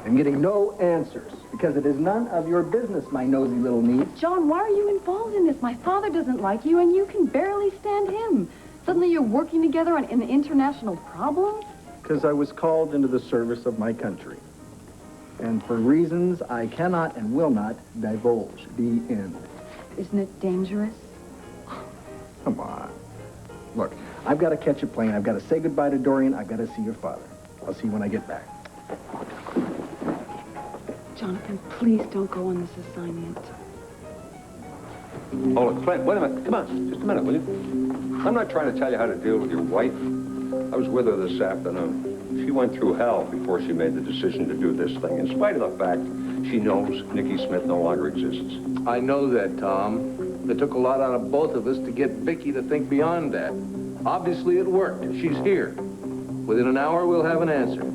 I'm getting no answers, because it is none of your business, my nosy little niece. John, why are you involved in this? My father doesn't like you, and you can barely stand him. Suddenly you're working together on an international problem? Because I was called into the service of my country. And for reasons I cannot and will not divulge. The end. Isn't it dangerous? Come on. Look, I've got to catch a plane. I've got to say goodbye to Dorian. I've got to see your father. I'll see you when I get back. Jonathan, please don't go on this assignment. Oh, Clint, wait a minute. Come on, just a minute, will you? I'm not trying to tell you how to deal with your wife. I was with her this afternoon. She went through hell before she made the decision to do this thing, in spite of the fact she knows Nicky Smith no longer exists. I know that, Tom. It took a lot out of both of us to get Vicky to think beyond that. Obviously, it worked. She's here. Within an hour, we'll have an answer.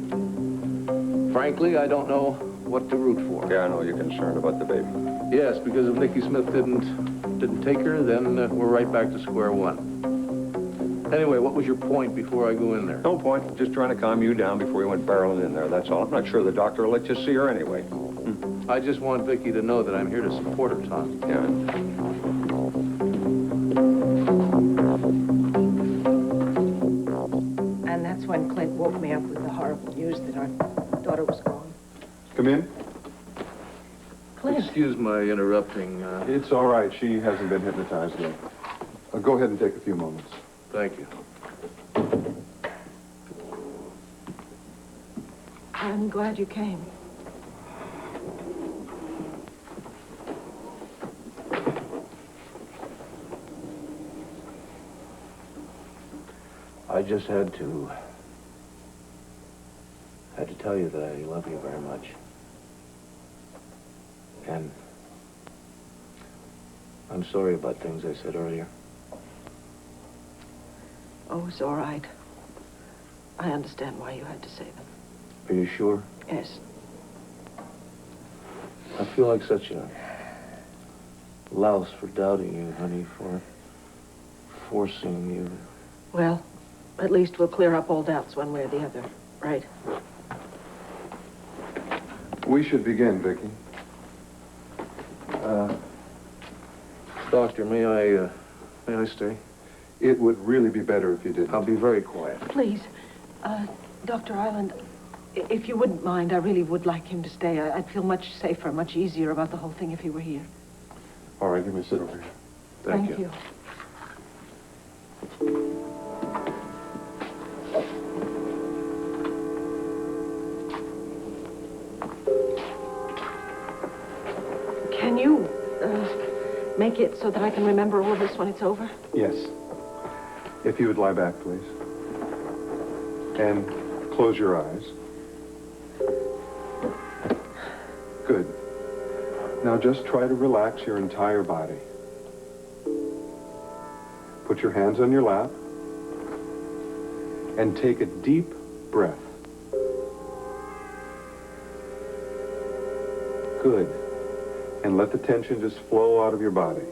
Frankly, I don't know what to root for. Yeah, I know you're concerned about the baby. Yes, because if Nicky Smith didn't take her, then we're right back to square one. Anyway, what was your point before I go in there? No point. Just trying to calm you down before you went barreling in there, that's all. I'm not sure the doctor will let you see her anyway. I just want Vicky to know that I'm here to support her, Tom. Yeah. And that's when Clint woke me up with the horrible news that our daughter was gone. Come in. Clint. Excuse my interrupting. It's all right. She hasn't been hypnotized yet. Go ahead and take a few moments. Thank you. I'm glad you came. I just had to tell you that I love you very much. And I'm sorry about things I said earlier. Oh, it's all right. I understand why you had to say them. Are you sure? Yes. I feel like such a louse for doubting you, honey, for forcing you. Well, at least we'll clear up all doubts one way or the other, right? We should begin, Vicky. Doctor, may I stay? It would really be better if you didn't. I'll be very quiet. Please, Dr. Ireland, if you wouldn't mind, I really would like him to stay. I'd feel much safer, much easier about the whole thing if he were here. All right, let me sit over here. Thank you. Can you make it so that I can remember all of this when it's over? Yes. If you would lie back, please. And close your eyes. Good. Now just try to relax your entire body. Put your hands on your lap and take a deep breath. Good. And let the tension just flow out of your body.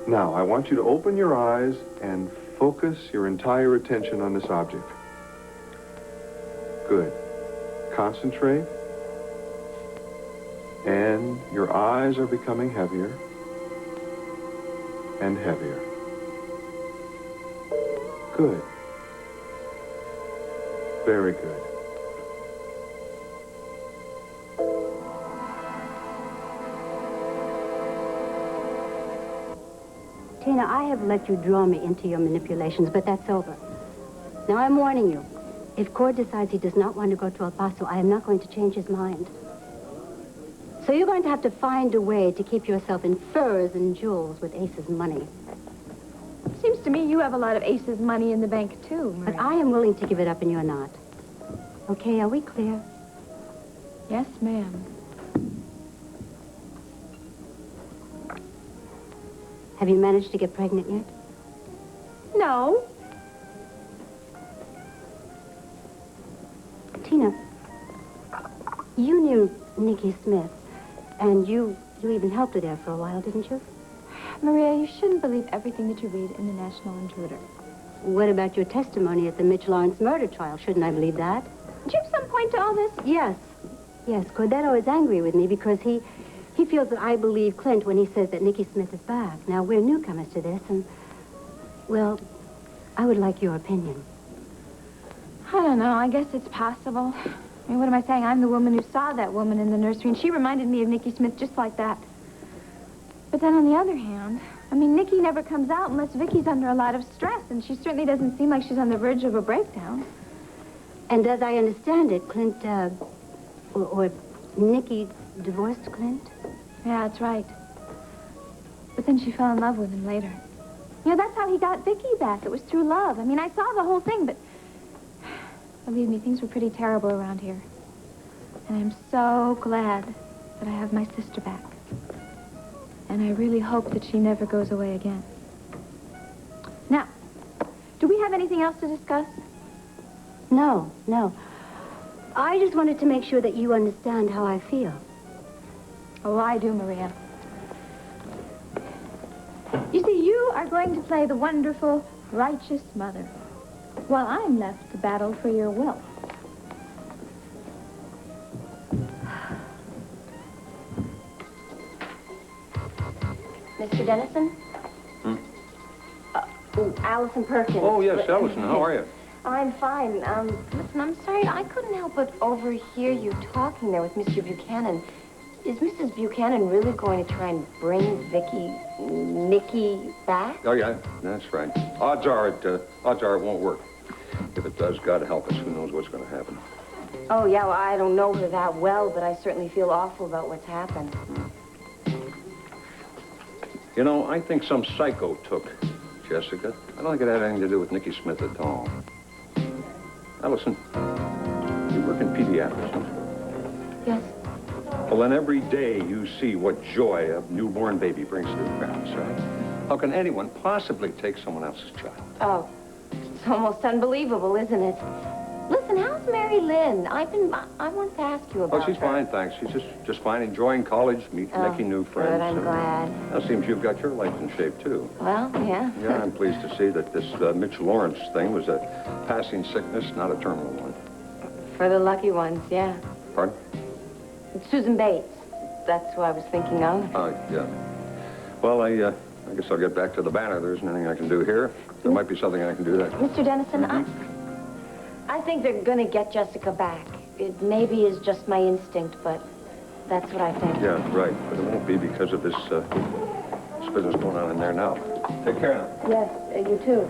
Now, I want you to open your eyes and focus your entire attention on this object. Good. Concentrate. And your eyes are becoming heavier and heavier. Good. Very good. Tina, I have let you draw me into your manipulations, but that's over. Now, I'm warning you. If Cord decides he does not want to go to El Paso, I am not going to change his mind. So you're going to have to find a way to keep yourself in furs and jewels with Ace's money. Seems to me you have a lot of Ace's money in the bank, too, Maria. But I am willing to give it up and you're not. Okay, are we clear? Yes, ma'am. Have you managed to get pregnant yet? No. Tina, you knew Nikki Smith, and you even helped her there for a while, didn't you? Maria, you shouldn't believe everything that you read in the National Intruder. What about your testimony at the Mitch Lawrence murder trial? Shouldn't I believe that? Do you have some point to all this? Yes. Yes, Cordero is angry with me because he feels that I believe Clint when he says that Nikki Smith is back. Now, we're newcomers to this, and, well, I would like your opinion. I don't know. I guess it's possible. I mean, what am I saying? I'm the woman who saw that woman in the nursery, and she reminded me of Nikki Smith just like that. But then on the other hand, I mean, Nikki never comes out unless Vicky's under a lot of stress, and she certainly doesn't seem like she's on the verge of a breakdown. And as I understand it, Clint, or Nikki divorced Clint? Yeah, that's right. But then she fell in love with him later. You know, that's how he got Vicky back. It was through love. I mean, I saw the whole thing, but believe me, things were pretty terrible around here. And I'm so glad that I have my sister back. And I really hope that she never goes away again. Now, do we have anything else to discuss? No, no. I just wanted to make sure that you understand how I feel. Oh, I do, Maria. You see, you are going to play the wonderful, righteous mother, while I'm left to battle for your wealth. Mr. Dennison? Allison Perkins. Oh, yes, Allison, how are you? I'm fine. Listen, I'm sorry, I couldn't help but overhear you talking there with Mr. Buchanan. Is Mrs. Buchanan really going to try and bring Nikki back? Oh, yeah, that's right. Odds are it won't work. If it does, God help us, who knows what's going to happen. Oh, yeah, well, I don't know her that well, but I certainly feel awful about what's happened. You know, I think some psycho took Jessica. I don't think it had anything to do with Nikki Smith at all. Allison, you work in pediatrics, huh? Yes. Well, then every day you see what joy a newborn baby brings to their parents, right? How can anyone possibly take someone else's child? Oh, it's almost unbelievable, isn't it? Listen, how's Mary Lynn? I wanted to ask you about Oh, she's her. fine, thanks. She's just fine, enjoying college, making new friends. Good, I'm glad. Now, it seems you've got your life in shape, too. Well, yeah. Yeah, I'm pleased to see that this Mitch Lawrence thing was a passing sickness, not a terminal one. For the lucky ones, yeah. Pardon? Susan Bates. That's who I was thinking of. Yeah. Well, I guess I'll get back to the banner. There isn't anything I can do here. There might be something I can do there. Mr. Dennison, I think they're going to get Jessica back. It maybe is just my instinct, but that's what I think. Yeah, right. But it won't be because of this business going on in there now. Take care now. Yes, you too.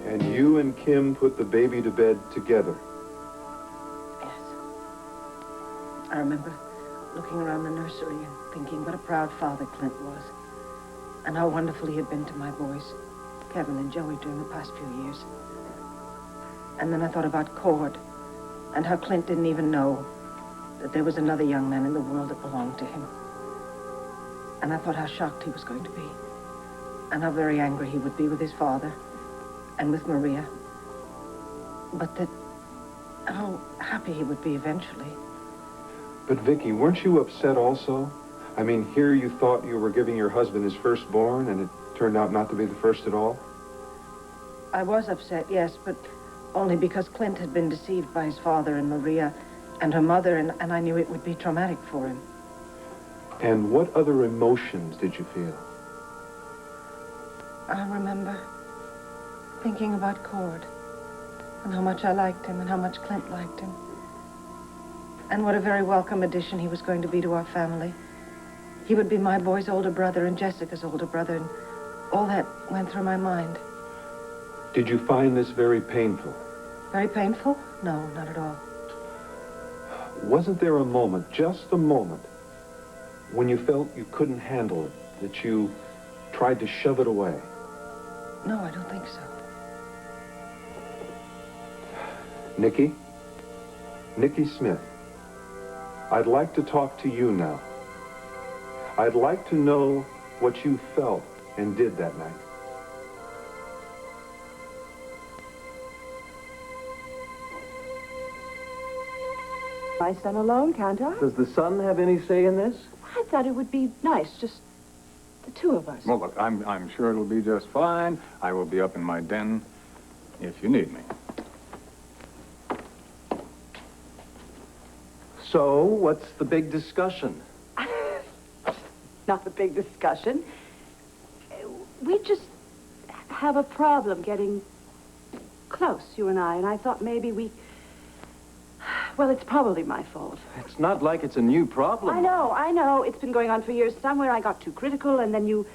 And you and Kim put the baby to bed together. I remember looking around the nursery and thinking what a proud father Clint was. And how wonderful he had been to my boys, Kevin and Joey, during the past few years. And then I thought about Cord, and how Clint didn't even know that there was another young man in the world that belonged to him. And I thought how shocked he was going to be, and how very angry he would be with his father, and with Maria. But that, how happy he would be eventually. But Vicky, weren't you upset also? I mean, here you thought you were giving your husband his firstborn, and it turned out not to be the first at all? I was upset, yes, but only because Clint had been deceived by his father and Maria and her mother, and I knew it would be traumatic for him. And what other emotions did you feel? I remember thinking about Cord, and how much I liked him, and how much Clint liked him. And what a very welcome addition he was going to be to our family. He would be my boy's older brother and Jessica's older brother, and all that went through my mind. Did you find this very painful? Very painful? No, not at all. Wasn't there a moment, just a moment, when you felt you couldn't handle it, that you tried to shove it away? No, I don't think so. Nikki? Nikki Smith, I'd like to talk to you now. I'd like to know what you felt and did that night. My son alone, can't I? Does the son have any say in this? I thought it would be nice, just the two of us. Well, look, I'm sure it'll be just fine. I will be up in my den if you need me. So, what's the big discussion? Not a big discussion. We just have a problem getting close, you and I thought maybe we... Well, it's probably my fault. It's not like it's a new problem. I know. It's been going on for years. Somewhere I got too critical, and then you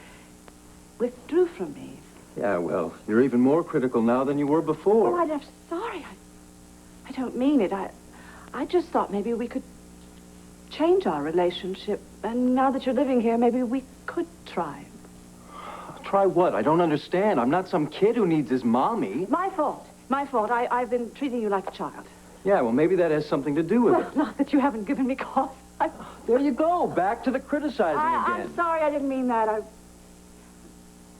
withdrew from me. Yeah, well, you're even more critical now than you were before. Oh, I'm sorry. I don't mean it. I just thought maybe we could change our relationship. And now that you're living here, maybe we could try. Try what? I don't understand. I'm not some kid who needs his mommy. My fault. My fault. I've been treating you like a child. Yeah, well, maybe that has something to do with Well, it. not that you haven't given me cause. There you go. Back to the criticizing again. I'm sorry. I didn't mean that.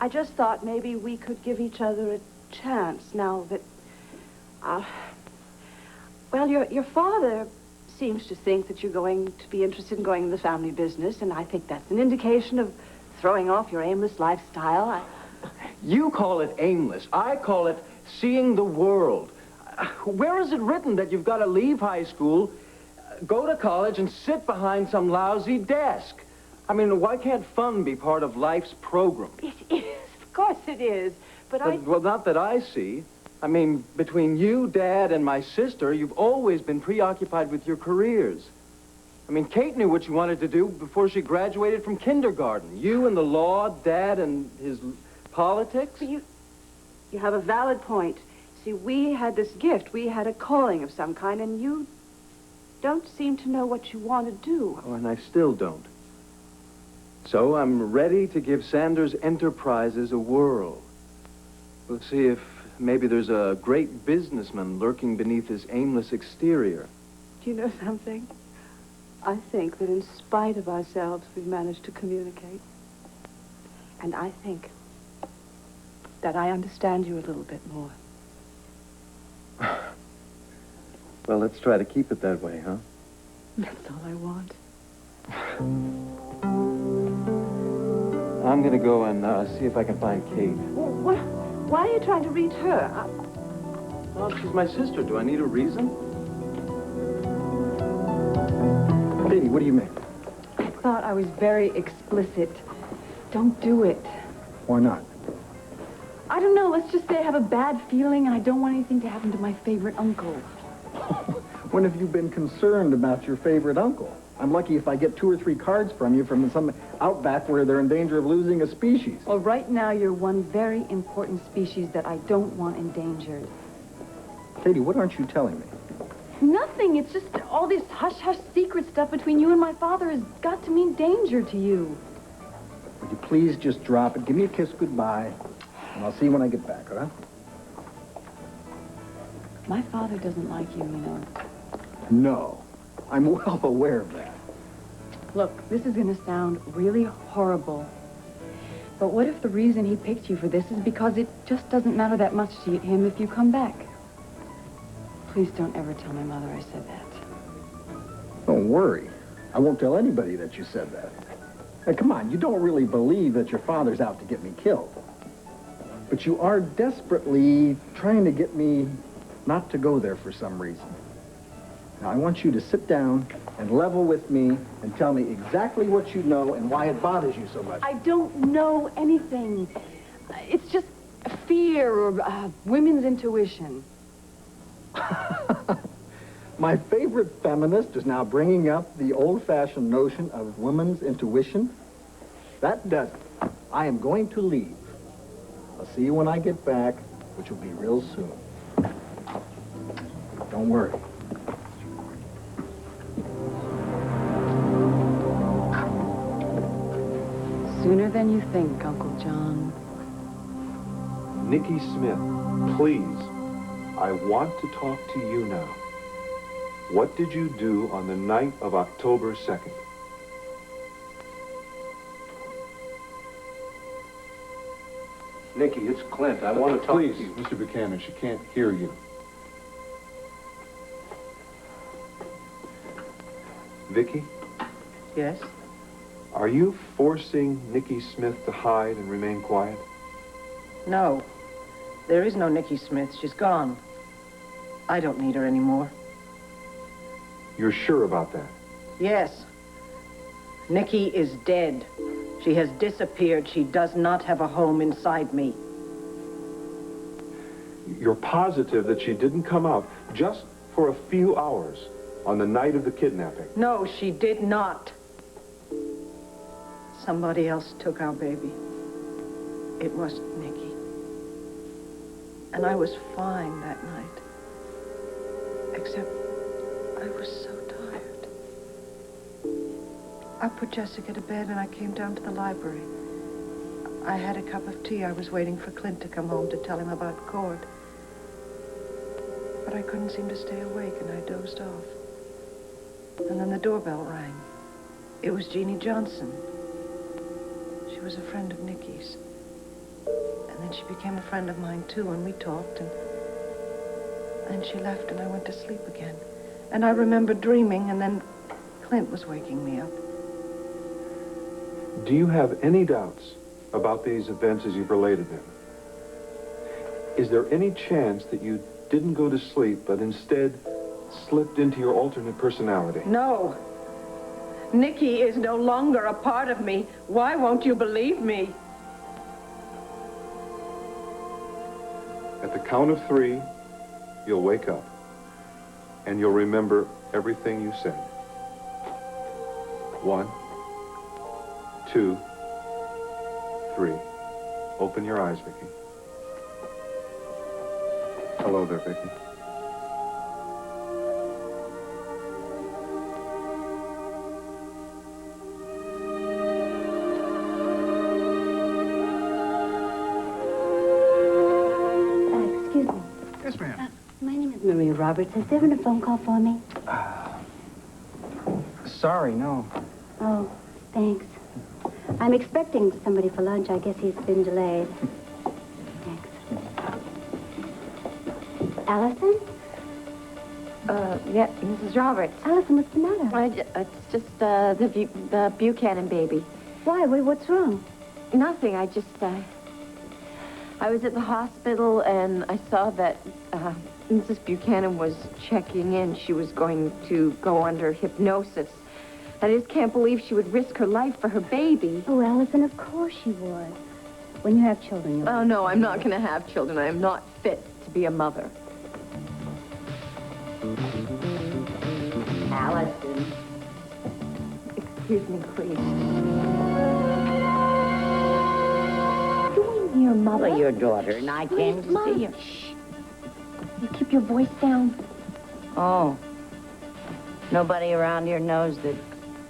I just thought maybe we could give each other a chance now that... Well, your father seems to think that you're going to be interested in going in the family business, and I think that's an indication of throwing off your aimless lifestyle. You call it aimless. I call it seeing the world. Where is it written that you've got to leave high school, go to college, and sit behind some lousy desk? I mean, why can't fun be part of life's program? It is. Of course it is. But Well, not that I see. I mean, between you, Dad, and my sister, you've always been preoccupied with your careers. I mean, Kate knew what she wanted to do before she graduated from kindergarten. You and the law, Dad and his politics. You have a valid point. See, we had this gift. We had a calling of some kind, and you don't seem to know what you want to do. Oh, and I still don't. So I'm ready to give Sanders Enterprises a whirl. We'll see if maybe there's a great businessman lurking beneath his aimless exterior. Do you know something? I think that in spite of ourselves, we've managed to communicate. And I think that I understand you a little bit more. Well, let's try to keep it that way, huh? That's all I want. I'm gonna go and see if I can find Kate. Well, why are you trying to reach her? Well, she's my sister. Do I need a reason? Katie, what do you make? I thought I was very explicit. Don't do it. Why not? I don't know. Let's just say I have a bad feeling and I don't want anything to happen to my favorite uncle. When have you been concerned about your favorite uncle? I'm lucky if I get 2 or 3 cards from you from some outback where they're in danger of losing a species. Well, right now you're one very important species that I don't want endangered. Katie, what aren't you telling me? Nothing. It's just all this hush-hush secret stuff between you and my father has got to mean danger to you. Would you please just drop it? Give me a kiss goodbye, and I'll see you when I get back, all right? My father doesn't like you, you know. No. I'm well aware of that. Look, this is going to sound really horrible. But what if the reason he picked you for this is because it just doesn't matter that much to him if you come back? Please don't ever tell my mother I said that. Don't worry. I won't tell anybody that you said that. Hey, come on, you don't really believe that your father's out to get me killed. But you are desperately trying to get me not to go there for some reason. Now, I want you to sit down and level with me and tell me exactly what you know and why it bothers you so much. I don't know anything. It's just fear or women's intuition. My favorite feminist is now bringing up the old-fashioned notion of women's intuition. That does it. I am going to leave. I'll see you when I get back, which will be real soon. Don't worry. Sooner than you think, Uncle John. Nikki Smith, please, I want to talk to you now. What did you do on the night of October 2nd? Nikki, it's Clint. I want to talk Please, to you. Mr. Buchanan, she can't hear you. Vicky, Yes? are you forcing Nikki Smith to hide and remain quiet? No. There is no Nikki Smith. She's gone. I don't need her anymore. You're sure about that? Yes. Nikki is dead. She has disappeared. She does not have a home inside me. You're positive that she didn't come out just for a few hours on the night of the kidnapping? No, she did not. Somebody else took our baby. It wasn't Nikki. And I was fine that night. Except I was so tired. I put Jessica to bed and I came down to the library. I had a cup of tea. I was waiting for Clint to come home to tell him about Cord. But I couldn't seem to stay awake and I dozed off. And then the doorbell rang. It was Jeannie Johnson. She was a friend of Nikki's. And then she became a friend of mine, too, and we talked, and then she left, and I went to sleep again. And I remember dreaming, and then Clint was waking me up. Do you have any doubts about these events as you've related them? Is there any chance that you didn't go to sleep, but instead slipped into your alternate personality? No. Nikki is no longer a part of me. Why won't you believe me? At the count of 3, you'll wake up, and you'll remember everything you said. 1, 2, 3. Open your eyes, Vicky. Hello there, Vicky. Roberts, has there been a phone call for me? Sorry, no. Oh, thanks. I'm expecting somebody for lunch. I guess he's been delayed. Thanks. Allison? Yeah, Mrs. Roberts. Allison, what's the matter? It's just the Buchanan baby. Why? What's wrong? Nothing. I was at the hospital and I saw that Mrs. Buchanan was checking in. She was going to go under hypnosis. I just can't believe she would risk her life for her baby. Oh, Allison, of course she would. When you have children, you'll... Oh, no, I'm not going to have children. I am not fit to be a mother. Allison. Excuse me, please. Doing here, Mother? Well, your daughter and I came to see you. Shh. You keep your voice down. Oh. Nobody around here knows that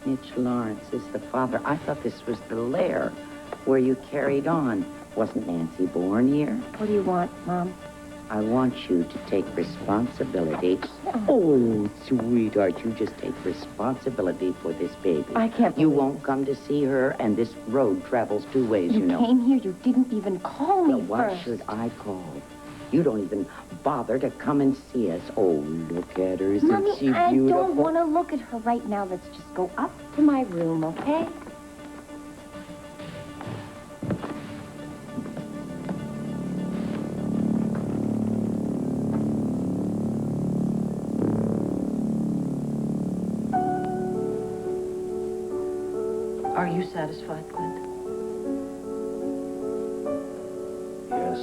Mitch Lawrence is the father. I thought this was the lair where you carried on. Wasn't Nancy born here? What do you want, Mom? I want you to take responsibility. Oh, sweetheart, you just take responsibility for this baby. I can't You believe won't come to see her, and this road travels two ways, you know. You came here, you didn't even call me Well, why first. should I call? You don't even bother to come and see us. Oh, look at her. Isn't Mommy, she I beautiful? don't want to look at her right now. Let's just go up to my room, okay? Are you satisfied, Clint? Yes.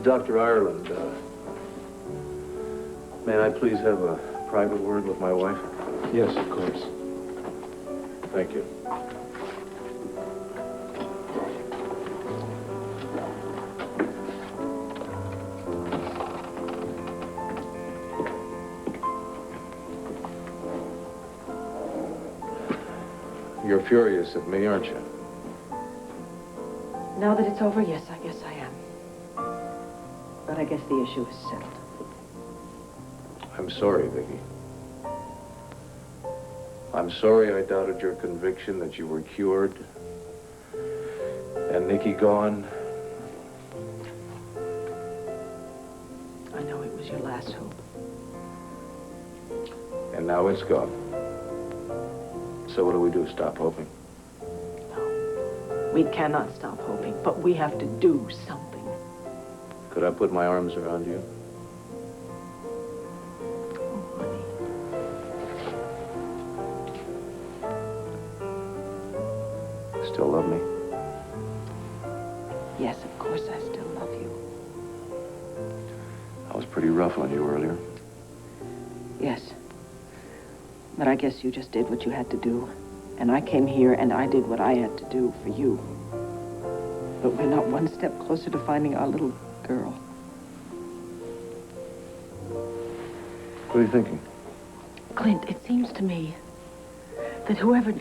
Dr. Ireland, may I please have a private word with my wife? Yes, of course. Thank you. You're furious at me, aren't you? Now that it's over, yes, I guess I am. But I guess the issue is settled. I'm sorry, Vicki. I'm sorry I doubted your conviction that you were cured. And Nikki gone. I know it was your last hope. And now it's gone. So what do we do? Stop hoping? We cannot stop hoping, but we have to do something. Could I put my arms around you? Still love me? Yes, of course I still love you. I was pretty rough on you earlier. Yes. But I guess you just did what you had to do. And I came here and I did what I had to do for you. But we're not one step closer to finding our little girl. What are you thinking? Clint, it seems to me that whoever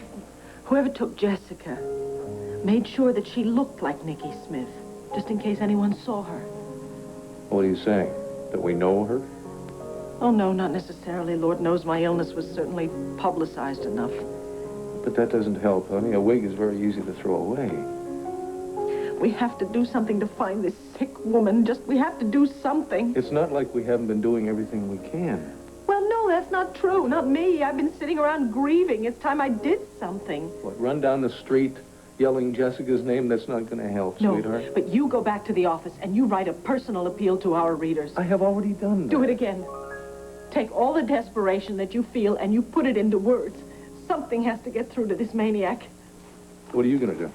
took Jessica made sure that she looked like Nikki Smith, just in case anyone saw her. What are you saying? That we know her? Oh, no, not necessarily. Lord knows my illness was certainly publicized enough. But that doesn't help, honey. A wig is very easy to throw away. We have to do something to find this sick woman. We have to do something. It's not like we haven't been doing everything we can. Well, no, that's not true. Not me. I've been sitting around grieving. It's time I did something. What, run down the street yelling Jessica's name? That's not going to help, No, sweetheart. but you go back to the office and you write a personal appeal to our readers. I have already done that. Do it again. Take all the desperation that you feel and you put it into words. Something has to get through to this maniac. What are you going to do?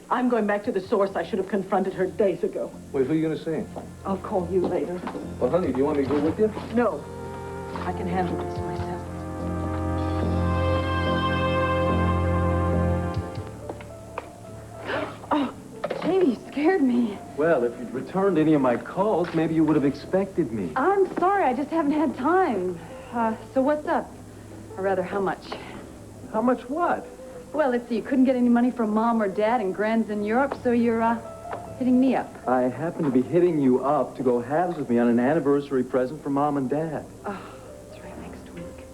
I'm going back to the source. I should have confronted her days ago. Wait, who are you going to see? I'll call you later. Well, honey, do you want me to go with you? No. I can handle this myself. Oh, Jamie, you scared me. Well, if you'd returned any of my calls, maybe you would have expected me. I'm sorry, I just haven't had time. So what's up? Or rather, how much? How much what? Well, let's see, you couldn't get any money from Mom or Dad and Grands in Europe, so you're Hitting me up. I happen to be hitting you up to go halves with me on an anniversary present for Mom and Dad. Oh, that's right, next week.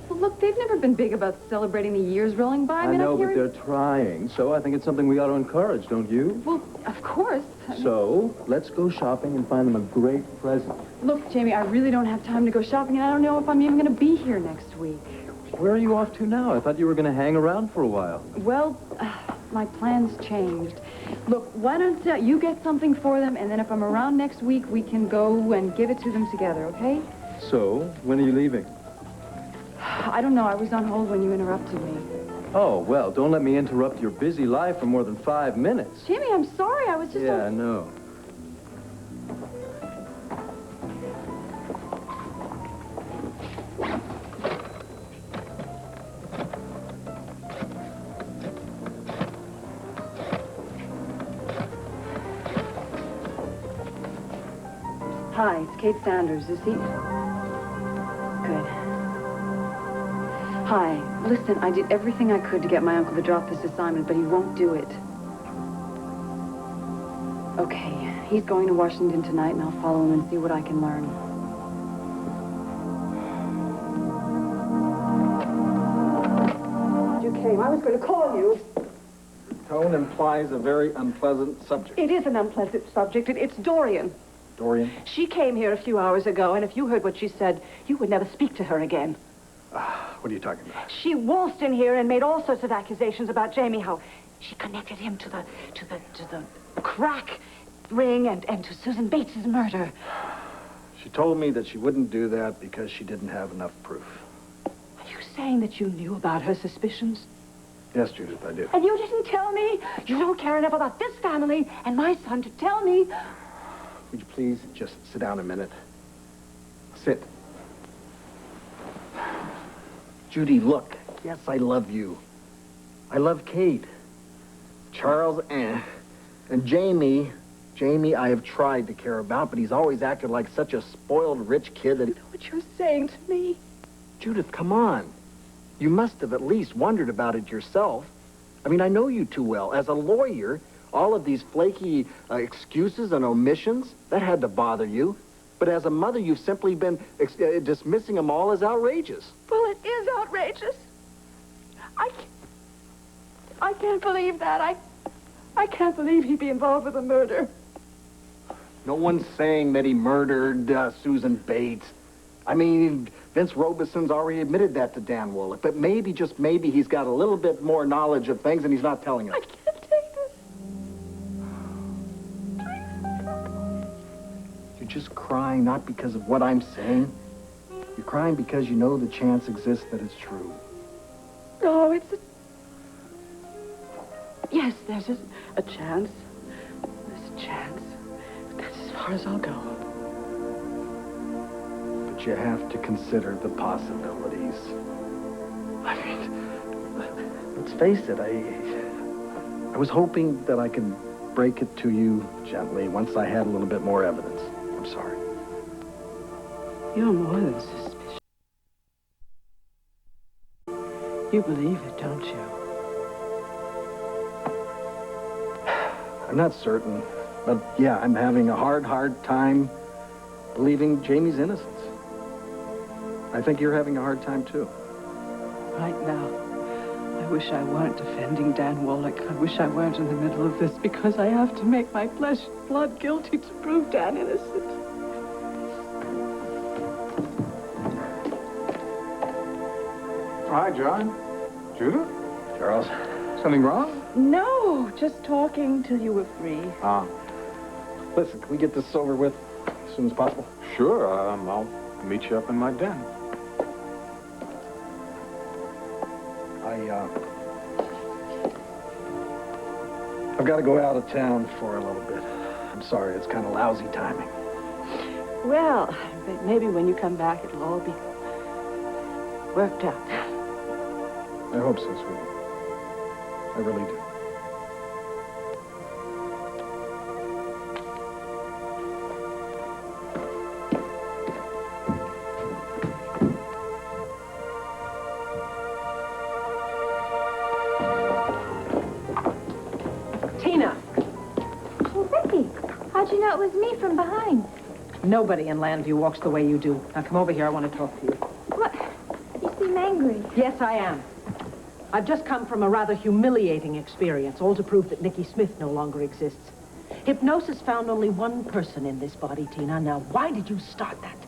Well, look, they've never been big about celebrating the years rolling by. I know, but they're trying, so I think it's something we ought to encourage, don't you? Well, of course. So, let's go shopping and find them a great present. Look, Jamie, I really don't have time to go shopping, and I don't know if I'm even going to be here next week. Where are you off to now? I thought you were going to hang around for a while. Well, my plans changed. Look, why don't you get something for them, and then if I'm around next week, we can go and give it to them together, okay? So, when are you leaving? I don't know. I was on hold when you interrupted me. Oh, well, don't let me interrupt your busy life for more than 5 minutes. Jimmy, I'm sorry. I was just... Yeah, I know. Hi, it's Kate Sanders. Is he... Good. Hi. Listen, I did everything I could to get my uncle to drop this assignment, but he won't do it. Okay, he's going to Washington tonight, and I'll follow him and see what I can learn. You came. I was going to call you. Tone implies a very unpleasant subject. It is an unpleasant subject. It's Dorian. Dorian? She came here a few hours ago, and if you heard what she said, you would never speak to her again. What are you talking about? She waltzed in here and made all sorts of accusations about Jamie, how she connected him to the crack ring and to Susan Bates's murder. She told me that she wouldn't do that because she didn't have enough proof. Are you saying that you knew about her suspicions? Yes, Judith, I did. And you didn't tell me? You don't care enough about this family and my son to tell me? Would you please just sit down a minute? Sit. Judy, look. Yes, I love you. I love Kate. Charles, and Jamie, I have tried to care about, but he's always acted like such a spoiled rich kid that... You know what you're saying to me? Judith, come on. You must have at least wondered about it yourself. I mean, I know you too well. As a lawyer, all of these flaky excuses and omissions, that had to bother you. But as a mother, you've simply been dismissing them all as outrageous. Well, it is outrageous. I can't believe that. I can't believe he'd be involved with a murder. No one's saying that he murdered Susan Bates. I mean, Vince Robeson's already admitted that to Dan Woollett. But maybe, just maybe, he's got a little bit more knowledge of things and he's not telling us. I can't take this. You're just crying not because of what I'm saying. You're crying because you know the chance exists that it's true. No, it's a... Yes, there's a chance. There's a chance. But that's as far as I'll go. But you have to consider the possibilities. I mean, let's face it, I was hoping that I could break it to you gently once I had a little bit more evidence. I'm sorry. You're more than suspicious. You believe it, don't you? I'm not certain, but yeah, I'm having a hard time believing Jamie's innocence. I think you're having a hard time, too. Right now, I wish I weren't defending Dan Woollett. I wish I weren't in the middle of this because I have to make my flesh and blood guilty to prove Dan innocent. Hi, John. Judith? Charles? Something wrong? No, just talking till you were free. Listen, can we get this over with as soon as possible? Sure, I'll meet you up in my den. I've got to go out of town for a little bit. I'm sorry, it's kind of lousy timing. Well, maybe when you come back, it'll all be worked out. I hope so, sweetie. I really do. Tina! Oh, Rick, Nobody in Landview walks the way you do. Now come over here, I want to talk to you. What? You seem angry. Yes, I am. I've just come from a rather humiliating experience, all to prove that Nicky Smith no longer exists. Hypnosis found only one person in this body, Tina. Now, why did you start that?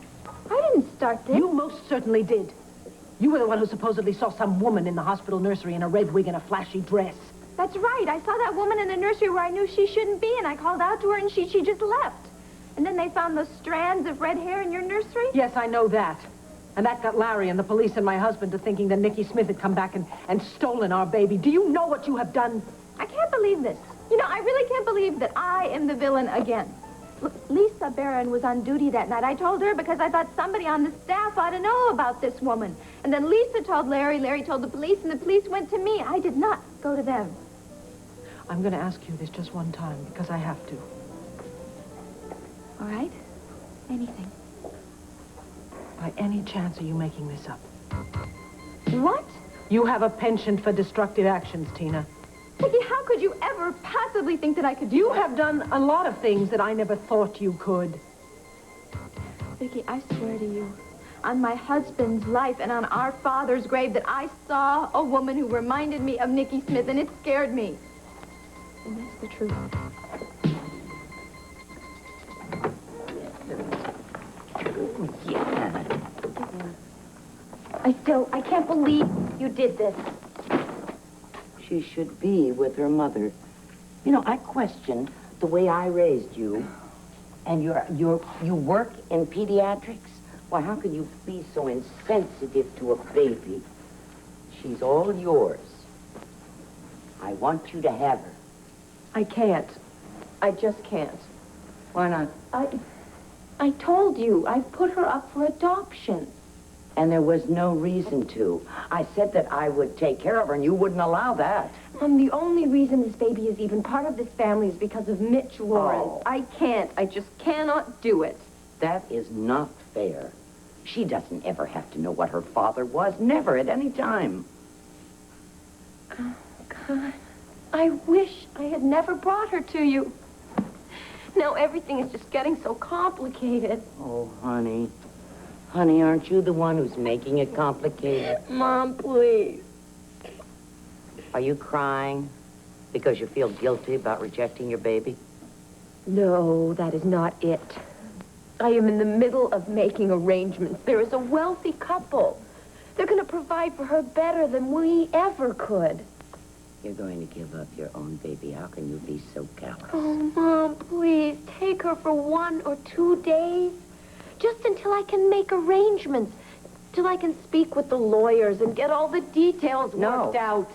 I didn't start this. You most certainly did. You were the one who supposedly saw some woman in the hospital nursery in a red wig and a flashy dress. That's right. I saw that woman in the nursery where I knew she shouldn't be, and I called out to her, and she just left. And then they found those strands of red hair in your nursery? Yes, I know that. And that got Larry and the police and my husband to thinking that Nicky Smith had come back and stolen our baby. Do you know what you have done? I can't believe this. You know, I really can't believe that I am the villain again. Look, Lisa Barron was on duty that night. I told her because I thought somebody on the staff ought to know about this woman. And then Lisa told Larry, Larry told the police, and the police went to me. I did not go to them. I'm going to ask you this just one time, because I have to. All right? Anything. By any chance are you making this up? What? You have a penchant for destructive actions, Tina. Vicky, how could you ever possibly think that I could do You that? have done a lot of things that I never thought you could. Vicky, I swear to you, on my husband's life and on our father's grave, that I saw a woman who reminded me of Nicky Smith, and it scared me. And that's the truth. I can't believe you did this. She should be with her mother. You know, I question the way I raised you. And you work in pediatrics? Why, how can you be so insensitive to a baby? She's all yours. I want you to have her. I can't. I just can't. Why not? I told you, I put her up for adoption. And there was no reason to. I said that I would take care of her, and you wouldn't allow that. The only reason this baby is even part of this family is because of Mitch Lawrence. Oh. I can't. I just cannot do it. That is not fair. She doesn't ever have to know what her father was. Never, at any time. Oh, God. I wish I had never brought her to you. Now everything is just getting so complicated. Oh, honey. Honey, aren't you the one who's making it complicated? Mom, please. Are you crying because you feel guilty about rejecting your baby? No, that is not it. I am in the middle of making arrangements. There is a wealthy couple. They're going to provide for her better than we ever could. You're going to give up your own baby. How can you be so callous? Oh, Mom, please, take her for 1 or 2 days. Just until I can make arrangements. Till I can speak with the lawyers and get all the details worked out.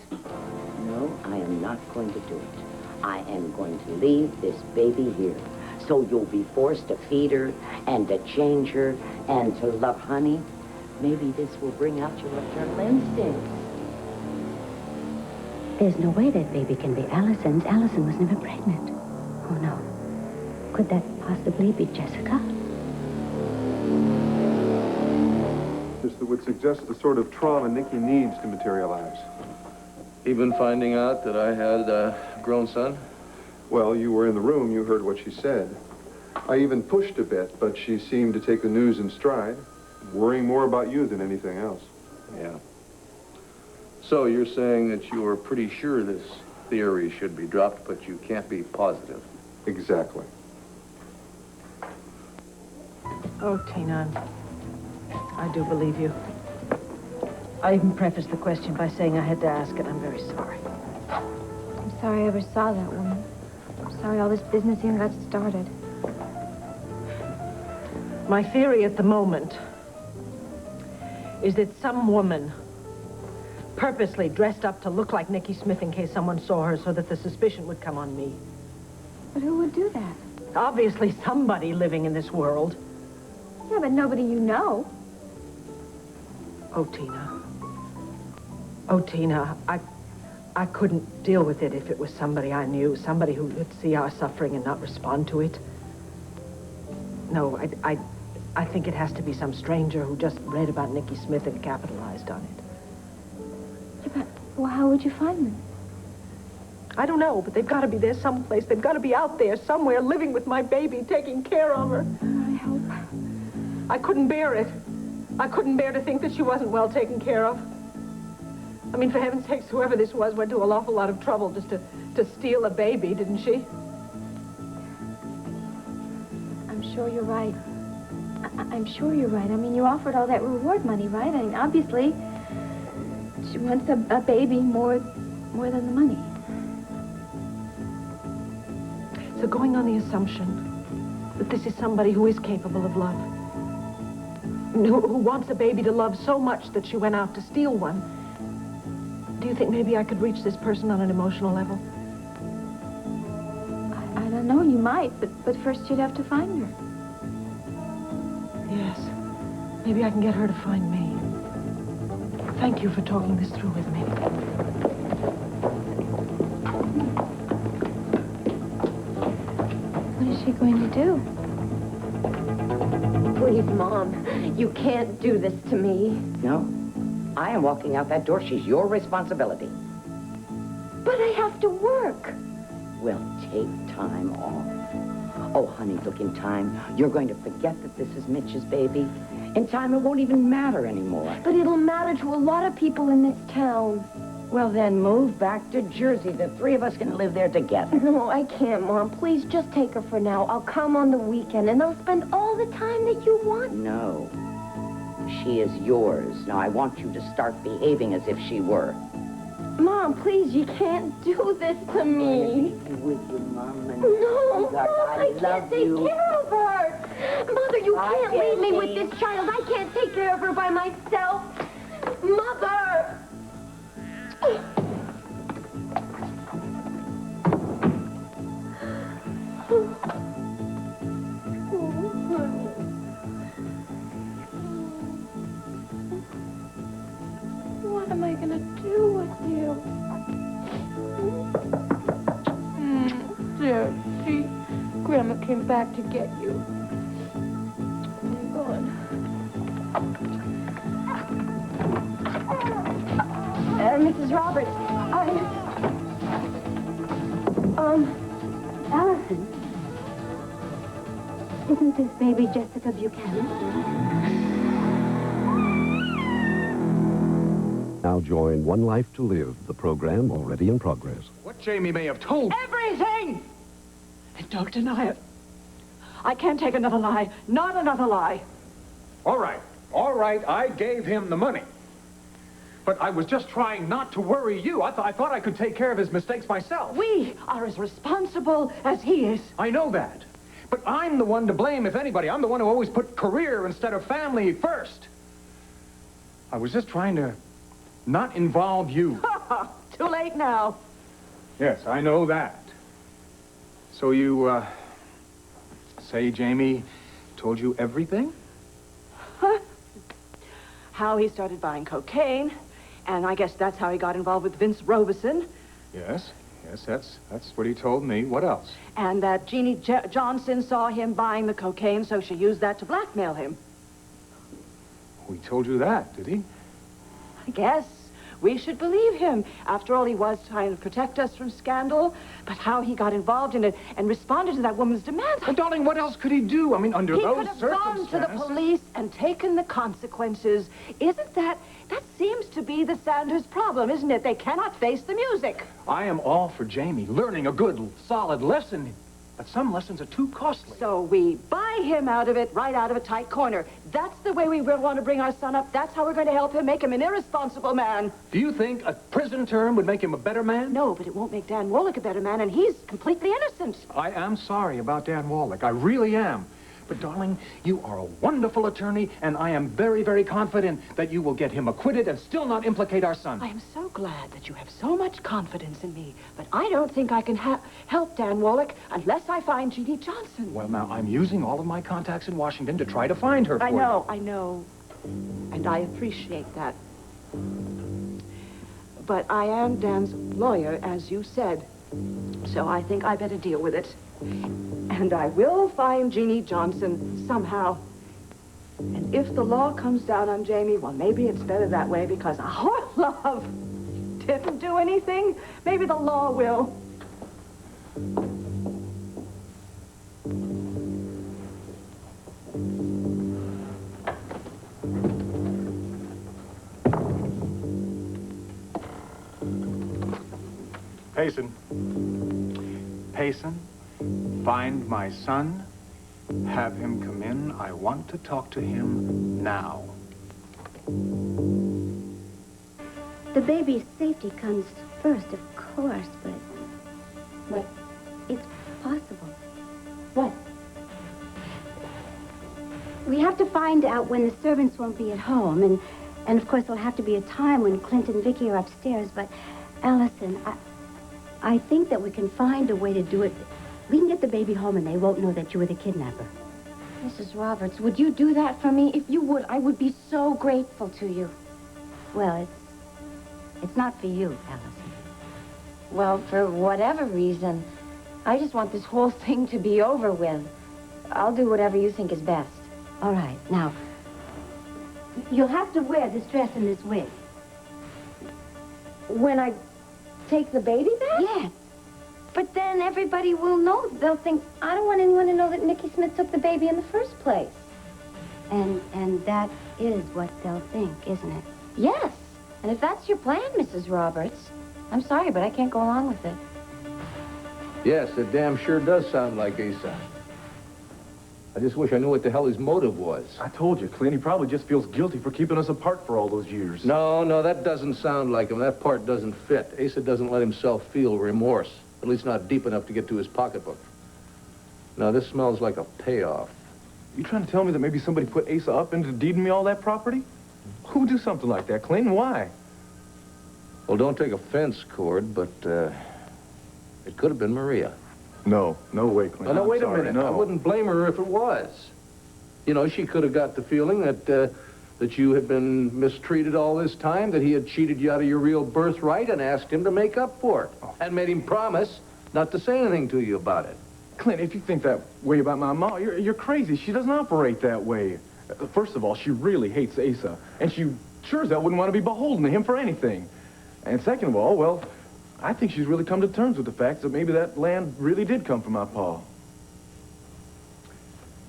No, I am not going to do it. I am going to leave this baby here. So you'll be forced to feed her and to change her and to love honey. Maybe this will bring out your maternal instincts. There's no way that baby can be Allison's. Allison was never pregnant. Oh, no. Could that possibly be Jessica? That would suggest the sort of trauma Nicky needs to materialize. Even finding out that I had a grown son? Well, you were in the room. You heard what she said. I even pushed a bit, but she seemed to take the news in stride, worrying more about you than anything else. Yeah. So you're saying that you were pretty sure this theory should be dropped, but you can't be positive. Exactly. Oh, Tina, I do believe you. I even prefaced the question by saying I had to ask it. I'm very sorry. I'm sorry I ever saw that woman. I'm sorry all this business even got started. My theory at the moment is that some woman purposely dressed up to look like Nicky Smith in case someone saw her so that the suspicion would come on me. But who would do that? Obviously somebody living in this world. Yeah, but nobody you know. Oh, Tina. Oh, Tina, I couldn't deal with it if it was somebody I knew, somebody who would see our suffering and not respond to it. No, I think it has to be some stranger who just read about Nicky Smith and capitalized on it. Yeah, but well, how would you find them? I don't know, but they've got to be there someplace. They've got to be out there somewhere living with my baby, taking care of her. I hope. I couldn't bear it. I couldn't bear to think that she wasn't well taken care of. I mean, for heaven's sakes, whoever this was went to an awful lot of trouble just to steal a baby, didn't she? I'm sure you're right. I'm sure you're right. I mean, you offered all that reward money, right? I mean, obviously, she wants a baby more than the money. So going on the assumption that this is somebody who is capable of love, who wants a baby to love so much that she went out to steal one, do you think maybe I could reach this person on an emotional level? I don't know, you might, but first you'd have to find her. Yes. Maybe I can get her to find me. Thank you for talking this through with me. What is she going to do? Please, Mom, you can't do this to me. No. I am walking out that door. She's your responsibility. But I have to work. Well, take time off. Oh, honey, look, in time, you're going to forget that this is Mitch's baby. In time, it won't even matter anymore. But it'll matter to a lot of people in this town. Well, then move back to Jersey. The three of us can live there together. No, I can't, Mom. Please just take her for now. I'll come on the weekend, and I'll spend all the time that you want. No. She is yours. Now, I want you to start behaving as if she were. Mom, please, you can't do this to me. With you, Mom. No, Mom, I can't love take you. care of her. Mother, you can't leave me with leave. this child. I can't take care of her by myself. Mother! What am I gonna do with you? There, see? Grandma came back to get you. Oh, God. Mrs. Roberts, Allison, isn't this baby Jessica Buchanan? Now join One Life to Live, the program already in progress. What Jamie may have told... Everything! And don't deny it. I can't take another lie. Not another lie. All right, I gave him the money. But I was just trying not to worry you. I thought I could take care of his mistakes myself. We are as responsible as he is. I know that. But I'm the one to blame, if anybody. I'm the one who always put career instead of family first. I was just trying to not involve you. Too late now. Yes, I know that. So you, say Jamie told you everything? How he started buying cocaine, and I guess that's how he got involved with Vince Robeson. Yes, that's what he told me. What else? And that Jeannie Johnson saw him buying the cocaine, so she used that to blackmail him. He told you that, did he? I guess. We should believe him. After all, he was trying to protect us from scandal. But how he got involved in it and responded to that woman's demands... Well, darling, what else could he do? I mean, under those circumstances... He could have gone to the police and taken the consequences. Isn't that... That seems to be the Sanders problem, isn't it? They cannot face the music. I am all for Jamie learning a good, solid lesson. But some lessons are too costly. So we buy him out of it, right out of a tight corner. That's the way we want to bring our son up. That's how we're going to help him, make him an irresponsible man. Do you think a prison term would make him a better man? No, but it won't make Dan Wallach a better man, and he's completely innocent. I am sorry about Dan Wallach. I really am. But, darling, you are a wonderful attorney, and I am very, very confident that you will get him acquitted and still not implicate our son. I am so glad that you have so much confidence in me, but I don't think I can help Dan Wallach unless I find Jeannie Johnson. Well, now, I'm using all of my contacts in Washington to try to find her for you. I know. And I appreciate that. But I am Dan's lawyer, as you said. So I think I better deal with it. And I will find Jeannie Johnson somehow. And if the law comes down on Jamie, well, maybe it's better that way because our love didn't do anything. Maybe the law will. Payson. Payson, find my son. Have him come in. I want to talk to him now. The baby's safety comes first, of course, but it's possible. What? We have to find out when the servants won't be at home, and of course there'll have to be a time when Clint and Vicky are upstairs, but Allison, I think that we can find a way to do it. We can get the baby home and they won't know that you were the kidnapper. Mrs. Roberts, would you do that for me? If you would, I would be so grateful to you. Well, it's not for you, Allison. Well, for whatever reason, I just want this whole thing to be over with. I'll do whatever you think is best. All right, now, you'll have to wear this dress and this wig. When I take the baby back? Yes. But then everybody will know. They'll think, I don't want anyone to know that Nicky Smith took the baby in the first place. And that is what they'll think, isn't it? Yes. And if that's your plan, Mrs. Roberts, I'm sorry, but I can't go along with it. Yes, it damn sure does sound like Asa. I just wish I knew what the hell his motive was. I told you, Clint, he probably just feels guilty for keeping us apart for all those years. No, that doesn't sound like him. That part doesn't fit. Asa doesn't let himself feel remorse, at least not deep enough to get to his pocketbook. Now, this smells like a payoff. You trying to tell me that maybe somebody put Asa up into deeding me all that property? Who would do something like that, Clint, and why? Well, don't take offense, Cord, but it could have been Maria. No way, Clint. No, wait a I'm sorry, minute. no. I wouldn't blame her if it was. You know, she could have got the feeling that you had been mistreated all this time, that he had cheated you out of your real birthright and asked him to make up for it, and made him promise not to say anything to you about it. Clint, if you think that way about my mom, you're crazy. She doesn't operate that way. First of all, she really hates Asa, and she sure as hell wouldn't want to be beholden to him for anything. And second of all, well, I think she's really come to terms with the fact that maybe that land really did come from my pa.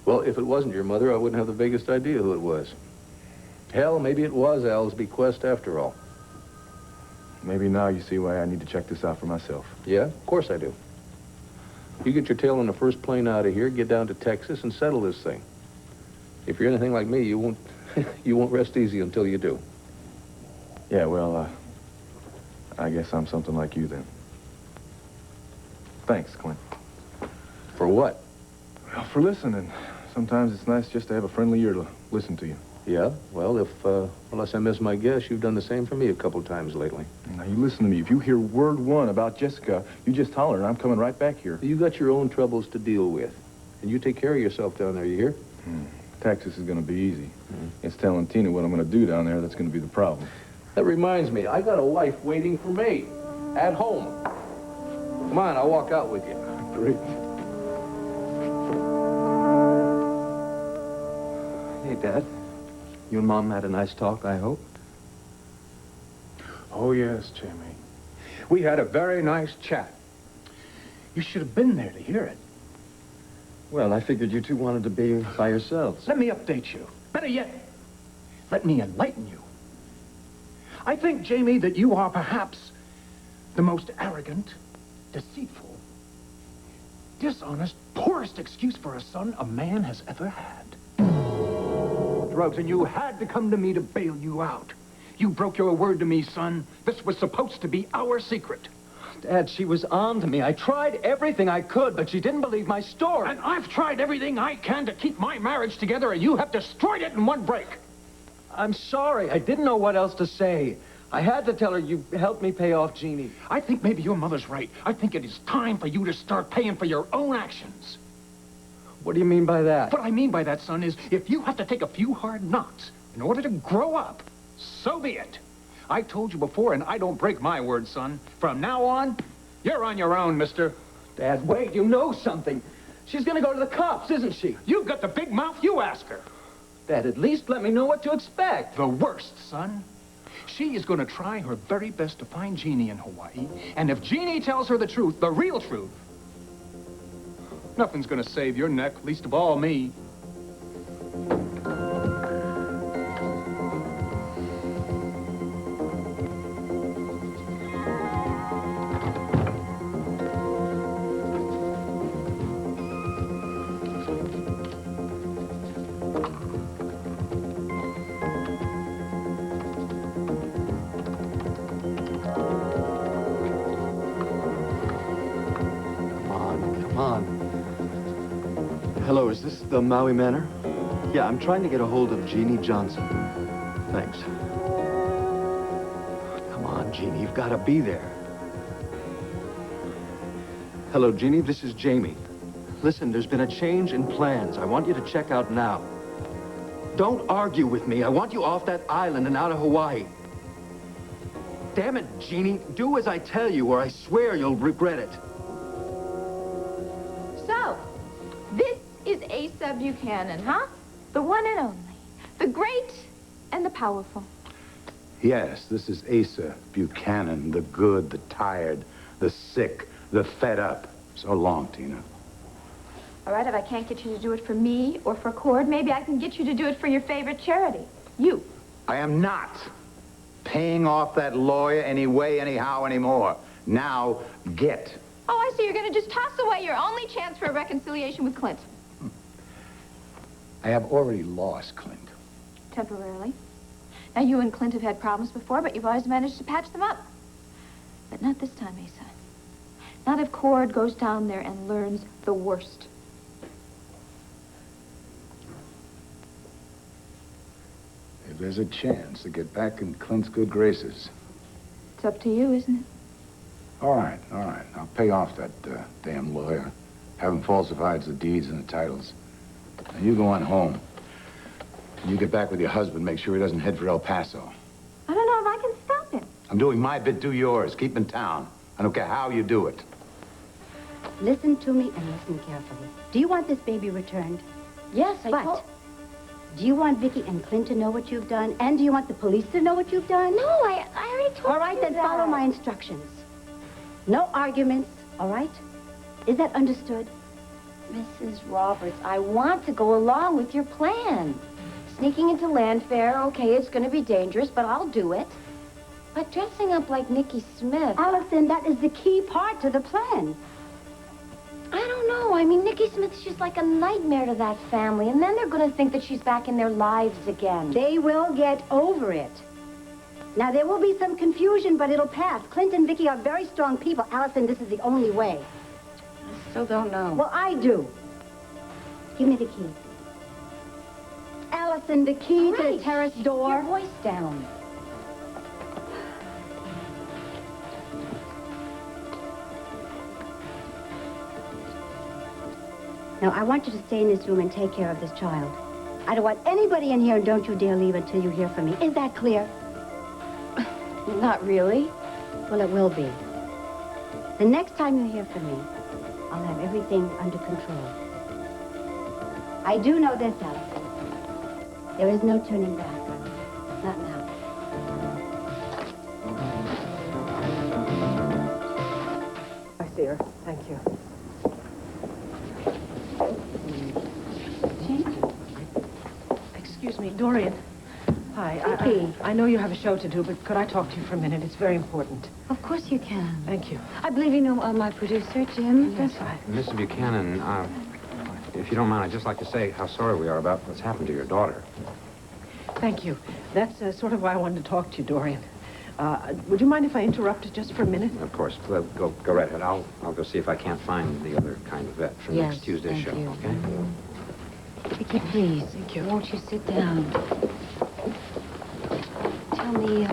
Well, if it wasn't your mother, I wouldn't have the vaguest idea who it was. Hell, maybe it was Al's bequest after all. Maybe now you see why I need to check this out for myself. Yeah, of course I do. You get your tail on the first plane out of here, get down to Texas, and settle this thing. If you're anything like me, you won't you won't rest easy until you do. Yeah, well, I guess I'm something like you then. Thanks, Clint. For what? Well, for listening. Sometimes it's nice just to have a friendly ear to listen to you. Yeah? Well, unless I miss my guess, you've done the same for me a couple times lately. Now, you listen to me. If you hear word one about Jessica, you just holler, and I'm coming right back here. You got your own troubles to deal with. And you take care of yourself down there, you hear? Texas is going to be easy. It's telling Tina what I'm going to do down there that's going to be the problem. That reminds me, I got a wife waiting for me at home. Come on, I'll walk out with you. Great. Hey, Dad. You and Mom had a nice talk, I hope? Oh, yes, Jimmy. We had a very nice chat. You should have been there to hear it. Well, I figured you two wanted to be by yourselves. Let me update you. Better yet, let me enlighten you. I think, Jamie, that you are perhaps the most arrogant, deceitful, dishonest, poorest excuse for a son a man has ever had. Drugs, and you had to come to me to bail you out. You broke your word to me, son. This was supposed to be our secret. Dad, she was on to me. I tried everything I could, but she didn't believe my story. And I've tried everything I can to keep my marriage together, and you have destroyed it in one break. I'm sorry. I didn't know what else to say. I had to tell her you helped me pay off Jeannie. I think maybe your mother's right. I think it is time for you to start paying for your own actions. What do you mean by that? What I mean by that, son, is if you have to take a few hard knocks in order to grow up, so be it. I told you before, and I don't break my word, son. From now on, you're on your own, mister. Dad, wait. You know something. She's going to go to the cops, isn't she? You've got the big mouth. You ask her. Dad, at least let me know what to expect. The worst, son. She is going to try her very best to find Jeannie in Hawaii. And if Jeannie tells her the truth, the real truth, nothing's going to save your neck, least of all me. Is this the Maui Manor? Yeah, I'm trying to get a hold of Jeannie Johnson. Thanks. Come on, Jeannie, you've got to be there. Hello, Jeannie, this is Jamie. Listen, there's been a change in plans. I want you to check out now. Don't argue with me. I want you off that island and out of Hawaii. Damn it, Jeannie, do as I tell you, or I swear you'll regret it. So, this is Asa Buchanan, huh? The one and only. The great and the powerful. Yes, this is Asa Buchanan, the good, the tired, the sick, the fed up. So long, Tina. All right, if I can't get you to do it for me or for Cord, maybe I can get you to do it for your favorite charity. You. I am not paying off that lawyer any way, anyhow, anymore. Now, get. Oh, I see. You're going to just toss away your only chance for a reconciliation with Clint. I have already lost Clint. Temporarily. Now, you and Clint have had problems before, but you've always managed to patch them up. But not this time, Asa. Not if Cord goes down there and learns the worst. If there's a chance to get back in Clint's good graces. It's up to you, isn't it? All right, all right. I'll pay off that damn lawyer. Have him falsified the deeds and the titles. Now, you go on home. You get back with your husband, make sure he doesn't head for El Paso. I don't know if I can stop him. I'm doing my bit, do yours. Keep in town. I don't care how you do it. Listen to me and listen carefully. Do you want this baby returned? Yes, But do you want Vicky and Clint to know what you've done? And do you want the police to know what you've done? No, I already told you. All right, then that. follow my instructions. No arguments, all right? Is that understood? Mrs. Roberts, I want to go along with your plan. Sneaking into Landfair, okay, it's going to be dangerous, but I'll do it. But dressing up like Nikki Smith... Allison, that is the key part to the plan. I don't know. I mean, Nikki Smith, she's like a nightmare to that family, and then they're going to think that she's back in their lives again. They will get over it. Now, there will be some confusion, but it'll pass. Clint and Vicky are very strong people. Allison, this is the only way. I still don't know. Well, I do. Give me the key. Allison, the key to the terrace door. Your voice down. Now, I want you to stay in this room and take care of this child. I don't want anybody in here, and don't you dare leave until you hear from me. Is that clear? Not really. Well, it will be. The next time you hear from me, I'll have everything under control. I do know this, Allison. There is no turning back. Not now. I see her. Thank you. Excuse me, Dorian. Hi. I know you have a show to do, but could I talk to you for a minute? It's very important. Of course you can. Thank you. I believe you know my producer, Jim. Yes, I... Mrs. Buchanan, if you don't mind, I'd just like to say how sorry we are about what's happened to your daughter. Thank you. That's sort of why I wanted to talk to you, Dorian. Would you mind if I interrupted just for a minute? Of course. Well, go right ahead. I'll go see if I can't find the other kind of vet for next Tuesday's show, okay? Vicky, please. Thank you. Won't you sit down? Tell me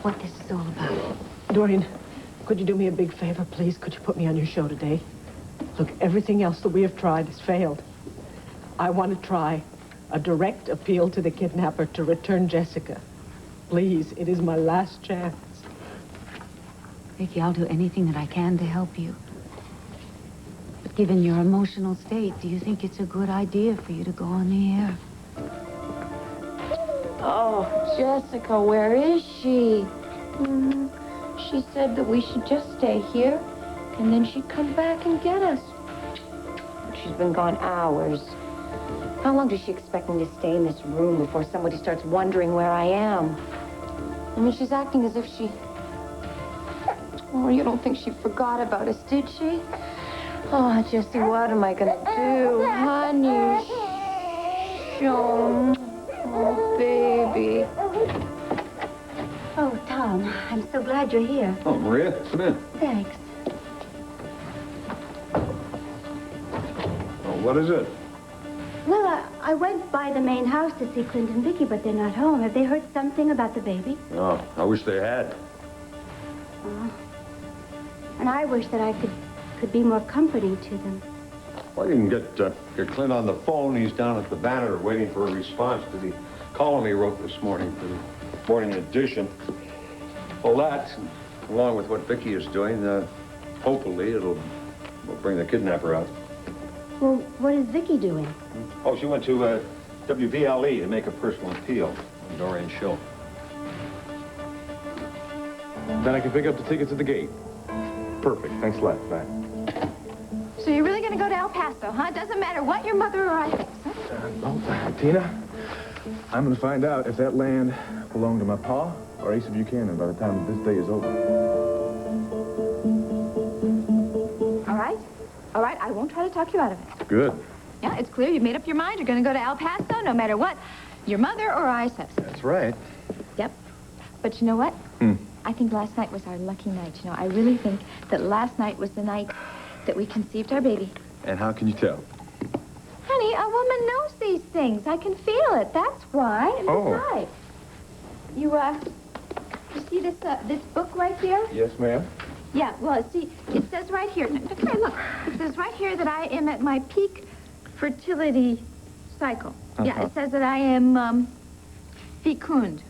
what this is all about. Dorian, could you do me a big favor, please? Could you put me on your show today? Look, everything else that we have tried has failed. I want to try a direct appeal to the kidnapper to return Jessica. Please, it is my last chance. Vicky, I'll do anything that I can to help you. But given your emotional state, do you think it's a good idea for you to go on the air? Oh, Jessica, where is she? She said that we should just stay here, and then she'd come back and get us. She's been gone hours. How long does she expect me to stay in this room before somebody starts wondering where I am? I mean, she's acting as if she... Oh, you don't think she forgot about us, did she? Oh, Jessie, what am I gonna do? Honey, oh, baby. Oh, Tom, I'm so glad you're here. Oh, Maria, come in. Thanks. Oh, what is it? I went by the main house to see Clint and Vicky, but they're not home. Have they heard something about the baby? Oh, I wish they had. And I wish that I could be more comforting to them. Well, you can get Clint on the phone. He's down at the Banner waiting for a response to the column he wrote this morning for the morning edition. Well, that, along with what Vicky is doing, hopefully will bring the kidnapper out. Well, what is Vicky doing? Oh, she went to WVLE to make a personal appeal on Dorian Schill. Then I can pick up the tickets at the gate. Perfect. Thanks a lot. Bye. So you're really going to go to El Paso, huh? Doesn't matter what your mother or I thinks, huh? Tina, I'm going to find out if that land belonged to my pa or Asa Buchanan by the time this day is over. All right, I won't try to talk you out of it. Good. Yeah, it's clear you've made up your mind. You're going to go to El Paso no matter what your mother or I says. That's right. Yep. But you know what? I think last night was our lucky night. You know, I really think that last night was the night that we conceived our baby. And how can you tell? Honey, a woman knows these things. I can feel it. That's why. And besides, you see this book right here? Yes, ma'am. Yeah, well, see, it says right here. Okay, look. It says right here that I am at my peak fertility cycle. Yeah, it says that I am, fecund.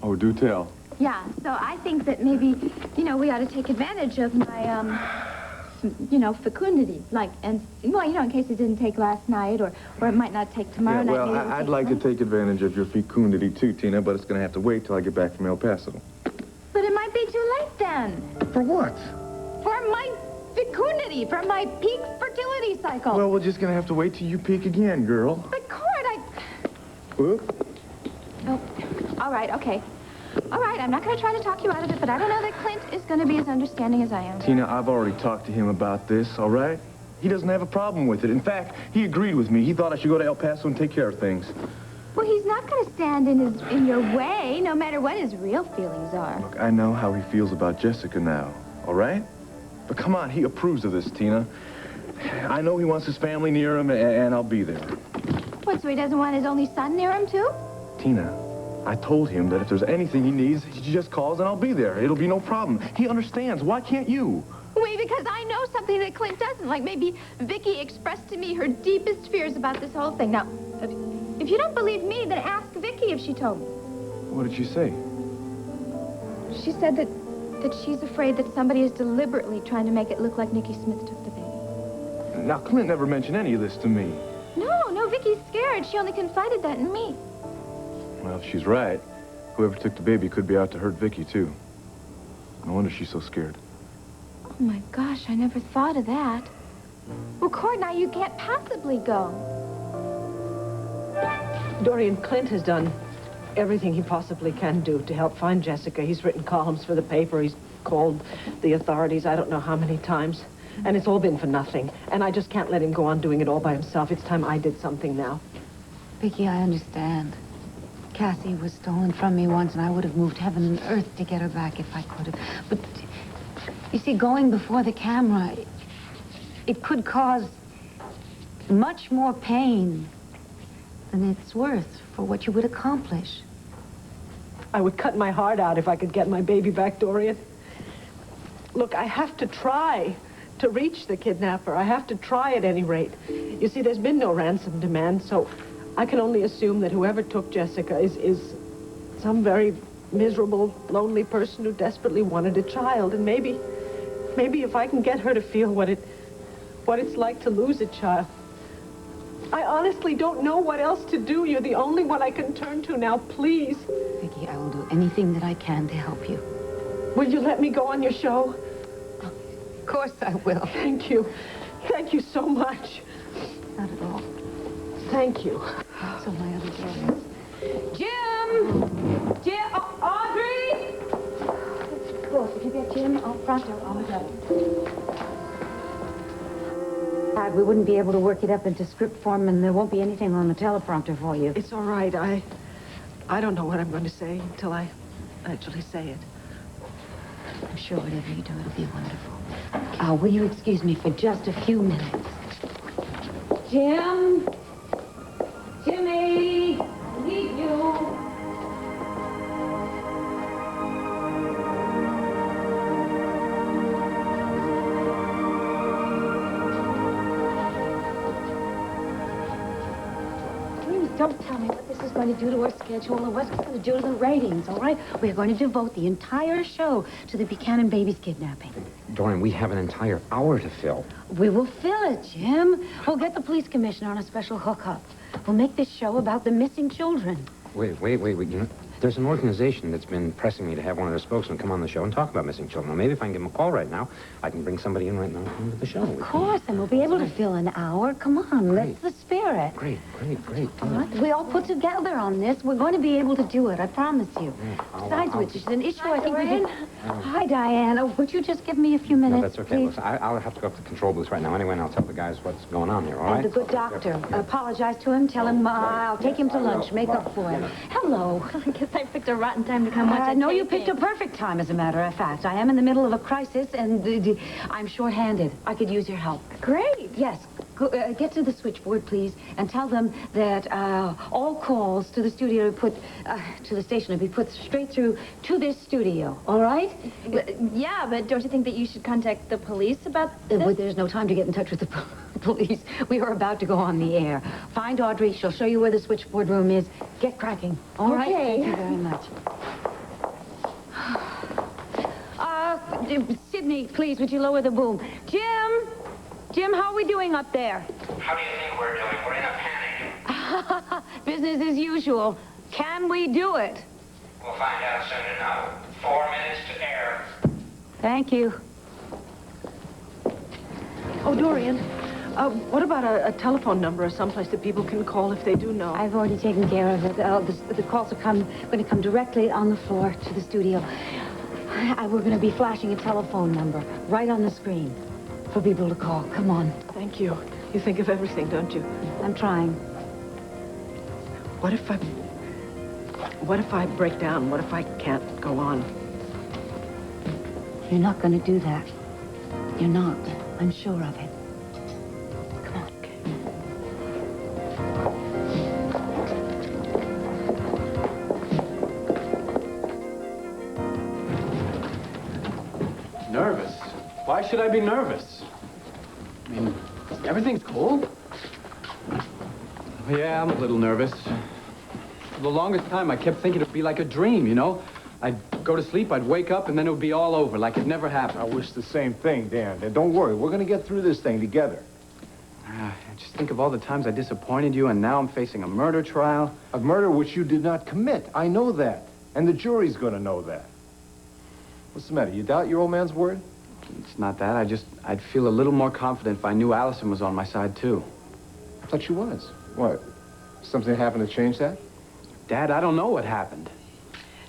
Oh, do tell. Yeah, so I think that maybe, you know, we ought to take advantage of my, you know, fecundity. Like, and, well, you know, in case it didn't take last night or it might not take tomorrow night. Well, I'd like to take advantage of your fecundity too, Tina, but it's going to have to wait till I get back from El Paso. But it might be too late then. For what? For my fecundity, for my peak fertility cycle. Well, we're just going to have to wait till you peak again, girl. But, Cord, Whoop. Oh, all right, okay. All right, I'm not going to try to talk you out of it, but I don't know that Clint is going to be as understanding as I am. Tina, I've already talked to him about this, all right? He doesn't have a problem with it. In fact, he agreed with me. He thought I should go to El Paso and take care of things. Well, he's not going to stand in your way, no matter what his real feelings are. Look, I know how he feels about Jessica now, all right? But come on, he approves of this, Tina. I know he wants his family near him, and I'll be there. What, so he doesn't want his only son near him, too? Tina, I told him that if there's anything he needs, he just calls and I'll be there. It'll be no problem. He understands. Why can't you? Wait, because I know something that Clint doesn't. Like maybe Vicky expressed to me her deepest fears about this whole thing. Now, if you don't believe me, then ask Vicky if she told me. What did she say? She said that she's afraid that somebody is deliberately trying to make it look like Nicky Smith took the baby. Now, Clint never mentioned any of this to me. No, Vicky's scared. She only confided that in me. Well, if she's right, whoever took the baby could be out to hurt Vicky, too. No wonder she's so scared. Oh, my gosh, I never thought of that. Well, Cord, now you can't possibly go. Dorian, Clint has done everything he possibly can do to help find Jessica. He's written columns for the paper. He's called the authorities I don't know how many times. And it's all been for nothing. And I just can't let him go on doing it all by himself. It's time I did something now. Vicky, I understand. Cassie was stolen from me once, and I would have moved heaven and earth to get her back if I could have. But, you see, going before the camera, it could cause much more pain than it's worth for what you would accomplish. I would cut my heart out if I could get my baby back, Dorian. Look, I have to try to reach the kidnapper. I have to try at any rate. You see, there's been no ransom demand, so I can only assume that whoever took Jessica is some very miserable, lonely person who desperately wanted a child. And maybe if I can get her to feel what it's like to lose a child. I honestly don't know what else to do. You're the only one I can turn to now, please. Vicky, I will do anything that I can to help you. Will you let me go on your show? Of course I will. Thank you. Thank you so much. Not at all. Thank you. So my other daughters. Jim! Audrey! Of course, if you get Jim up front, I'll go. We wouldn't be able to work it up into script form, and there won't be anything on the teleprompter for you. It's all right. I don't know what I'm going to say until I actually say it. I'm sure whatever you do, it'll be wonderful. Will you excuse me for just a few minutes? Jim! Jimmy, I need you. Please don't tell me what this is going to do to our schedule or what's going to do to the ratings, all right? We're going to devote the entire show to the Buchanan baby's kidnapping. Dorian, we have an entire hour to fill. We will fill it, Jim. We'll get the police commissioner on a special hookup. We'll make this show about the missing children. Wait. You know, there's an organization that's been pressing me to have one of their spokesmen come on the show and talk about missing children. Now, maybe if I can give them a call right now, I can bring somebody in right now into the show. Of course, and we'll be able to fill an hour. Come on, that's the spirit. Great. All right, we all put together on this. We're going to be able to do it, I promise you. Besides which, it's an issue I think we can... Hi, Diana. Would you just give me a few minutes, No, that's okay. please? Listen, I'll have to go up to the control booth right now anyway, and I'll tell the guys what's going on here, all right? And the good doctor. Apologize to him. Tell him I'll take him to lunch. Make up for him. Hello. I guess I picked a rotten time to come watch I that know you taping. picked a perfect time, as a matter of fact. I am in the middle of a crisis, and I'm short-handed. I could use your help. Great. Yes. Go, get to the switchboard, please, and tell them that all calls to the studio to the station will be put straight through to this studio. All right? Yeah, but don't you think that you should contact the police about this? Well, there's no time to get in touch with the police. We are about to go on the air. Find Audrey. She'll show you where the switchboard room is. Get cracking. All right? Okay. Thank you very much. Sydney, please, would you lower the boom? Jim, how are we doing up there? How do you think we're doing? We're in a panic. Business as usual. Can we do it? We'll find out soon enough. 4 minutes to air. Thank you. Oh, Dorian, what about a telephone number or someplace that people can call if they do know? I've already taken care of it. The calls are going to come directly on the floor to the studio. We're going to be flashing a telephone number right on the screen for people to call. Come on. Thank you. You think of everything, don't you? I'm trying. What if I break down? What if I can't go on? You're not going to do that. You're not. I'm sure of it. Come on. Nervous? Why should I be nervous? I mean, everything's cool. Yeah, I'm a little nervous. For the longest time, I kept thinking it'd be like a dream, you know? I'd go to sleep, I'd wake up, and then it would be all over, like it never happened. I wish the same thing, Dan. And don't worry, we're going to get through this thing together. Just think of all the times I disappointed you, and now I'm facing a murder trial. A murder which you did not commit. I know that. And the jury's going to know that. What's the matter? You doubt your old man's word? It's not that. I'd feel a little more confident if I knew Allison was on my side, too. I thought she was. What? Something happened to change that? Dad, I don't know what happened.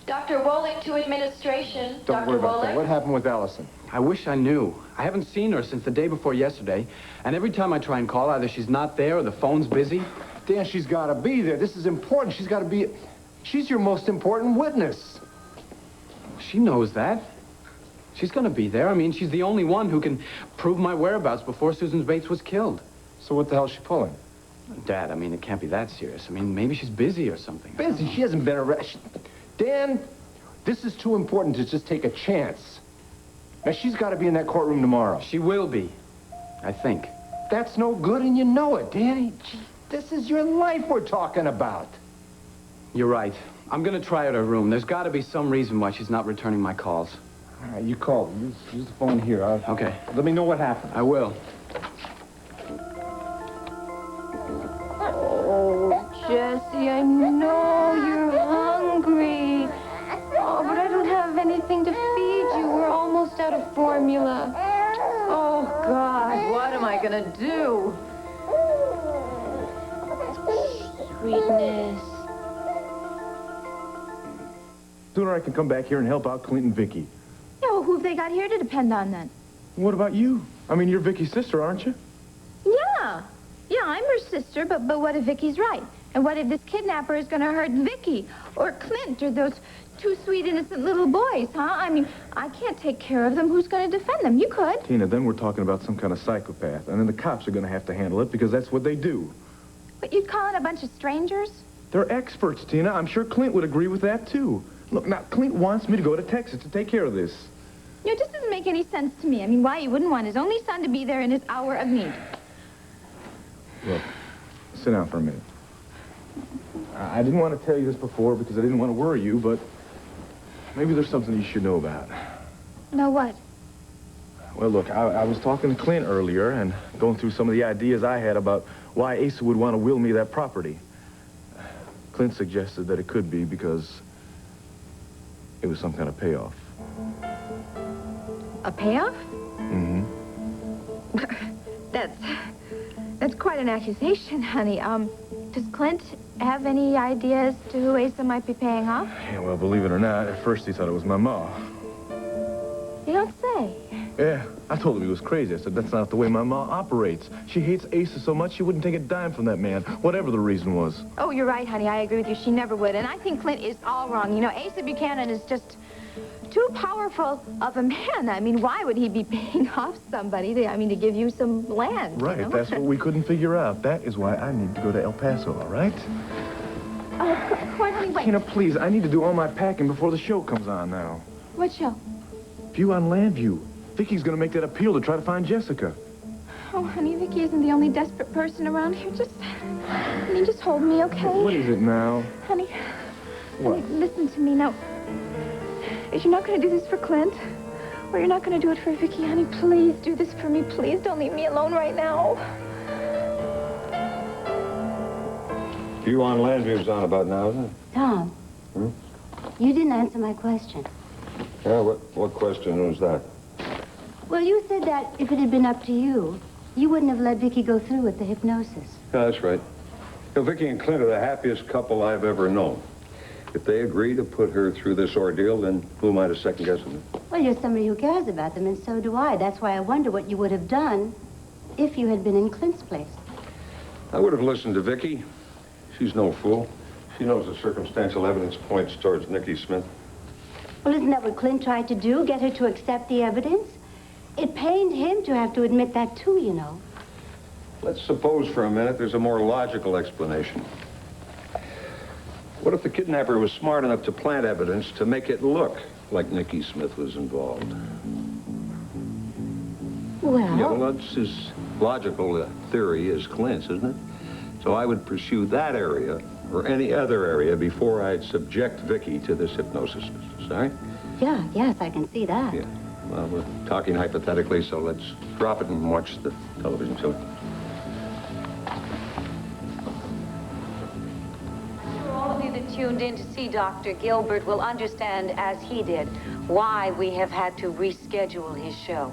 Dr. Wollick to administration. Don't worry about that. What happened with Allison? I wish I knew. I haven't seen her since the day before yesterday, and every time I try and call, either she's not there or the phone's busy. Dan, she's got to be there. This is important. She's got to be... She's your most important witness. She knows that. She's gonna be there. I mean, she's the only one who can prove my whereabouts before Susan Bates was killed. So what the hell's she pulling? Dad, I mean, it can't be that serious. I mean, maybe she's busy or something. Busy? She hasn't been arrested. Dan, this is too important to just take a chance. Now, she's got to be in that courtroom tomorrow. She will be, I think. That's no good, and you know it, Danny. This is your life we're talking about. You're right. I'm gonna try at her room. There's got to be some reason why she's not returning my calls. All right, you call. Use the phone here. Okay. Let me know what happened. I will. Oh, Jessie, I know you're hungry. Oh, but I don't have anything to feed you. We're almost out of formula. Oh, God, what am I gonna do? Sweetness. Sooner I can come back here and help out Clint and Vicky. Yeah, well, who've they got here to depend on then? What about you? I mean, you're Vicky's sister, aren't you? Yeah. Yeah, I'm her sister, but what if Vicky's right? And what if this kidnapper is going to hurt Vicky or Clint or those two sweet, innocent little boys, huh? I mean, I can't take care of them. Who's going to defend them? You could. Tina, then we're talking about some kind of psychopath, and then the cops are going to have to handle it because that's what they do. But you'd call it a bunch of strangers? They're experts, Tina. I'm sure Clint would agree with that, too. Look, now, Clint wants me to go to Texas to take care of this. You know, it just doesn't make any sense to me. I mean, why he wouldn't want his only son to be there in his hour of need. Look, sit down for a minute. I didn't want to tell you this before because I didn't want to worry you, but maybe there's something you should know about. Know what? Well, look, I was talking to Clint earlier and going through some of the ideas I had about why Asa would want to will me that property. Clint suggested that it could be because it was some kind of payoff. A payoff? Mm-hmm. That's quite an accusation, honey. Does Clint have any ideas to who Asa might be paying off? Yeah, well, believe it or not, at first he thought it was my ma. You don't say. Yeah, I told him he was crazy. I said, that's not the way my ma operates. She hates Asa so much she wouldn't take a dime from that man, whatever the reason was. Oh, you're right, honey. I agree with you. She never would. And I think Clint is all wrong. You know, Asa Buchanan is just too powerful of a man. I mean, why would he be paying off somebody to give you some land? Right, you know? that's what we couldn't figure out. That is why I need to go to El Paso, all right? Come on, honey, wait. Tina, please, I need to do all my packing before the show comes on now. What show? View on Landview. Vicky's gonna make that appeal to try to find Jessica. Oh, honey, Vicky isn't the only desperate person around here. Just hold me, okay? What is it now? Honey, What? honey, listen to me now. If you're not going to do this for Clint, or you're not going to do it for Vicky, honey, please do this for me. Please don't leave me alone right now. View on Landview's on about now, isn't it? Tom, you didn't answer my question. Yeah, what question was that? Well, you said that if it had been up to you, you wouldn't have let Vicky go through with the hypnosis. Yeah, that's right. You know, Vicky and Clint are the happiest couple I've ever known. If they agree to put her through this ordeal, then who am I to second-guess them? Well, you're somebody who cares about them, and so do I. That's why I wonder what you would have done if you had been in Clint's place. I would have listened to Vicky. She's no fool. She knows the circumstantial evidence points towards Nicky Smith. Well, isn't that what Clint tried to do, get her to accept the evidence? It pained him to have to admit that, too, you know. Let's suppose for a minute there's a more logical explanation. What if the kidnapper was smart enough to plant evidence to make it look like Nicky Smith was involved? Well... Yeah, well, that's as logical a theory as Clint's, isn't it? So I would pursue that area or any other area before I'd subject Vicky to this hypnosis business, all right? Yeah, yes, I can see that. Yeah. Well, we're talking hypothetically, so let's drop it and watch the television show. All of you that tuned in to see Dr. Gilbert will understand, as he did, why we have had to reschedule his show.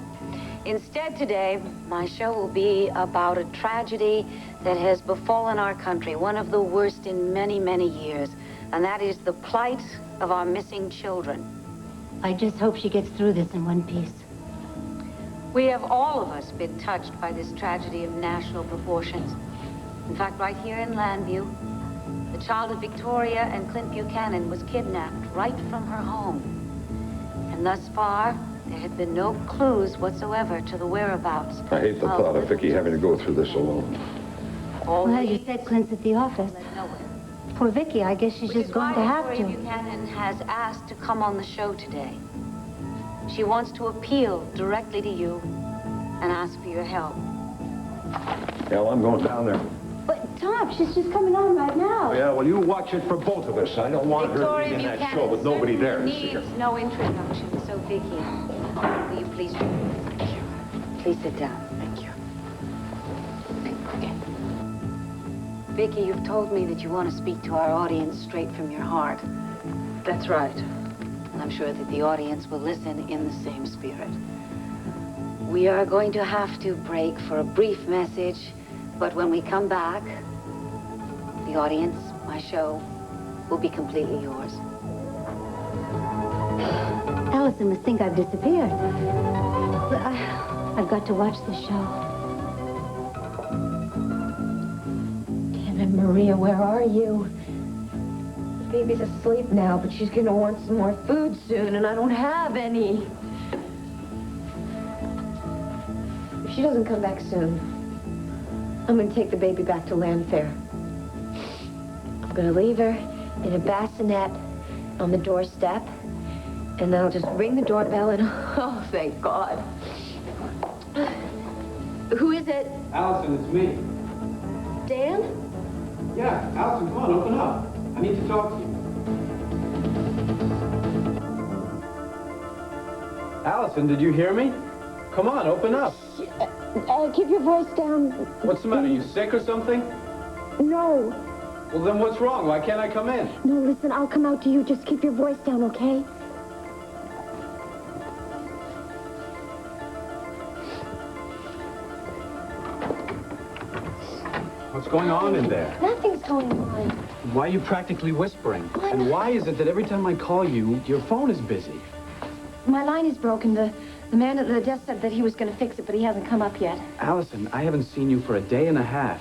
Instead today, my show will be about a tragedy that has befallen our country, one of the worst in many, many years, and that is the plight of our missing children. I just hope she gets through this in one piece. We have all of us been touched by this tragedy of national proportions. In fact, right here in Landview, the child of Victoria and Clint Buchanan was kidnapped right from her home. And thus far, there had been no clues whatsoever to the whereabouts. I hate the thought of Vicky having to go through this alone. Well, you said Clint's at the office. Poor Vicky, I guess she's just going to have Victoria to. Buchanan has asked to come on the show today. She wants to appeal directly to you and ask for your help. Hell, I'm going down there. But, Tom, she's just coming on right now. Yeah, well, you watch it for both of us. I don't want her Victoria being in that Buchanan show with nobody there to see needs her. no introduction, so Vicky, will you please please sit down. Thank you. Vicky, you've told me that you want to speak to our audience straight from your heart. That's right. And I'm sure that the audience will listen in the same spirit. We are going to have to break for a brief message, but when we come back, the audience, my show, will be completely yours. Allison must think I've disappeared. But I've got to watch the show. Damn it, Maria, where are you? The baby's asleep now, but she's gonna want some more food soon, and I don't have any. If she doesn't come back soon, I'm gonna take the baby back to Landfair. I'm gonna leave her in a bassinet on the doorstep, and then I'll just ring the doorbell and, oh, thank God. Who is it? Allison, it's me. Dan? Yeah, Allison, come on, open up. I need to talk to you. Allison, did you hear me? Come on, open up. Keep your voice down. What's the matter? You sick or something? No. Well, then what's wrong? Why can't I come in? No, listen, I'll come out to you. Just keep your voice down, okay? What's going on in there? Nothing's going on. Why are you practically whispering? And why is it that every time I call you, your phone is busy? My line is broken. The man at the desk said that he was going to fix it, but he hasn't come up yet. Allison, I haven't seen you for a day and a half.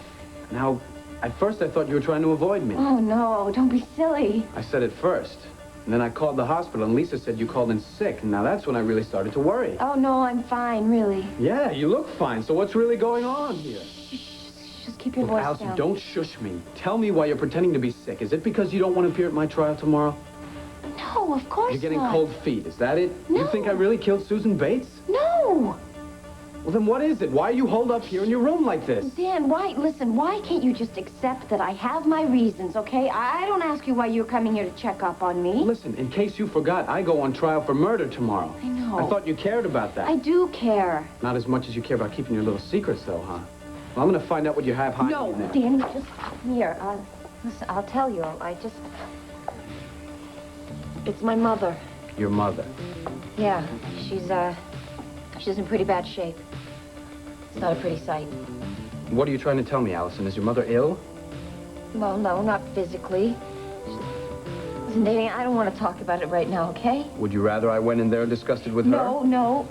Now, at first I thought you were trying to avoid me. Oh, no, don't be silly. I said it first. And then I called the hospital, and Lisa said you called in sick. And now that's when I really started to worry. Oh, no, I'm fine, really. Yeah, you look fine. So what's really going on here? Just keep your Look, voice Allison, down. don't shush me. Tell me why you're pretending to be sick. Is it because you don't want to appear at my trial tomorrow? No, of course You're getting not. cold feet. Is that it? No. You think I really killed Susan Bates? No. Well, then what is it? Why are you holed up here in your room like this? Dan, why can't you just accept that I have my reasons, okay? I don't ask you why you're coming here to check up on me. Listen, in case you forgot, I go on trial for murder tomorrow. I know. I thought you cared about that. I do care. Not as much as you care about keeping your little secrets, though, huh? Well, I'm gonna find out what you have hiding No, in there. Danny, just here. Listen, I'll tell you. It's my mother. Your mother. Yeah, she's in pretty bad shape. It's not a pretty sight. What are you trying to tell me, Allison? Is your mother ill? Well, no, not physically. Listen, Danny, I don't want to talk about it right now, okay? Would you rather I went in there and discussed it with her? No,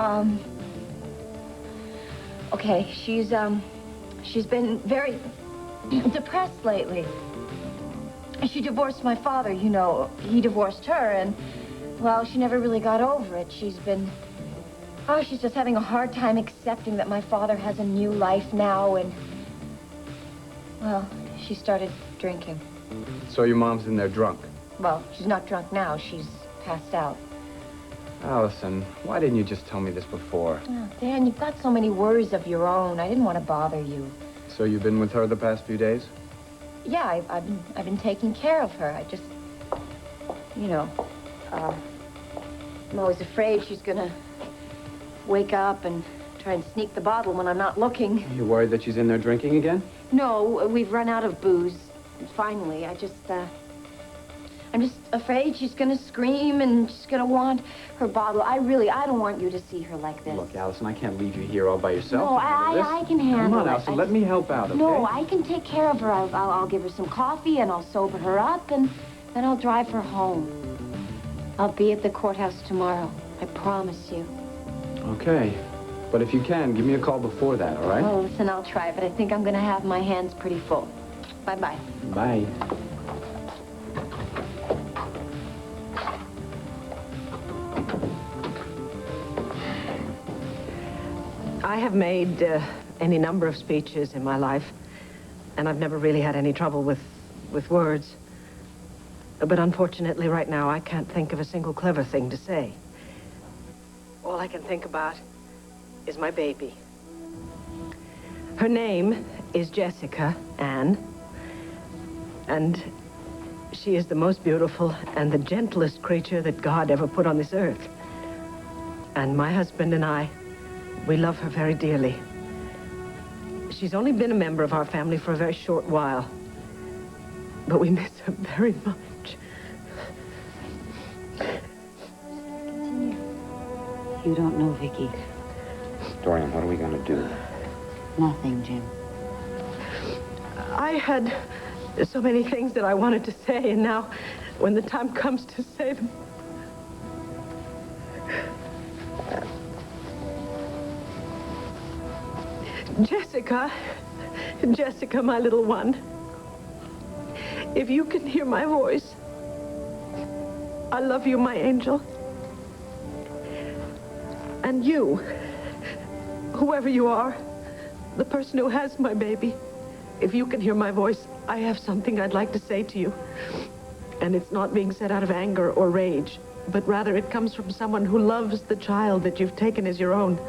okay, she's been very depressed lately. She divorced my father, you know. He divorced her, and, well, she never really got over it. She's just having a hard time accepting that my father has a new life now, and, well, she started drinking. So your mom's in there drunk? Well, she's not drunk now. She's passed out. Allison, why didn't you just tell me this before? Oh, Dan, you've got so many worries of your own. I didn't want to bother you. So you've been with her the past few days? Yeah, I've been taking care of her. I just, you know, I'm always afraid she's gonna wake up and try and sneak the bottle when I'm not looking. You worried that she's in there drinking again? No, we've run out of booze. Finally, I'm just afraid she's gonna scream and she's gonna want her bottle. I don't want you to see her like this. Look, Allison, I can't leave you here all by yourself. No, I can handle it. Come on, Allison, let me help out, okay? No, I can take care of her. I'll give her some coffee and I'll sober her up and then I'll drive her home. I'll be at the courthouse tomorrow. I promise you. Okay. But if you can, give me a call before that, all right? Oh, listen, I'll try, but I think I'm gonna have my hands pretty full. Bye-bye. Bye. I have made any number of speeches in my life, and I've never really had any trouble with words. But unfortunately, right now, I can't think of a single clever thing to say. All I can think about is my baby. Her name is Jessica Ann, and she is the most beautiful and the gentlest creature that God ever put on this earth. And my husband and I, we love her very dearly. She's only been a member of our family for a very short while, but we miss her very much. You don't know, Vicky. Dorian, what are we going to do? Nothing, Jim. I had so many things that I wanted to say, and now, when the time comes to say them, Jessica, my little one, if you can hear my voice, I love you, my angel. And you, whoever you are, the person who has my baby, if you can hear my voice, I have something I'd like to say to you. And it's not being said out of anger or rage, but rather it comes from someone who loves the child that you've taken as your own.